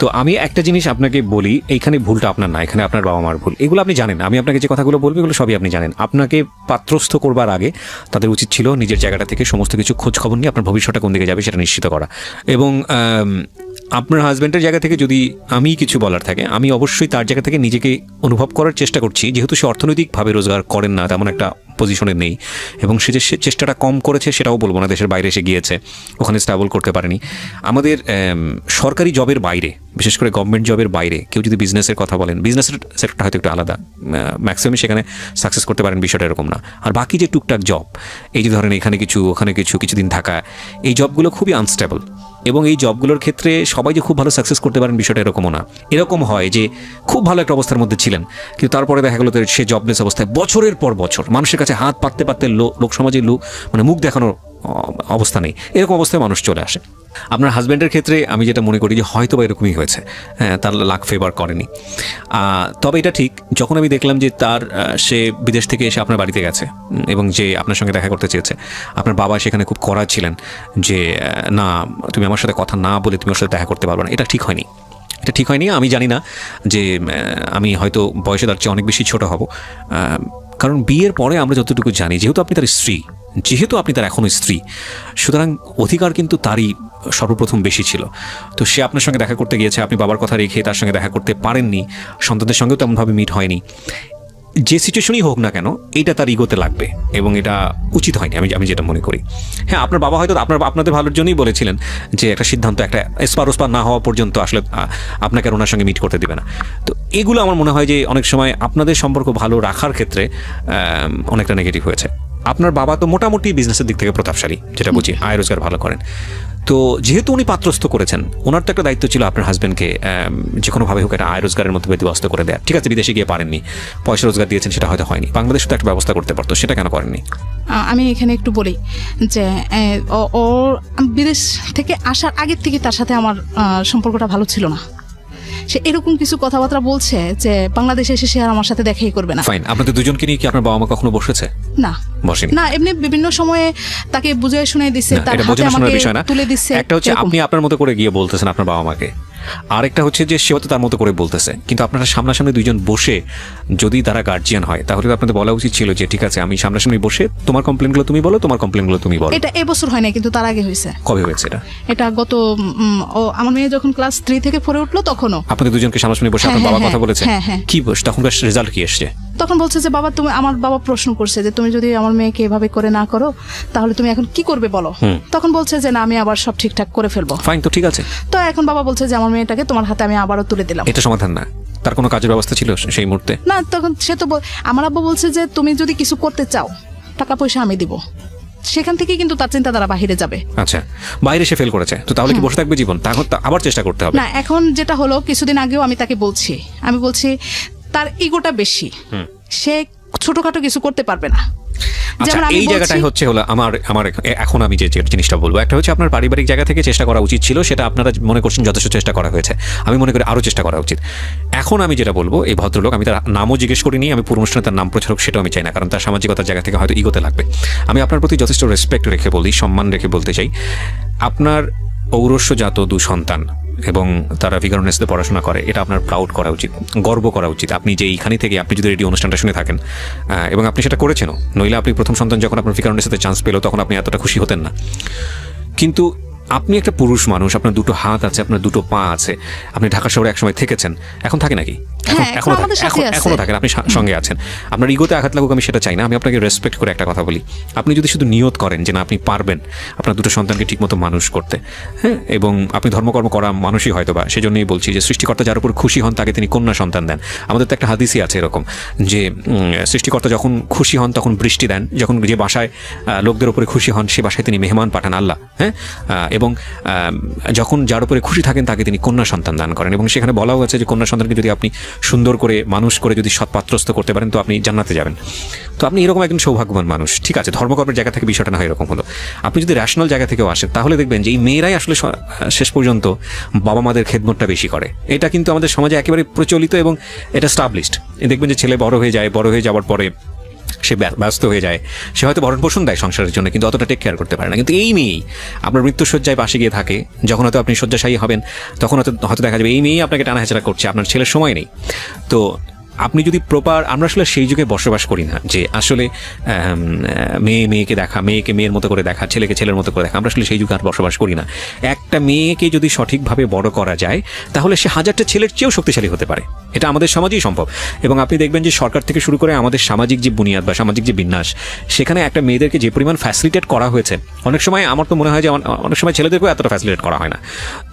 তো আমি একটা জিনিস আপনাকে বলি, এইখানে ভুলটা আপনার না, এখানে আপনার বাবা মার ভুল। এগুলো আপনি জানেন, আমি আপনাকে যে কথাগুলো বলবো এগুলো সবই আপনি জানেন। আপনাকে পাত্রস্থ করবার আগে তাদের উচিত ছিল নিজের জায়গাটা থেকে সমস্ত কিছু খোঁজ খবর নিয়ে আপনার ভবিষ্যৎটা কোন দিকে যাবে সেটা নিশ্চিত করা। এবং আপনার হাজব্যান্ডের জায়গা থেকে যদি আমি কিছু বলার থাকে, আমি অবশ্যই তার জায়গা থেকে নিজেকে অনুভব করার চেষ্টা করছি, যেহেতু সে অর্থনৈতিকভাবে রোজগার করেন না, তেমন একটা পজিশনে নেই, এবং সে যে চেষ্টাটা কম করেছে সেটাও বলবো না, দেশের বাইরে এসে গিয়েছে, ওখানে স্টেবল করতে পারেনি। আমাদের সরকারি জবের বাইরে, বিশেষ করে গভর্নমেন্ট জবের বাইরে কেউ যদি বিজনেসের কথা বলেন, বিজনেসের সেক্টরটা হয়তো একটু আলাদা, ম্যাক্সিমাম সেখানে সাকসেস করতে পারেন, বিষয়টা এরকম না। আর বাকি যে টুকটাক জব, এই যে ধরেন এখানে কিছু ওখানে কিছু, কিছুদিন থাকা, এই জবগুলো খুবই আনস্টেবল। এবং এই জবগুলোর ক্ষেত্রে সবাই যে খুব ভালো সাকসেস করতে পারেন বিষয়টা এরকমও না। এরকম হয় যে খুব ভালো একটা অবস্থার মধ্যে ছিলেন, কিন্তু তারপরে দেখা গেলো সে জবলেস অবস্থায় বছরের পর বছর মানুষের কাছে হাত পাততে পাততে লোক সমাজের মানে মুখ দেখানোর অবস্থা নেই, এরকম অবস্থায় মানুষ চলে আসে। আপনার হাজব্যান্ডের ক্ষেত্রে আমি যেটা মনে করি যে হয়তো বা এরকমই হয়েছে, হ্যাঁ, তার লাক ফেভার করেনি। তবে এটা ঠিক, যখন আমি দেখলাম যে সে বিদেশ থেকে এসে আপনার বাড়িতে গেছে এবং যে আপনার সঙ্গে দেখা করতে চেয়েছে, আপনার বাবা সেখানে খুব কড়া ছিলেন যে না, তুমি আমার সাথে কথা না বলে তুমি ওর সাথে দেখা করতে পারবে না। এটা ঠিক হয়নি, এটা ঠিক হয়নি। আমি জানি না যে আমি হয়তো বয়সে তার চেয়ে অনেক বেশি ছোট হব, কারণ বিয়ের পরে আমরা যতটুকু জানি, যেহেতু আপনি তার স্ত্রী, যেহেতু আপনি তার এখনও স্ত্রী, সুতরাং অধিকার কিন্তু তারই সর্বপ্রথম বেশি ছিল। তো সে আপনার সঙ্গে দেখা করতে গিয়েছে, আপনি বাবার কথা রেখে তার সঙ্গে দেখা করতে পারেননি, সন্তানদের সঙ্গেও তেমনভাবে মিট হয়নি। যে সিচুয়েশনই হোক না কেন, এইটা তার ইগোতে লাগবে এবং এটা উচিত হয়নি, আমি যেটা মনে করি। হ্যাঁ, আপনার বাবা হয়তো আপনাদের ভালোর জন্যই বলেছিলেন যে একটা সিদ্ধান্ত, একটা এসপার ওসপার না হওয়া পর্যন্ত আসলে আপনাকে আর ওনার সঙ্গে মিট করতে দেবে না। তো এগুলো আমার মনে হয় যে অনেক সময় আপনাদের সম্পর্ক ভালো রাখার ক্ষেত্রে অনেকটা নেগেটিভ হয়েছে। আপনার বাবা তো মোটামুটি বিজনেসের দিক থেকে প্রতাপশালী, যেটা বুঝি, আয় রোজগার ভালো করেন। তো যেহেতু উনি পাত্রস্থ করেছেন, ওনার তো একটা দায়িত্ব ছিল আপনার হাজব্যান্ডকে যে কোনোভাবে হোক একটা আয় রোজগারের মধ্যে ব্যবস্থা করে দেয়। ঠিক আছে, বিদেশে গিয়ে পারেননি, পয়সা রোজগার দিয়েছেন, সেটা হয়তো হয়নি, বাংলাদেশে তো একটা ব্যবস্থা করতে পারতো, সেটা কেন করেননি? আমি এখানে একটু বলি যে ও বিদেশ থেকে আসার আগের থেকে তার সাথে আমার সম্পর্কটা ভালো ছিল না। সে এরকম কিছু কথাবার্তা বলছে যে বাংলাদেশে এসে সে আর আমার সাথে দেখাই করবে না। ফাইন, আপনাদের দুজনকে নিয়ে কি আপনার বাবা মা কখনো বসেছে? না, বসেনি। না, এমনি বিভিন্ন সময়ে তাকে বুঝিয়ে শুনিয়ে দিচ্ছে, তার হাতে আমাকে তুলে দিচ্ছে। একটা হচ্ছে আপনি আপনার মতো করে গিয়ে বলতেছেন আপনার বাবা মাকে, আরেকটা হচ্ছে যে সেও তো তার মতো করে বলতেছে। কিন্তু আপনারা সামনাসামনি দুইজন বসে যদি তারা গার্জিয়ান হয়, তাহলে তো আপনাদের বলা উচিত ছিল যে ঠিক আছে, আমি সামনাসামনি বসে তোমার কমপ্লেনগুলো তুমি বলো, তোমার কমপ্লেনগুলো তুমি বলো। এটা এবছর হয় না, কিন্তু তার আগে হয়েছে। কবে হয়েছে এটা? এটা গত আমার মেয়ে যখন ক্লাস 3 থেকে 4 উঠলো তখনও আপনাদের দুজনকে সামনাসামনি বসে আপনার বাবা কথা বলেছে? কি তখনকার রেজাল্ট কি এসছে? তখন বলছে যে বাবা, আমার বাবা প্রশ্ন করছে যে তুমি যদি আমার মেয়েকে এভাবে করে না করো তাহলে তুমি এখন কি করবে বলো। তখন বলছে যে না, আমি আবার সব ঠিকঠাক করে ফেলবো। ফাইন, তো ঠিক আছে। তো এখন বাবা বলছে যে আমার মেয়েটাকে তোমার হাতে আমি আবারও তুলে দিলাম। এটা সমাধান না? তার কোনো কাজের ব্যবস্থা ছিল সেই মুহূর্তে? না, তখন সে তো আমার আব্বু বলছে যে তুমি যদি কিছু করতে চাও টাকা পয়সা আমি দিব। সেখান থেকে কিন্তু তার চিন্তাধারা বাহিরে যাবে। আচ্ছা, বাইরে সে ফেল করেছে, তো তাহলে কি বসে থাকবে জীবন? তখন আবার চেষ্টা করতে হবে। না, এখন যেটা হলো, কিছুদিন আগেও আমি তাকে বলছি, তার ইগোটা বেশি, সে ছোটখাটো কিছু করতে পারবে না। এই জায়গাটাই হচ্ছে হলো আমার এখন আমি যে জিনিসটা বলবো, একটা হচ্ছে আপনার পারিবারিক জায়গা থেকে চেষ্টা করা উচিত ছিল, সেটা আপনারা মনে করছেন যথেষ্ট চেষ্টা করা হয়েছে, আমি মনে করি আরও চেষ্টা করা উচিত। এখন আমি যেটা বলবো, এই ভদ্রলোক, আমি তার নামও জিজ্ঞেস করিনি, আমি পুরো অনুষ্ঠানে তার নাম প্রচার হোক সেটাও আমি চাই না, কারণ তার সামাজিকতার জায়গা থেকে হয়তো ইগোতে লাগবে। আমি আপনার প্রতি যথেষ্ট রেসপেক্ট রেখে বলি, সম্মান রেখে বলতে চাই, আপনার ঔরস্যজাত 2 সন্তান এবং তারা ভিগারনেসে পড়াশোনা করে, এটা আপনার প্রাউড করা উচিত, গর্ব করা উচিত। আপনি যে এইখানে থেকে আপনি যদি রেডিও অনুষ্ঠানটা শুনে থাকেন এবং আপনি সেটা করেছেনও, নইলে আপনি প্রথম সন্তান যখন আপনার ভিগারনেসে চান্স পেল তখন আপনি এতটা খুশি হতেন না। কিন্তু আপনি একটা পুরুষ মানুষ, আপনার দুটো হাত আছে, আপনার দুটো পা আছে, আপনি ঢাকা শহরে একসময় থেকেছেন, এখন থাকে নাকি? এখনো থাকেন, আপনি সঙ্গে আছেন। আপনার ইগোতে আঘাত লাগুক আমি সেটা চাই না, আমি আপনাকে রেসপেক্ট করে একটা কথা বলি, আপনি যদি শুধু নিয়ত করেন যে না আপনি পারবেন আপনার দুটো সন্তানকে ঠিকমতো মানুষ করতে, হ্যাঁ, এবং আপনি ধর্মকর্ম করা মানুষই হয়তো বা, সেজন্যই বলছি যে সৃষ্টিকর্তা যার উপর খুশি হন তাকে তিনি কন্যা সন্তান দেন। আমাদের তো একটা হাদিসই আছে এরকম যে সৃষ্টিকর্তা যখন খুশি হন তখন বৃষ্টি দেন, যখন যে বাসায় লোকদের উপরে খুশি হন সে বাসায় তিনি মেহমান পাঠান আল্লাহ, হ্যাঁ, এবং যখন যার উপরে খুশি থাকেন তাকে তিনি কন্যা সন্তান দান করেন। এবং সেখানে বলাও আছে যে কন্যা সন্তানকে যদি আপনি সুন্দর করে মানুষ করে যদি সৎপাত্রস্থ করতে পারেন তো আপনি জান্নাতে যাবেন। তো আপনি এরকম একজন সৌভাগ্যবান মানুষ, ঠিক আছে, ধর্মকর্মের জায়গা থেকে বিষয়টা না হয় এরকম হলো। আপনি যদি র্যাশনাল জায়গা থেকেও আসেন তাহলে দেখবেন যে এই মেয়েরাই আসলে শেষ পর্যন্ত বাবা মাদের খেদমতটা বেশি করে। এটা কিন্তু আমাদের সমাজে একেবারে প্রচলিত এবং এটা স্টাবলিশড। দেখবেন যে ছেলে বড় হয়ে যায়, বড় হয়ে যাওয়ার পরে সে ব্যস্ত হয়ে যায়, সে হয়তো ভরণ পোষণ দেয় সংসারের জন্য কিন্তু অতটা টেক কেয়ার করতে পারে না। কিন্তু এই মেয়েই আপনার মৃত্যুশয্যায় পাশে গিয়ে থাকে, যখন হয়তো আপনি শয্যাশায়ী হবেন তখন হয়তো দেখা যাবে এই মেয়েই আপনাকে টানা হেঁচড়া করছে, আপনার ছেলের সময় নেই। তো আপনি যদি প্রপার, আমরা আসলে সেই যুগে বসবাস করি না যে আসলে মেয়েকে দেখা, মেয়েকে মেয়ের মতো করে দেখা, ছেলেকে ছেলের মতো করে দেখা, আমরা আসলে সেই যুগে আর বসবাস করি না। একটা মেয়েকে যদি সঠিকভাবে বড় করা যায় তাহলে সে হাজারটা ছেলের চেয়েও শক্তিশালী হতে পারে, এটা আমাদের সমাজেই সম্ভব। এবং আপনি দেখবেন যে সরকার থেকে শুরু করে আমাদের সামাজিক যে বুনিয়াদ বা সামাজিক যে বিন্যাস, সেখানে একটা মেয়েদেরকে যে পরিমাণ ফ্যাসিলিটেট করা হয়েছে, অনেক সময় আমার তো মনে হয় যে অনেক সময় ছেলেদেরকেও এতটা ফ্যাসিলিটেট করা হয় না।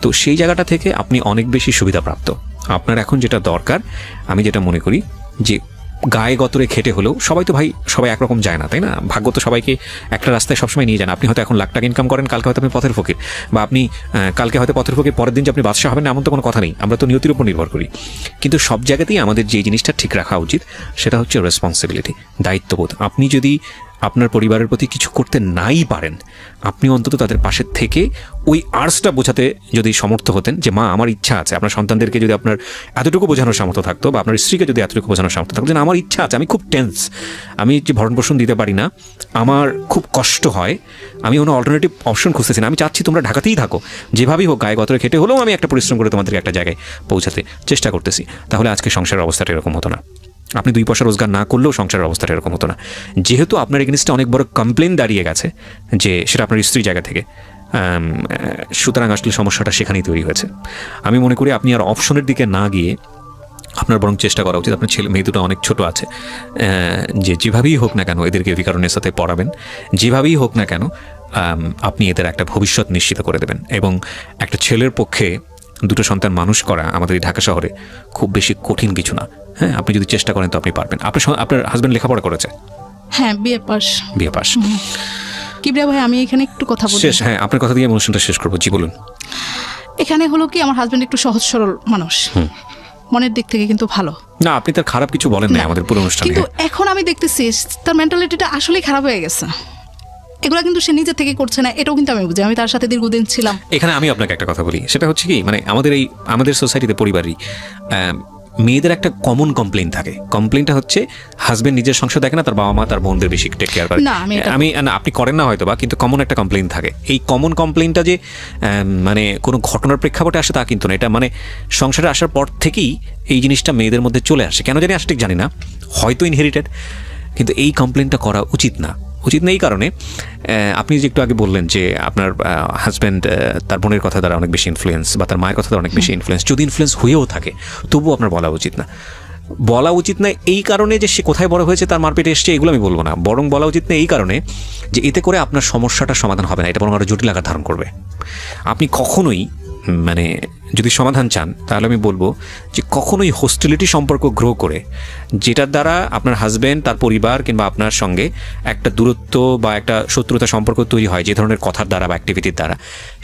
তো সেই জায়গাটা থেকে আপনি অনেক বেশি সুবিধাপ্রাপ্ত। আপনার এখন যেটা দরকার, আমি যেটা মনে করি যে গায়ে গতরে খেটে হলেও সবাই একরকম যায় না, তাই না? ভাগ্য তো সবাইকে একটা রাস্তায় সবসময় নিয়ে যান। আপনি হয়তো এখন লাখ টাকা ইনকাম করেন, কালকে হয়তো আপনি পথের ফকির, বা আপনি কালকে হয়তো পথের ফকির, পরের দিন যে আপনি বাদশা হবেন না এমন তো কোনো কথা নেই। আমরা তো নিয়তির উপর নির্ভর করি। কিন্তু সব জায়গাতেই আমাদের যে জিনিসটা ঠিক রাখা উচিত সেটা হচ্ছে রেসপন্সিবিলিটি, দায়িত্ববোধ। আপনি যদি আপনার পরিবারের প্রতি কিছু করতে নাই পারেন, আপনি অন্তত তাদের পাশে থেকে ওই আর্টসটা বোঝাতে যদি সমর্থ হতেন যে মা আমার ইচ্ছা আছে, আপনার সন্তানদেরকে যদি আপনার এতটুকু বোঝানোর সামর্থ্য থাকতো, বা আপনার স্ত্রীকে যদি এতটুকু বোঝানোর সামর্থ্য থাকতো যে আমার ইচ্ছা আছে, আমি খুব টেন্স, আমি যে ভরণ পোষণ দিতে পারি না, আমার খুব কষ্ট হয়, আমি কোনো অল্টারনেটিভ অপশন খুঁজতেছি না, আমি চাচ্ছি তোমরা ঢাকাতেই থাকো, যেভাবেই হোক গায়ে গতরে খেটে হলেও আমি একটা পরিশ্রম করে তোমাদেরকে একটা জায়গায় পৌঁছাতে চেষ্টা করতেছি, তাহলে আজকে সংসারের অবস্থাটা এরকম হতো না। আপনি 2 পয়সা রোজগার না করলেও সংসারের অবস্থাটা এরকম হতো না। যেহেতু আপনার এগেইনস্টে অনেক বড় কমপ্লেন দাঁড়িয়ে গেছে যে সেটা আপনার স্ত্রীর জায়গা থেকে, সুতরাং আসলে সমস্যাটা সেখানেই তৈরি হয়েছে। আমি মনে করি আপনি আর অপশনের দিকে না গিয়ে আপনার বরং চেষ্টা করা উচিত, আপনার মেয়ে দুটো অনেক ছোট আছে, যে যেভাবেই হোক না কেন এদেরকে ভিকারুনের সাথে পড়াবেন, যেভাবেই হোক না কেন আপনি এদের একটা ভবিষ্যৎ নিশ্চিত করে দেবেন। এবং একটা ছেলের পক্ষে 2 সন্তান মানুষ করা আমাদের এই ঢাকা শহরে খুব বেশি কঠিন কিছু না। হ্যাঁ, আপনি যদি চেষ্টা করেন তো আপনি পারবেন। আপনার হাজব্যান্ড লেখাপড়া করেছে? হ্যাঁ, বিএ পাস। কিবরিয়া ভাই, আমি এখানে একটু কথা বলি। হ্যাঁ, আপনার কথা দিয়ে অনুষ্ঠানটা শেষ করবো। জি বলুন। এখানে হলো কি, আমার হাজব্যান্ড একটু সহজ সরল মানুষ, মনের দিক থেকে কিন্তু ভালো না। আপনি তার খারাপ কিছু বলেন না আমাদের পুরো অনুষ্ঠানে, কিন্তু এখন আমি দেখতেছি তার মেন্টালিটিটা আসলেই খারাপ হয়ে গেছে। এগুলো কিন্তু সে নিজে থেকে করছে না, এটাও কিন্তু আমি বুঝি, আমি তার সাথে দীর্ঘদিন ছিলাম। এখানে আমি আপনাকে একটা কথা বলি, সেটা হচ্ছে কি, মানে আমাদের সোসাইটিতে, পরিবারই মেয়েদের একটা কমন কমপ্লেইন থাকে। কমপ্লেইনটা হচ্ছে হাজবেন্ড নিজের সংসার দেখে না, তার বাবা মা তার বোনদের বেশি টেক কেয়ার করে। আপনি করেন না হয়তো বা, কিন্তু কমন একটা কমপ্লেইন থাকে। এই কমন কমপ্লেইনটা যে মানে কোনো ঘটনার প্রেক্ষাপটে আসে তা কিন্তু না, এটা মানে সংসারে আসার পর থেকেই এই জিনিসটা মেয়েদের মধ্যে চলে আসে। কেন জানি আসে ঠিক জানি না, হয়তো ইনহেরিটেড, কিন্তু এই কমপ্লেইনটা করা উচিত না। এই কারণে আপনি যে একটু আগে বললেন যে আপনার হাজব্যান্ড তার বোনের কথা দ্বারা অনেক বেশি ইনফ্লুয়েন্স, বা তার মায়ের কথা দ্বারা অনেক বেশি ইনফ্লুয়েন্স, যদি ইনফ্লুয়েন্স হয়েও থাকে তবুও আপনার বলা উচিত না। এই কারণে যে সে কোথায় বড় হয়েছে, তার মারপেটে এসছে, এগুলো আমি বলবো না। বরং বলা উচিত না এই কারণে যে এতে করে আপনার সমস্যাটার সমাধান হবে না, এটা বরং আরও জটিল আকার ধারণ করবে। আপনি কখনোই, মানে যদি সমাধান চান তাহলে আমি বলবো যে কখনোই হোস্টিলিটি সম্পর্ক গ্রো করে, যেটার দ্বারা আপনার হাজব্যান্ড, তার পরিবার কিংবা আপনার সঙ্গে একটা দূরত্ব বা একটা শত্রুতা সম্পর্ক তৈরি হয় যে ধরনের কথার দ্বারা বা অ্যাক্টিভিটির দ্বারা,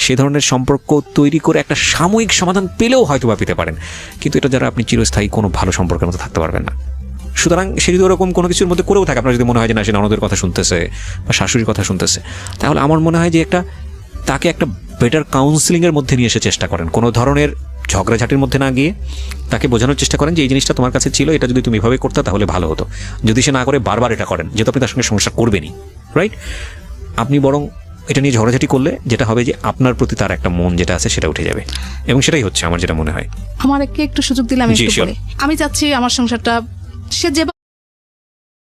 সে ধরনের সম্পর্ক তৈরি করে একটা সাময়িক সমাধান পেলেও হয়তো বা পেতে পারেন, কিন্তু এটা দ্বারা আপনি চিরস্থায়ী কোনো ভালো সম্পর্কের মতো থাকতে পারবেন না। সুতরাং সে যদি ওরকম কোনো কিছুর মধ্যে করেও থাকে, আপনার যদি মনে হয় যে না সে ননদের কথা শুনতেছে বা শাশুড়ির কথা শুনতেছে, তাহলে আমার মনে হয় যে তাকে একটা বেটার কাউন্সিলিংয়ের মধ্যে নিয়ে এসে চেষ্টা করেন। কোনো ধরনের ঝগড়াঝাটির মধ্যে না গিয়ে তাকে বোঝানোর চেষ্টা করেন যে এই জিনিসটা তোমার কাছে ছিল, এটা যদি তুমি এভাবে করতে তাহলে ভালো হতো। যদি সে না করে বারবার এটা করেন, যেহেতু আপনি তার সঙ্গে সমস্যা করবেনই, রাইট, আপনি বরং এটা নিয়ে ঝগড়াঝাটি করলে যেটা হবে যে আপনার প্রতি তার একটা মন যেটা আছে সেটা উঠে যাবে, এবং সেটাই হচ্ছে আমার যেটা মনে হয়। আমার একটু সুযোগ দিলে আমি জি, একটু sure. বলি। আমি চাচ্ছি আমার সংসারটা সে যে